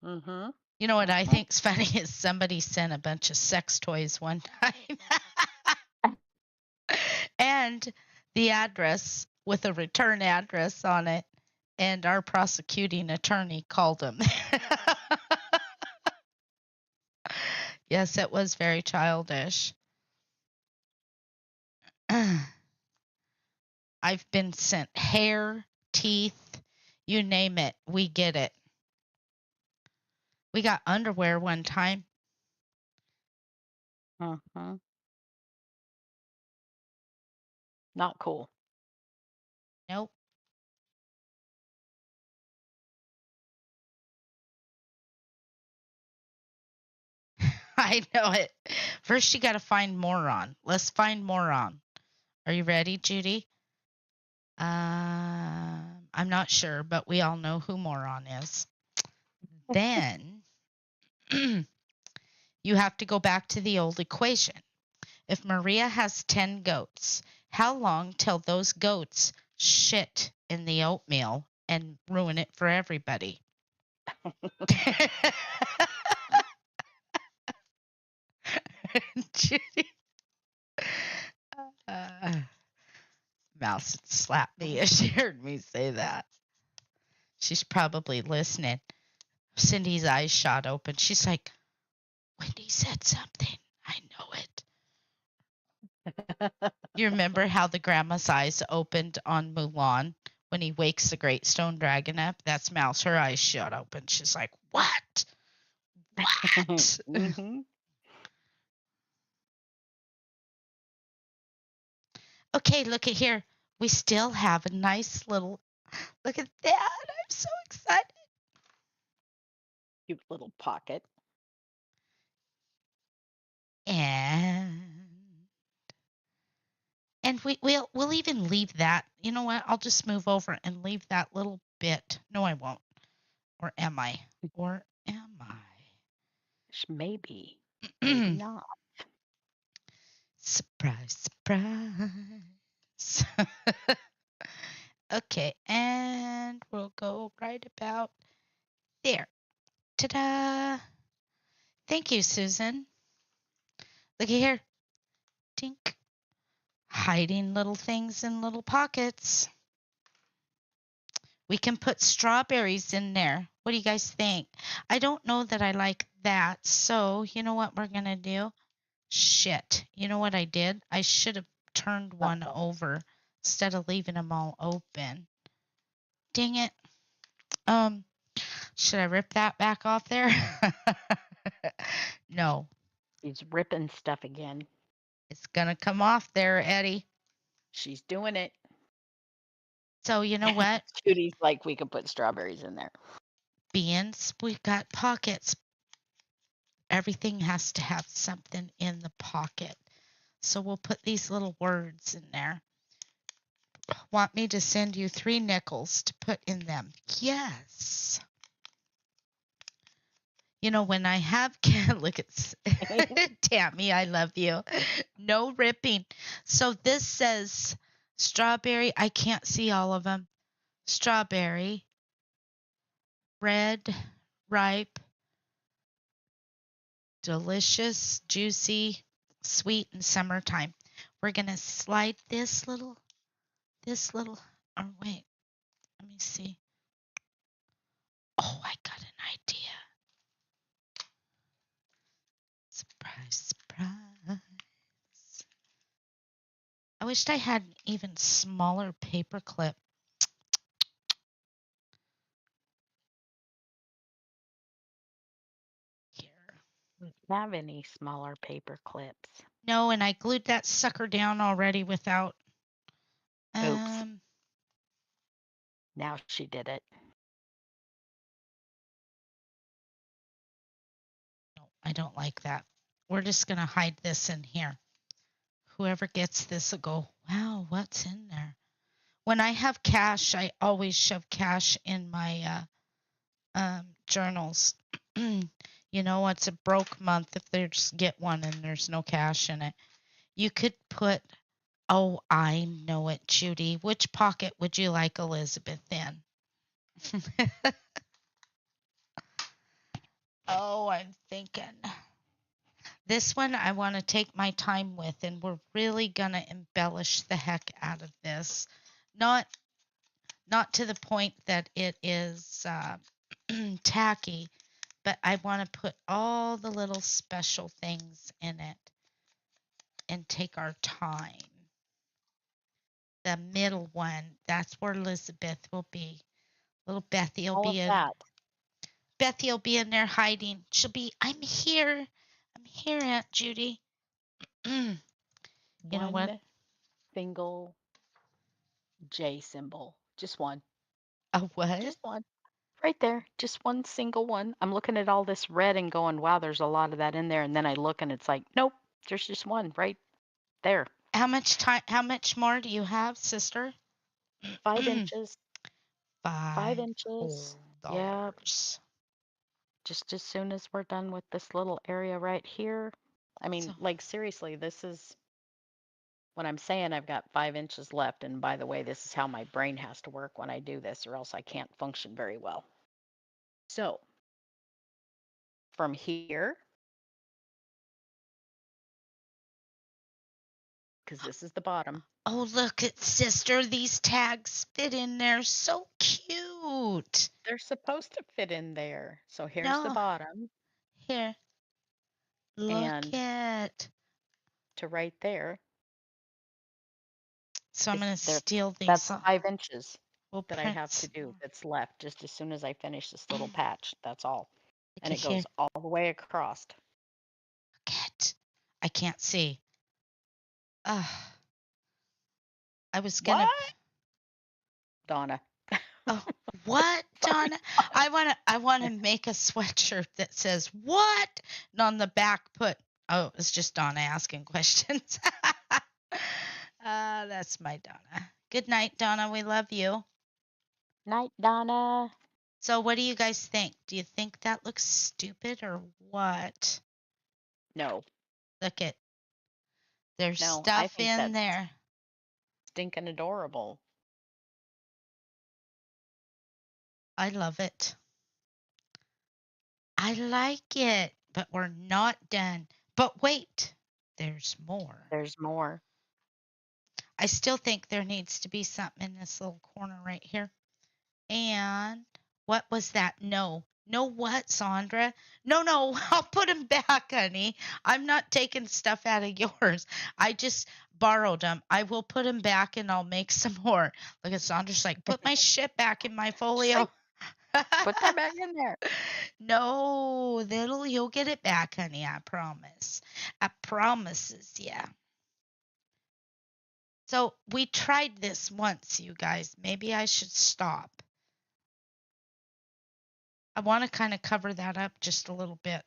Mm-hmm. You know what I think's funny is somebody sent a bunch of sex toys one time. And the address with a return address on it. And our prosecuting attorney called them. Yes, it was very childish. I've been sent hair, teeth, you name it, we get it. We got underwear one time. Mm-hmm. Not cool. Nope. I know it. First, you got to find moron. Let's find moron. Are you ready, Judy? I'm not sure, but we all know who moron is. Then you have to go back to the old equation. If Maria has 10 goats, how long till those goats shit in the oatmeal and ruin it for everybody? Judy. Mouse would slap me if she heard me say that. She's probably listening. Cindy's eyes shot open. She's like, Wendy said something. I know it. You remember how the grandma's eyes opened on Mulan when he wakes the Great Stone Dragon up? That's Mouse. Her eyes shut open. She's like, what? What? Mm-hmm. Okay, look at here. We still have a nice little, look at that. I'm so excited. Cute little pocket. And we'll even leave that. You know what? I'll just move over and leave that little bit. No, I won't. Or am I? Or am Maybe. Maybe I? not. Surprise, surprise. Okay, and we'll go right about there. Ta-da! Thank you, Susan. Look at here. Tink. Hiding little things in little pockets. We can put strawberries in there. What do you guys think? I don't know that I like that. So, you know what we're going to do? Shit. You know what I did? I should have turned one over instead of leaving them all open. Dang it. Should I rip that back off there? No. She's ripping stuff again. It's going to come off there, Eddie. She's doing it. So, you know what? Judy's like, we could put strawberries in there. Beans, we've got pockets. Everything has to have something in the pocket. So we'll put these little words in there. Want me to send you 3 nickels to put in them? Yes. You know, when I have, look at Tammy, I love you. No ripping. So this says strawberry. I can't see all of them. Strawberry, red, ripe, delicious, juicy, sweet, and summertime. We're going to slide this little, oh, wait, let me see. Oh, wished I had an even smaller paper clip. Here. We don't have any smaller paper clips. No, and I glued that sucker down already without. Oops. Now she did it. No, I don't like that. We're just going to hide this in here. Whoever gets this will go, wow, what's in there? When I have cash, I always shove cash in my journals. You know, it's a broke month if they just get one and there's no cash in it. You could put, oh, I know it, Judy. Which pocket would you like Elizabeth in? Oh, I'm thinking. This one I want to take my time with, and we're really going to embellish the heck out of this. Not to the point that it is tacky, but I want to put all the little special things in it and take our time. The middle one, that's where Elizabeth will be. Little Bethy will All be of in. that. Bethy will be in there hiding. She'll be, I'm here. I'm here, Aunt Judy. You know what? One single J symbol. Just one. A what? Just one. Right there. Just one single one. I'm looking at all this red and going, wow, there's a lot of that in there. And then I look and it's like, nope, there's just one right there. How much more do you have, sister? 5 inches. 5 5 inches. whole Yeah. dollars. Just as soon as we're done with this little area right here. I mean, So- like, seriously, this is when I'm saying I've got 5 inches left. And by the way, this is how my brain has to work when I do this, or else I can't function very well. So from here, because this is the bottom, Oh, look at sister. These tags fit in there so cute. they're supposed to fit in there. So here's the No, bottom, here. Look and at. to right there So I'm is going to there. steal these That's off. 5 inches We'll that I print have to some do more. that's left just as soon as I finish this little patch. That's all. And Okay, it here. goes all the way across. Look at. I can't see. I was going to. What? Donna. Oh, what, Sorry. Donna? I want to make a sweatshirt that says what, and on the back put. Oh, it's just Donna asking questions. That's my Donna. Good night, Donna. We love you. Night, Donna. So, what do you guys think? Do you think that looks stupid or what? No, Look at there's no, I stuff think in that's there. stinking adorable. I love it. I like it, but we're not done. But wait, there's more. There's more. I still think there needs to be something in this little corner right here. And what was that? No. No what, Sandra? No, I'll put them back, honey. I'm not taking stuff out of yours. I just borrowed them. I will put them back and I'll make some more. Look at Sandra's like, put my shit back in my folio. Put that back in there. No, you'll get it back, honey. I promise. I promises, yeah. So we tried this once, you guys. Maybe I should stop. I want to kind of cover that up just a little bit.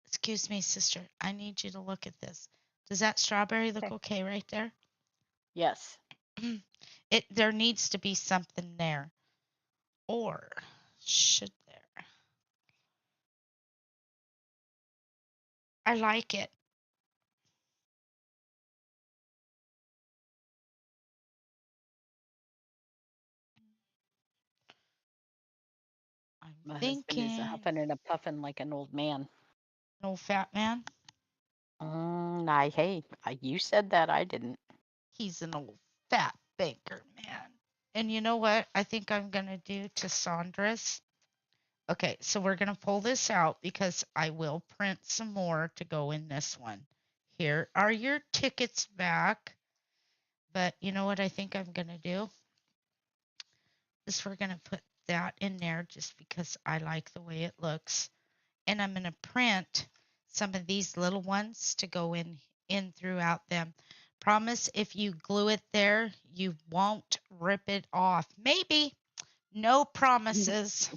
Excuse me, sister. I need you to look at this. Does that strawberry look okay right there? Yes. There needs to be something there. Or should there? I like it. My I'm husband is thinking. huffing and a puffing like an old man. No fat man. Hey, you said that. I didn't. He's an old fat banker man. And you know what I think I'm going to do to Sandra's? Okay, so we're going to pull this out because I will print some more to go in this one. Here are your tickets back. But you know what I think I'm going to do? Is we're going to put that in there just because I like the way it looks. And I'm going to print some of these little ones to go in throughout them. Promise if you glue it there, you won't rip it off. Maybe. No promises.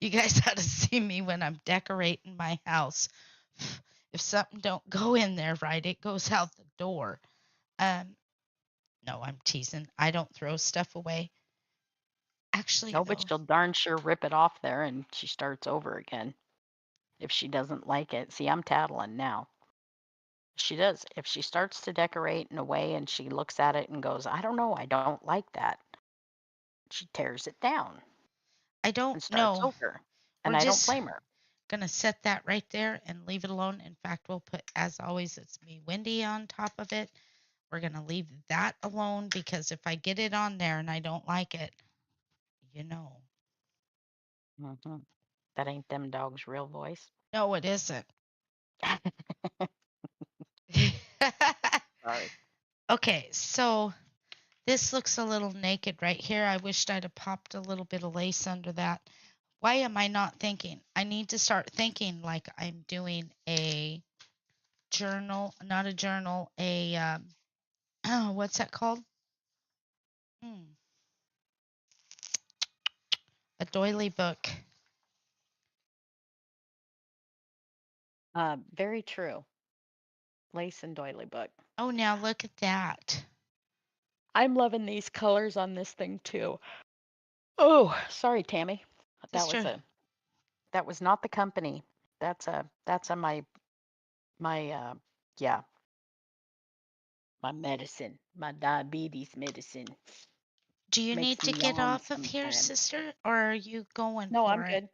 You guys ought to see me when I'm decorating my house. If something don't go in there right, it goes out the door. Um, no, I'm teasing. I don't throw stuff away. Actually, No, but though, she'll darn sure rip it off there and she starts over again if she doesn't like it. See, I'm tattling now. She does. If she starts to decorate in a way and she looks at it and goes, I don't know, I don't like that, she tears it down I don't and starts know. over. We're And I don't just blame her. gonna set that right there and leave it alone. In fact, we'll put, as always, it's me, Wendy, on top of it. We're gonna leave that alone because if I get it on there and I don't like it, you know. hmm That ain't them dogs' real voice. No, it isn't. Sorry. Okay, so this looks a little naked right here. I wished I'd have popped a little bit of lace under that. Why am I not thinking? I need to start thinking like I'm doing a journal, not a journal, what's that called? A doily book. Very true. Lace and doily book. Oh, now look at that. I'm loving these colors on this thing too. Oh, sorry, Tammy. That was Sister, a that was not the company. That's a my yeah, my medicine, my diabetes medicine. do you need Makes to me get yawn off of here, sometimes. sister? Or are you going No, I'm for it? good.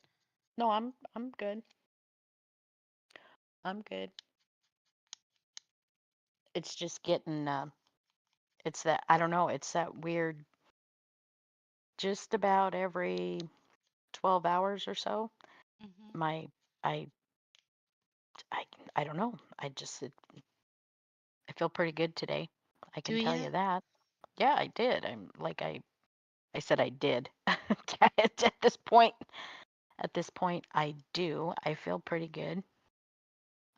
No, I'm good. I'm good. It's just getting it's that I don't know, it's that weird just about every 12 hours or so. Hmm. My I I I don't know. I feel pretty good today. I Do can tell you? you that. Yeah, I did. I said I did. At this point I do. I feel pretty good.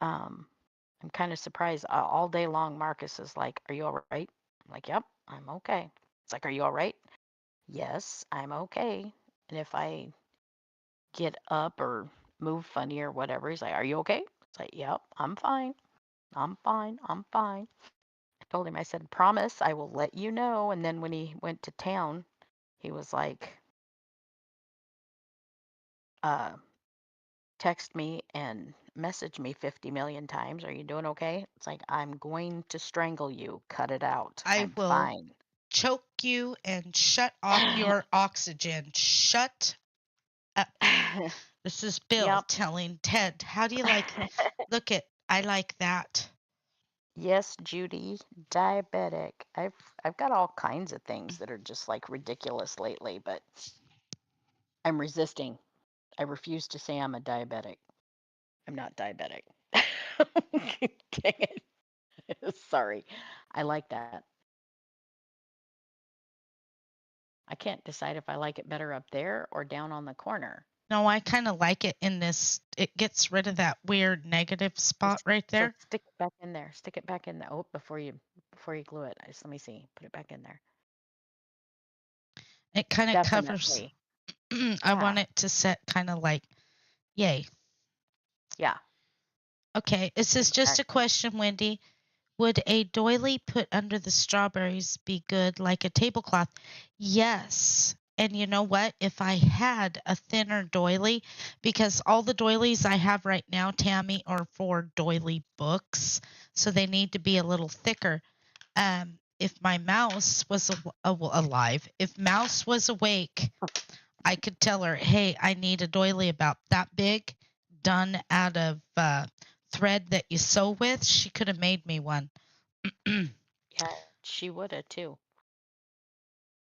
Um I'm kind of surprised all day long Marcus is like, "Are you all right?" I'm like, "Yep, I'm okay." It's like, "Are you all right?" "Yes, I'm okay." And if I get up or move funny or whatever, he's like, "Are you okay?" It's like, "Yep, I'm fine. I'm fine. I'm fine." I told him, I said, "Promise, I will let you know." And then when he went to town, he was like, uh, text me and message me 50 million times. "Are you doing okay?" It's like, "I'm going to strangle you. Cut it out. I I'm will fine." choke you and shut off your oxygen. Shut up. This is Bill Yep. telling Ted, how do you like, look at, I like that. Yes, Judy, diabetic. I've got all kinds of things that are just like ridiculous lately, but I'm resisting. I refuse to say I'm a diabetic. I'm not diabetic. Dang it. Sorry. I like that. I can't decide if I like it better up there or down on the corner. No, I kind of like it in this, it gets rid of that weird negative spot right So there. stick it back in there. Stick it back in there. Oh, before you glue it. Just let me see. Put it back in there. It kind of covers. Definitely. I Yeah. want it to set kind of like, yay. Yeah. Okay, this is just a Exactly. question, Wendy. Would a doily put under the strawberries be good like a tablecloth? Yes. And you know what? If I had a thinner doily, because all the doilies I have right now, Tammy, are for doily books, so they need to be a little thicker. If my mouse was alive, if Mouse was awake, I could tell her, hey, I need a doily about that big, done out of thread that you sew with. She could have made me one. Yeah, she would have too.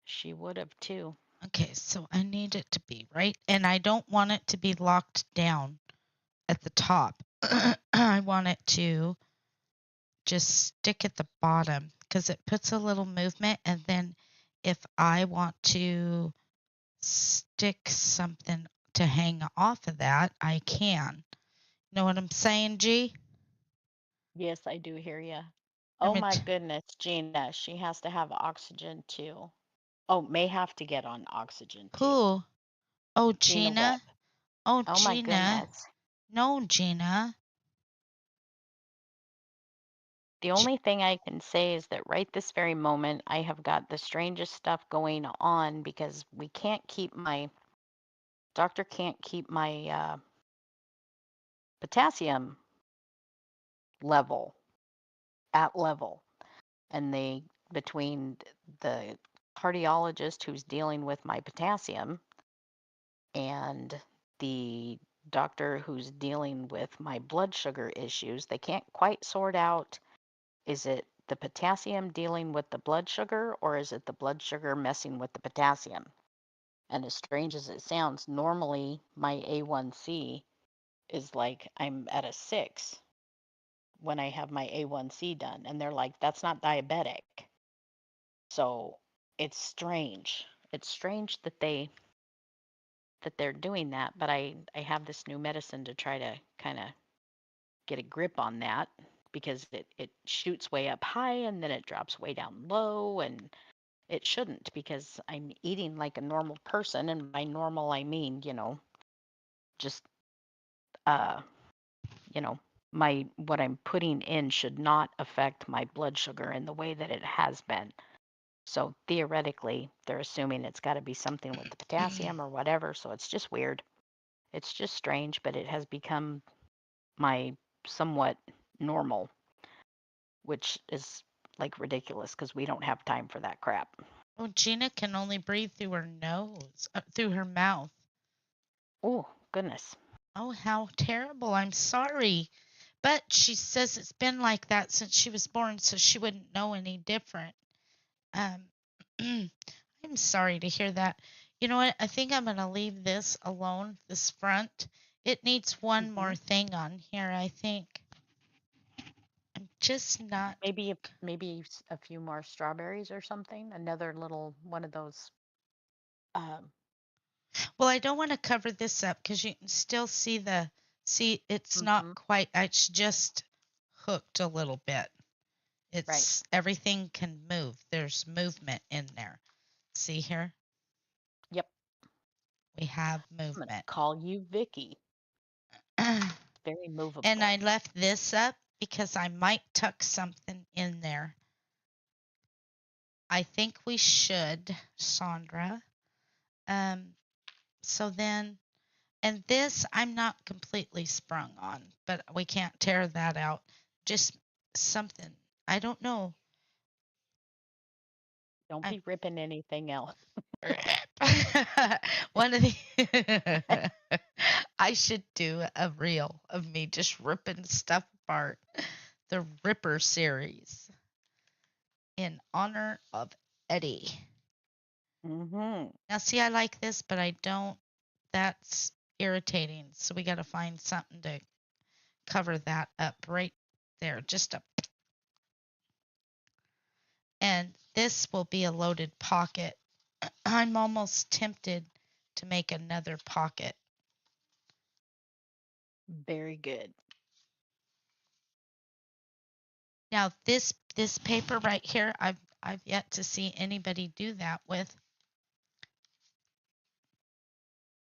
She would have too. Okay, so I need it to be right, and I don't want it to be locked down at the top. I want it to just stick at the bottom because it puts a little movement. And then if I want to stick something to hang off of that, I can. Know what I'm saying, G? Yes, I do hear you. Let Oh me my goodness, Gina, she has to have oxygen too. Oh, may have to get on oxygen too. Who? Oh, Gina Webb. Gina. Oh, Oh my Gina. goodness. No, Gina. The only thing I can say is that right this very moment, I have got the strangest stuff going on because we can't keep my doctor can't keep my potassium level at level. And they, between the cardiologist who's dealing with my potassium and the doctor who's dealing with my blood sugar issues, they can't quite sort out, is it the potassium dealing with the blood sugar or is it the blood sugar messing with the potassium? And as strange as it sounds, normally my A1C is like I'm at a 6 when I have my A1C done. And they're like, that's not diabetic. So it's strange. It's strange that they're doing that, but I have this new medicine to try to kind of get a grip on that because it shoots way up high and then it drops way down low and it shouldn't because I'm eating like a normal person, and by normal I mean, just uh, you know, my what I'm putting in should not affect my blood sugar in the way that it has been. So theoretically, they're assuming it's got to be something with the potassium or whatever. So it's just weird. It's just strange, but it has become my somewhat normal, which is like ridiculous because we don't have time for that crap. Oh, Gina can only breathe through her nose, through her mouth. Oh, goodness. Oh, how terrible. I'm sorry. But she says it's been like that since she was born, so she wouldn't know any different. Um, I'm sorry to hear that. You know what? I think I'm going to leave this alone, this front. It needs one Hmm. more thing on here, I think. I'm just not. Maybe a few more strawberries or something. Another little one of those. Um, Well, I don't want to cover this up because you can still see it's not mhm, quite, it's just hooked a little bit. right. It's everything can move. There's movement in there. See here? Yep. We have I'm gonna movement. call you Vicky. Very And I movable. left this up because I might tuck something in there. I think we should, Sandra. So then, and this I'm not completely sprung on, but we can't tear that out. Just something. I don't know. Don't I be ripping anything else. one of the I should do a reel of me just ripping stuff apart. The Ripper series in honor of Eddie. Hmm. Now see, I like this, but I don't. That's irritating. So we got to find something to cover that up right there. Just a and this will be a loaded pocket. I'm almost tempted to make another pocket. Very good. Now this paper right here, I've yet to see anybody do that with.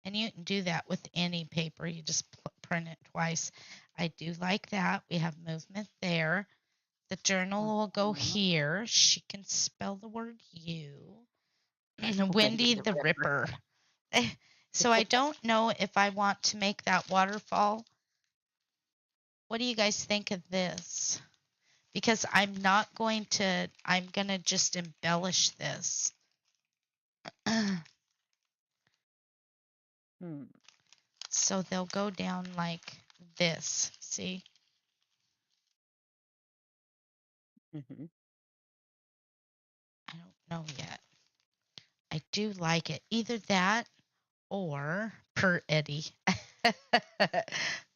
And you can do that with any paper. You just print it twice. I do like that. We have movement there. The journal will go Mhm. here. She can spell the word you. Wendy Wendy the the Ripper. Ripper. So I don't know if I want to make that waterfall. What do you guys think of this? Because I'm going to just embellish this. Hmm. So they'll go down like this. See? Hmm. I don't know yet. I do like it. Either that or per Eddie.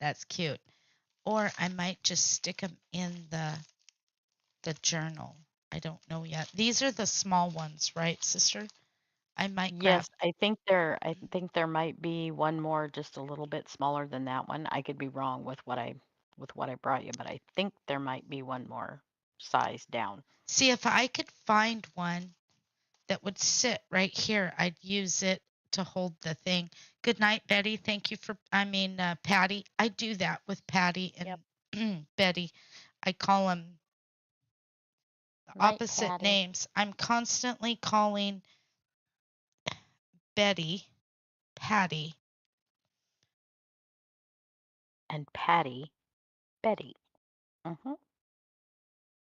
That's cute. Or I might just stick them in the journal. I don't know yet. These are the small ones, right, sister? I might grab. Yes, I think there might be one more just a little bit smaller than that one. I could be wrong with what I brought you, but I think there might be one more size down. See if I could find one that would sit right here. I'd use it to hold the thing. Good night, Betty. Thank you for, Patty. I do that with Patty Yep. and Betty. I call them Night, opposite Patty. names. I'm constantly calling Betty Patty. And Patty, Betty. Mm-hmm.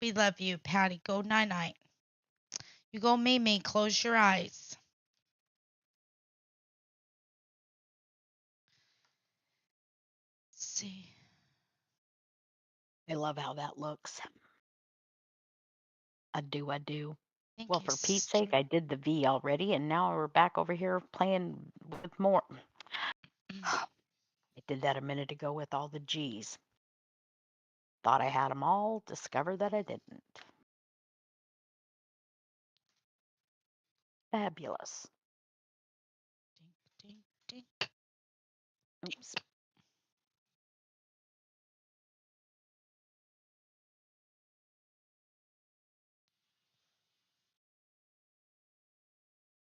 We love you, Patty. Go night night. You go, Mimi. Close your eyes. Let's see. I love how that looks. I do, I do. Thank Well, you, for Pete's sister. sake, I did the V already, and now we're back over here playing with more. I did that a minute ago with all the G's. Thought I had them all, discovered that I didn't. Fabulous. Dink, dink, dink. Oops.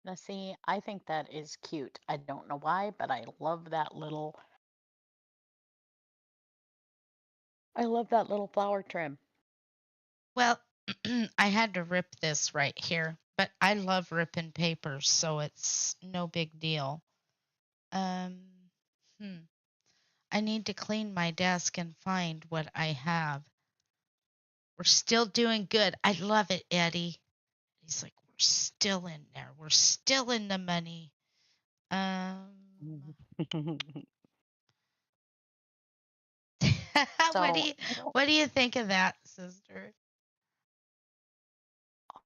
Now, see, I think that is cute. I don't know why, but I love that little. I love that little flower trim. Well, I had to rip this right here, but I love ripping papers, so it's no big deal. Um, I need to clean my desk and find what I have. We're still doing good. I love it, Eddie. He's like, we're still in there. We're still in the money. What do So, you what do you think of that, sister?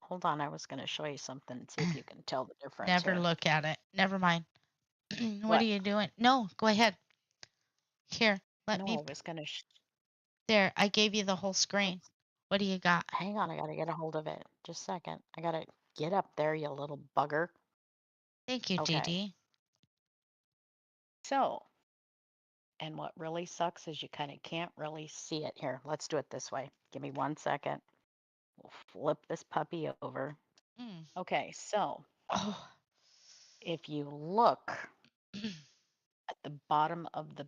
hold on, I was going to show you something, see if you can tell the difference Never here. look at it. Never mind. What are What? you doing? No, go ahead. Here, let No, me. I was going to. There, I gave you the whole screen. What do you got? Hang on, I got to get a hold of it. Just a second. I got to get up there, you little bugger. Thank you, Dee Okay. Dee. So, and what really sucks is you kind of can't really see it here. Let's do it this way. Give me 1 second. We'll flip this puppy over. Mm. Okay, so Oh. if you look at the bottom of the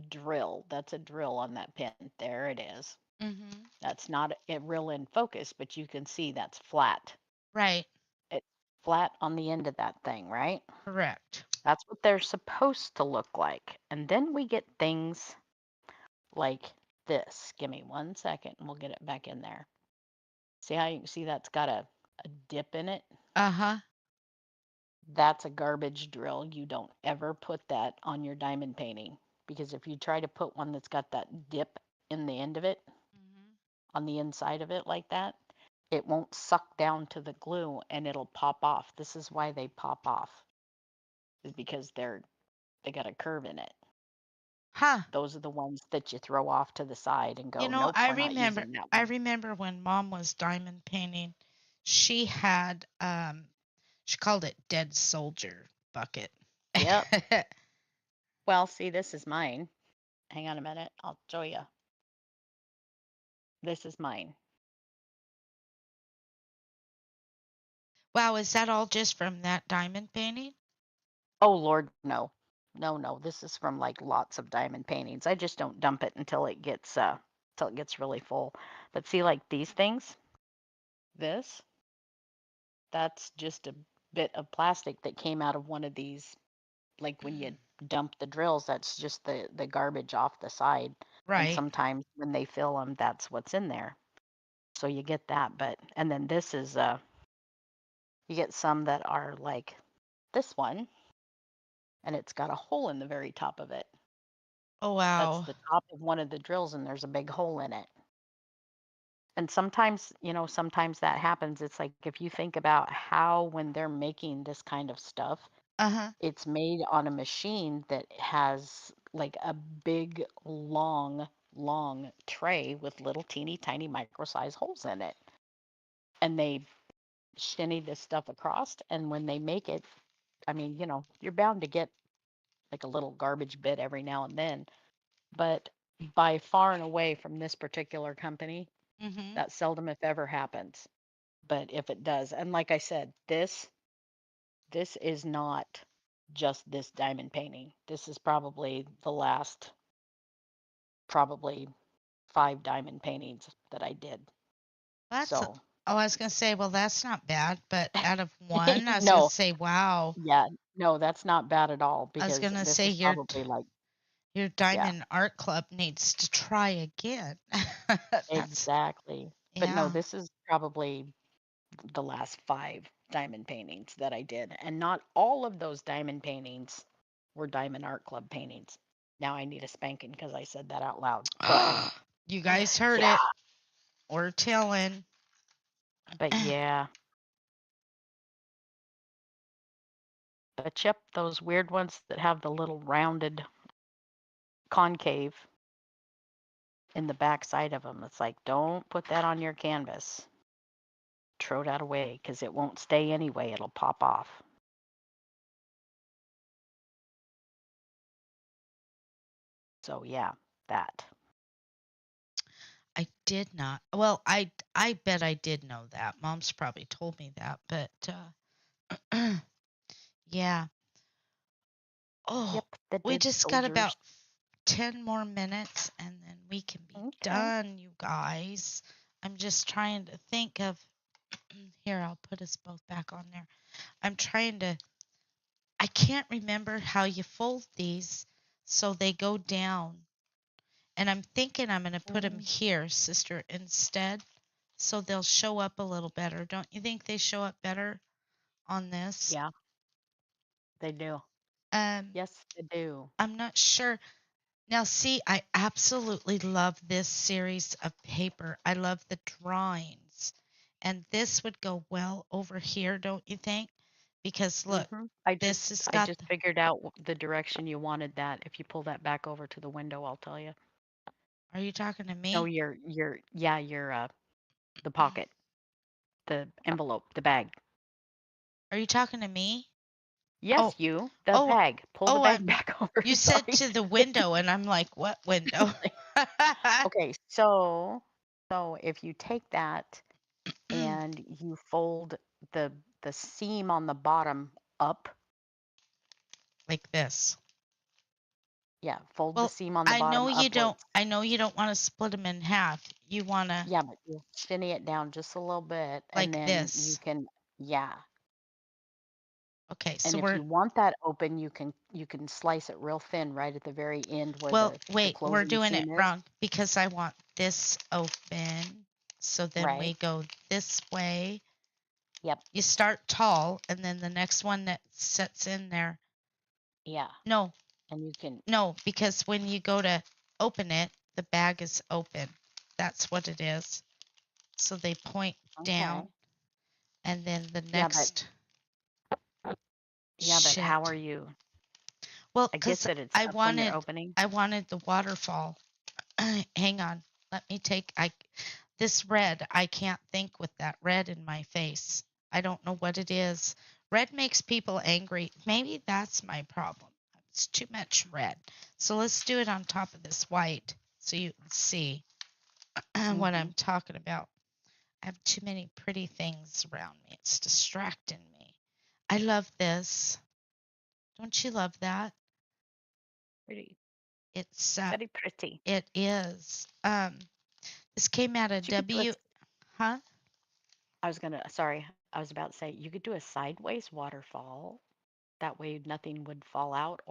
drill, that's a drill on that pin. There it is. Mm-hmm. That's not it real in focus, but you can see that's flat. Right. It's flat on the end of that thing, right? Correct. That's what they're supposed to look like. And then we get things like this. Give me 1 second and we'll get it back in there. See how you can see that's got a dip in it? Uh-huh. That's a garbage drill. You don't ever put that on your diamond painting because if you try to put one that's got that dip in the end of it, Mm-hmm. on the inside of it like that, it won't suck down to the glue and it'll pop off. This is why they pop off, is because they got a curve in it. Huh. Those are the ones that you throw off to the side and You go, know, nope, we're not using that I one. remember when Mom was diamond painting, she had she called it dead soldier bucket. Yep. Well, see, this is mine. Hang on a minute. I'll show you. This is mine. Wow, is that all just from that diamond painting? Oh, Lord, no. No, no. This is from like lots of diamond paintings. I just don't dump it until it gets really full. But see, like these things, this, that's just a bit of plastic that came out of one of these. Like when you dump the drills, that's just the garbage off the side. And Right. sometimes when they fill them, that's what's in there. So you get that. But and then this is you get some that are like this one, and it's got a hole in the very top of it. Oh That's wow. the top of one of the drills, and there's a big hole in it. And sometimes, sometimes that happens. It's like if you think about how when they're making this kind of stuff, Uh-huh. it's made on a machine that has like a big, long long tray with little teeny tiny micro-sized holes in it. And they shinny this stuff across. And when they make it, I mean, you're bound to get like a little garbage bit every now and then. But by far and away from this particular company, Mm-hmm. that seldom if ever happens. But if it does, and like I said, this is not just this diamond painting. This is probably the last probably 5 diamond paintings that I did. That's. So, Oh, I was gonna say, well, that's not bad. But out of one, I was gonna no, say, wow. yeah, no, that's not bad at all I was because gonna this say is probably like, your yeah, Diamond Art Club needs to try again. That's exactly. But no, yeah. this is probably the last 5 diamond paintings that I did. And not all of those diamond paintings were Diamond Art Club paintings. Now I need a spanking because I said that out loud. But You guys heard yeah, it. We're telling. but yeah. But yep, those weird ones that have the little rounded concave in the back side of them. It's like, don't put that on your canvas. Throw that away because it won't stay anyway. It'll pop off. So yeah, that. I did not. Well, I bet I did know that. Mom's probably told me that, but yeah. Oh, Yep, the we dead just got soldiers. about 10 more minutes and then we can be Okay. done, you guys. I'm just trying to think of here, I'll put us both back on there. I can't remember how you fold these so they go down. And I'm thinking I'm going to put them here, sister, instead, so they'll show up a little better. Don't you think they show up better on this? Yeah, they do. Um, Yes, they do. I'm not sure. Now, see, I absolutely love this series of paper. I love the drawings. And this would go well over here, don't you think? Because look, this has I got just figured out the direction you wanted that. If you pull that back over to the window, I'll tell you. Are you talking to me? No, your the pocket, the envelope, the bag. Are you talking to me? Yes, Oh, the oh, bag. Pull the bag back over. you said Sorry. to the window, and I'm like, what window? Okay, so if you take that and you fold the seam on the bottom up, Like this. yeah, fold the Well, seam on the bottom upwards. I know you don't want to split them in half. You want to Yeah, but you shinny it down just a little bit, and like then you this. can, yeah. Okay, so And if you want that open, you can slice it real thin right at the very end where well, the wait, we're closing doing it seam is. wrong because I want this open. So then we Right. go this way. Yep. You start tall, and then the next one that sets in there. Yeah. No, And you can. no, because when you go to open it, the bag is open. That's what it is. So they point down, Okay. and then the Yeah, but next. how are Shit. you? Well, I get because that it's up when you're opening. I wanted the waterfall. Hang on. Let me take this red. I can't think with that red in my face. I don't know what it is. Red makes people angry. Maybe that's my problem. It's too much red. So let's do it on top of this white so you can see what I'm talking about. I have too many pretty things around me. It's distracting me. I love this. Don't you love that? Pretty. It's Very pretty. it is. This came out of You could do W. Huh? sorry, I was about to say you could do a sideways waterfall. That way nothing would fall out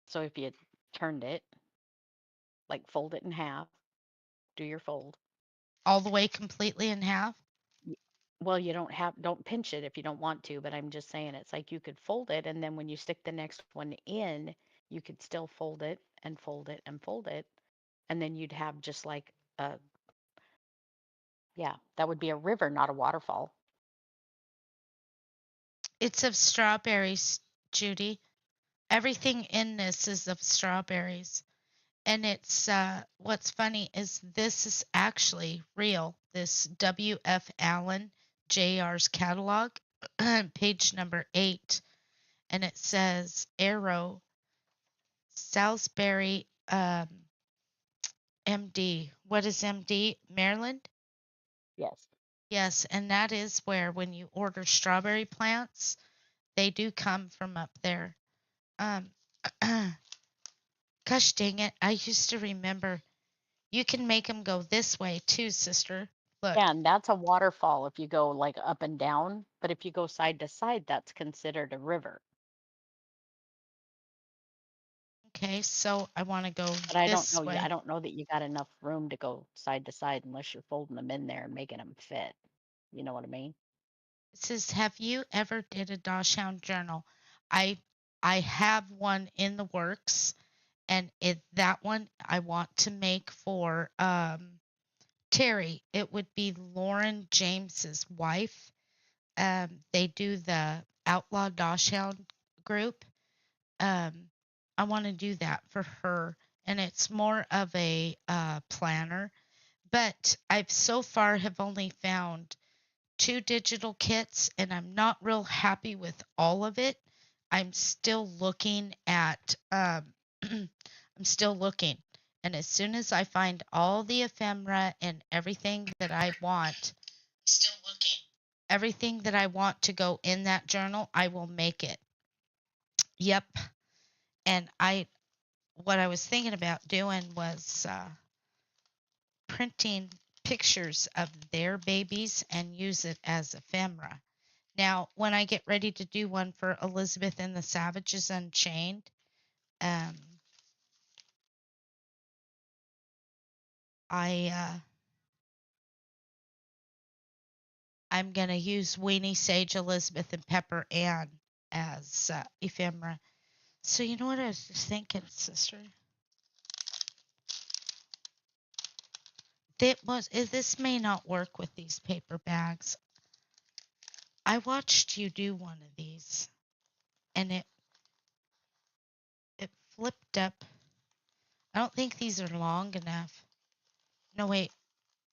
so if you turned it, like fold it in half, do your fold. All the way completely in half. Y- Well, you don't pinch it if you don't want to, but I'm just saying it's like you could fold it and then when you stick the next one in, you could still fold it and fold it and fold it. And then you'd have just like yeah, that would be a river, not a waterfall. It's of strawberries, Judy. Everything in this is of strawberries. And it's what's funny is this is actually real. This W.F. Allen Jr.'s catalog, page number 8, and it says Arrow, Salisbury, MD. What is MD? Maryland? Yes. Yes, and that is where when you order strawberry plants, they do come from up there. Um, gosh dang it! I used to remember. You can make them go this way too, sister. Look. Yeah, and that's a waterfall if you go like up and down, but if you go side to side, that's considered a river. Okay, so I want to go But I don't this know, way. I don't know that you got enough room to go side to side unless you're folding them in there and making them fit. You know what I mean? It says, "Have you ever did a Dachshund journal?" I I have one in the works, and that one I want to make for Terry. It would be Lauren James's wife. They do the Outlaw Dachshund group. Um, I want to do that for her, and it's more of a planner. But I've so far have only found 2 digital kits, and I'm not real happy with all of it. I'm still looking at I'm still looking. And as soon as I find all the ephemera and everything that I want to go in that journal, I will make it. Yep. And what I was thinking about doing was printing pictures of their babies and use it as ephemera. Now, when I get ready to do one for Elizabeth and the Savages Unchained, um, I'm gonna use Weenie, Sage, Elizabeth, and Pepper Ann as ephemera. So you know what I was just thinking, sister? This may not work with these paper bags. I watched you do one of these, and it flipped up. I don't think these are long enough. No, wait.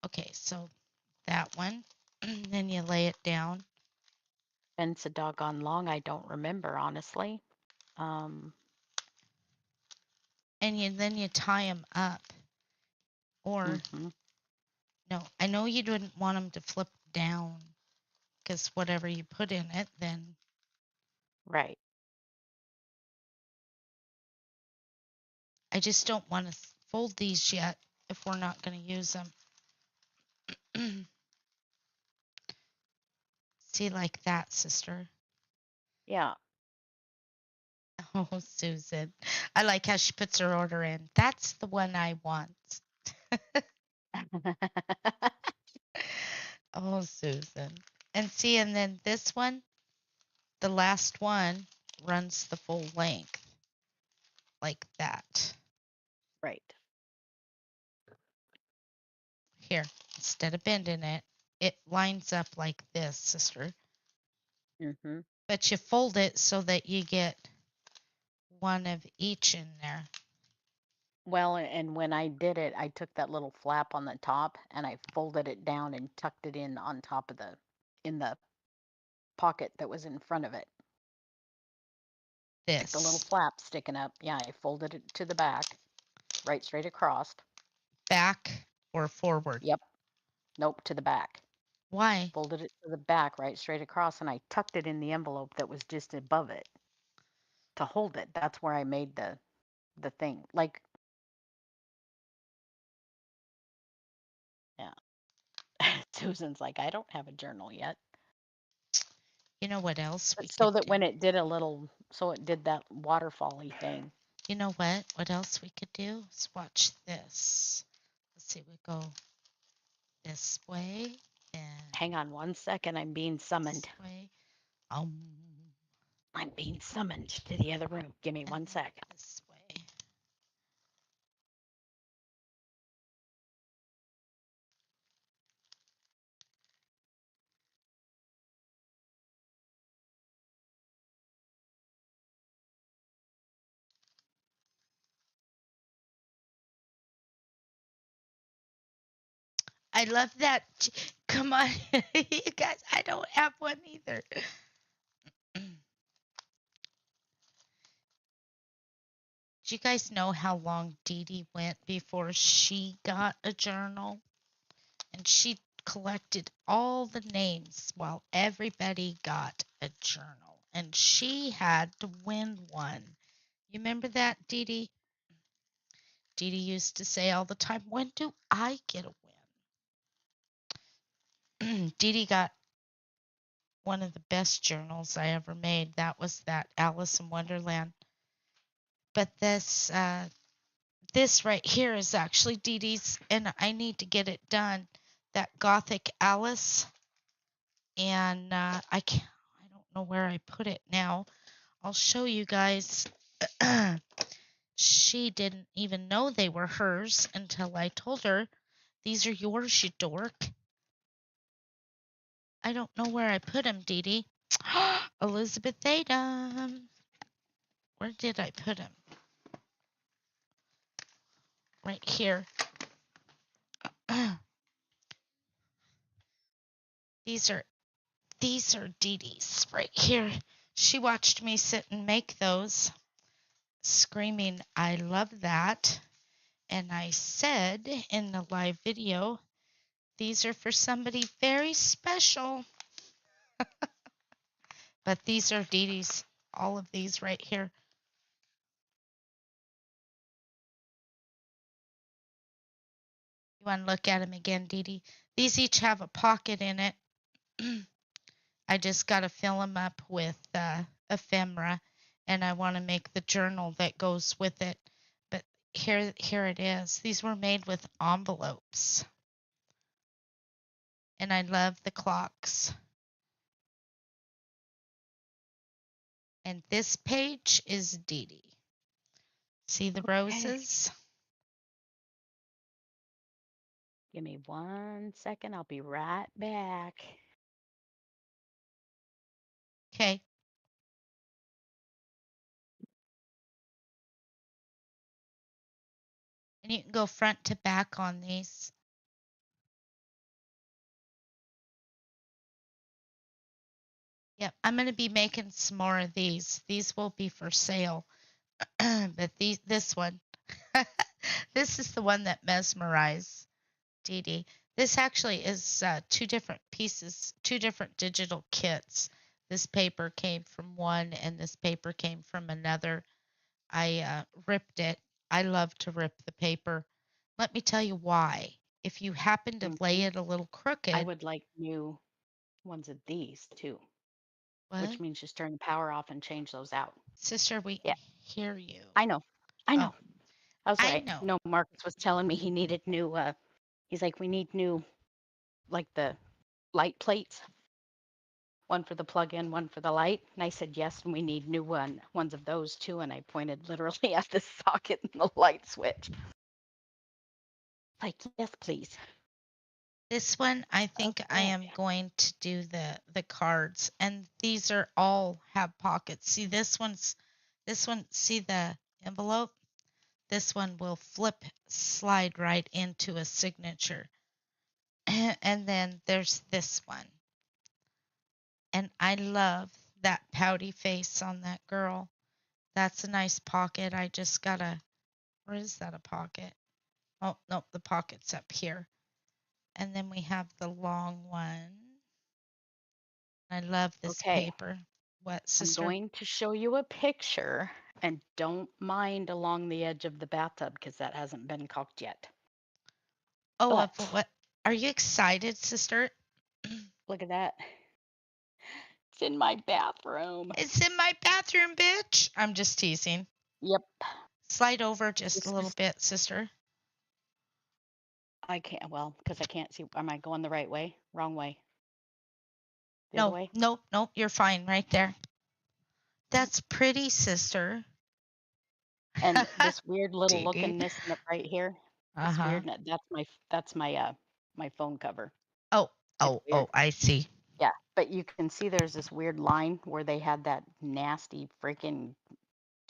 Okay, so that one. Then you lay it down. Been so doggone long, I don't remember, honestly. Um, And then you tie them up. Or, mhm. no, I know you didn't want them to flip down because whatever you put in it, then Right. I just don't want to fold these yet if we're not going to use them. See, like that, sister. Yeah. Oh, Susan. I like how she puts her order in. That's the one I want. Oh, Susan. And see, and then this one, the last one, runs the full length like that. Right. Here, instead of bending it, it lines up like this, sister. Mhm. But you fold it so that you get one of each in there. Well, and when I did it, I took that little flap on the top and I folded it down and tucked it in on top of in the pocket that was in front of it. Like the little This. flap sticking up. Yeah, I folded it to the back, right straight across. Back or forward? Yep. Nope, to the back. Why? Folded it to the back, right straight across, and I tucked it in the envelope that was just above it to hold it. That's where I made the thing. Like, yeah. Susan's like, I don't have a journal yet. You know what else we But could so that do? when it did so it did that waterfally thing. You know what? What else we could do? Let's watch this. Let's see, we go this way, then Hang on one second. I'm being summoned. this way. I'm being summoned to the other room. Give me And one sec. this way. I love that. Come on, you guys. I don't have one either. Do you guys know how long Dee Dee went before she got a journal? And she collected all the names while everybody got a journal. And she had to win one. You remember that, Dee Dee? Dee Dee used to say all the time, when do I get a win? Dee Dee got one of the best journals I ever made. That was that Alice in Wonderland. But this right here is actually Dee Dee's, and I need to get it done. That Gothic Alice, and I don't know where I put it now. I'll show you guys. She didn't even know they were hers until I told her, these are yours, you dork. I don't know where I put them, Dee Dee. Elizabeth Adam. Where did I put him? Right here. These are Dee Dee's right here. She watched me sit and make those, screaming, I love that. And I said in the live video, these are for somebody very special. But these are Dee Dee's, all of these right here. You want to look at them again, Dee Dee? These each have a pocket in it. I just got to fill them up with ephemera, and I want to make the journal that goes with it. But here it is. These were made with envelopes. And I love the clocks. And this page is Dee Dee. See the roses? Give me 1 second. I'll be right back. Okay. And you can go front to back on these. Yep, I'm going to be making some more of these. These will be for sale. But this one, this is the one that mesmerized Dee Dee. This actually is 2 different pieces, 2 different digital kits. This paper came from one and this paper came from another. I ripped it. I love to rip the paper. Let me tell you why. If you happen to lay it a little crooked. I would like new ones of these too. What? Which means just turn the power off and change those out. Sister, we hear you. I know. I know. I was I right. know. No, Marcus was telling me he needed new he's like, we need new, like the light plates. One for the plug-in, one for the light. And I said yes, and we need new ones of those too. And I pointed literally at the socket and the light switch. Like, yes, please. This one, I think I am going to do the cards, and these are all have pockets. See this one, see the envelope? This one will slide right into a signature. And then there's this one. And I love that pouty face on that girl. That's a nice pocket. I just gotta, where is that a pocket? Oh, nope, the pocket's up here. And then we have the long one. I love this paper. What, sister? I'm going to show you a picture, and don't mind along the edge of the bathtub because that hasn't been caulked yet. Oh, what? Are you excited, sister? Look at that. It's in my bathroom. It's in my bathroom, bitch. I'm just teasing. Yep. Slide over just a little bit, sister. I can't, well, because I can't see. Am I going the right way? Wrong way? The No, other way? nope, you're fine right there. That's pretty, sister. And this weird little lookingness right here. It's weird. That's my phone cover. Oh, I see. Yeah, but you can see there's this weird line where they had that nasty freaking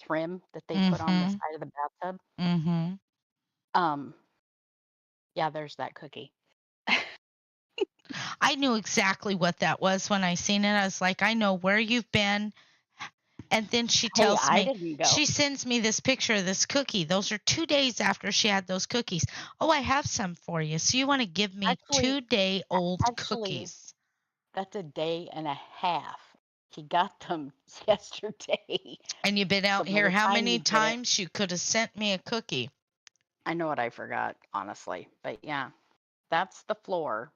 trim that they put on the side of the bathtub. Mm-hmm. Yeah, there's that cookie. I knew exactly what that was when I seen it. I was like, I know where you've been. And then she Hey, tells I me, didn't go. she sends me this picture of this cookie. Those are 2 days after she had those cookies. Oh, I have some for you. So you want to give me Actually, 2-day-old actually, cookies? that's a day and a half. He got them yesterday. And you've been So out by here the how time many you get it, times? You could have sent me a cookie. I know what I forgot, honestly. But yeah, that's the floor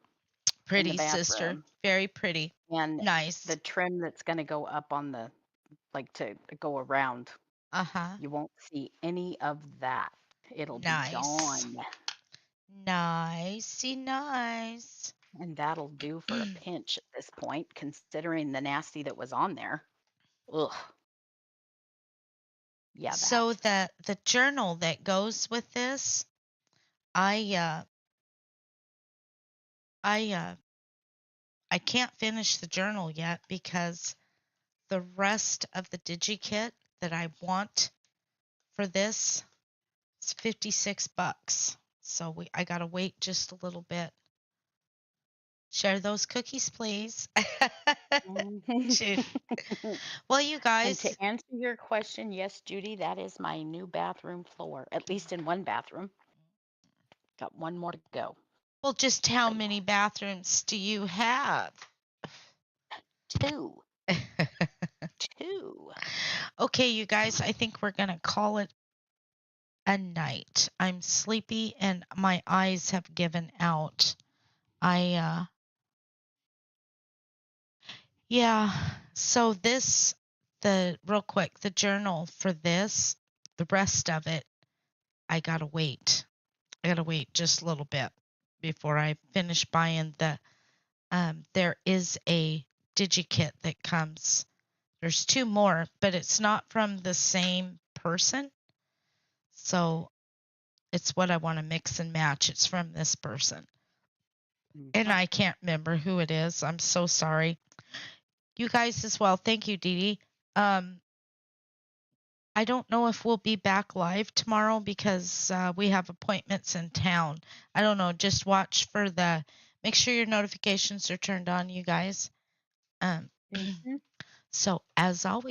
in the Pretty, sister. bathroom. Very pretty. And Nice. the trim that's going to go up on the, like to go around, Uh-huh. you won't see any of that. It'll be Nice. gone. Nicey nice. And that'll do for a pinch at this point, considering the nasty that was on there. Ugh. Yeah, So that. the journal that goes with this, I can't finish the journal yet because the rest of the DigiKit that I want for this is $56. So I gotta wait just a little bit. Share those cookies, please. Shoot. Well, you And guys, to answer your question, yes, Judy, that is my new bathroom floor, at least in one bathroom. Got one more to go. well, just how But yeah, many bathrooms do you have? 2. 2. Okay, you guys, I think we're gonna call it a night. I'm sleepy and my eyes have given out. Yeah. So real quick, the journal for this, the rest of it, I gotta wait. I gotta wait just a little bit before I finish buying there is a DigiKit that comes. There's 2 more, but it's not from the same person. So it's what I want to mix and match. It's from this person. And I can't remember who it is. I'm so sorry. You guys as well. Thank you, Dee Dee. I don't know if we'll be back live tomorrow because we have appointments in town. I don't know. Just watch for make sure your notifications are turned on, you guys. Mhm. So as always.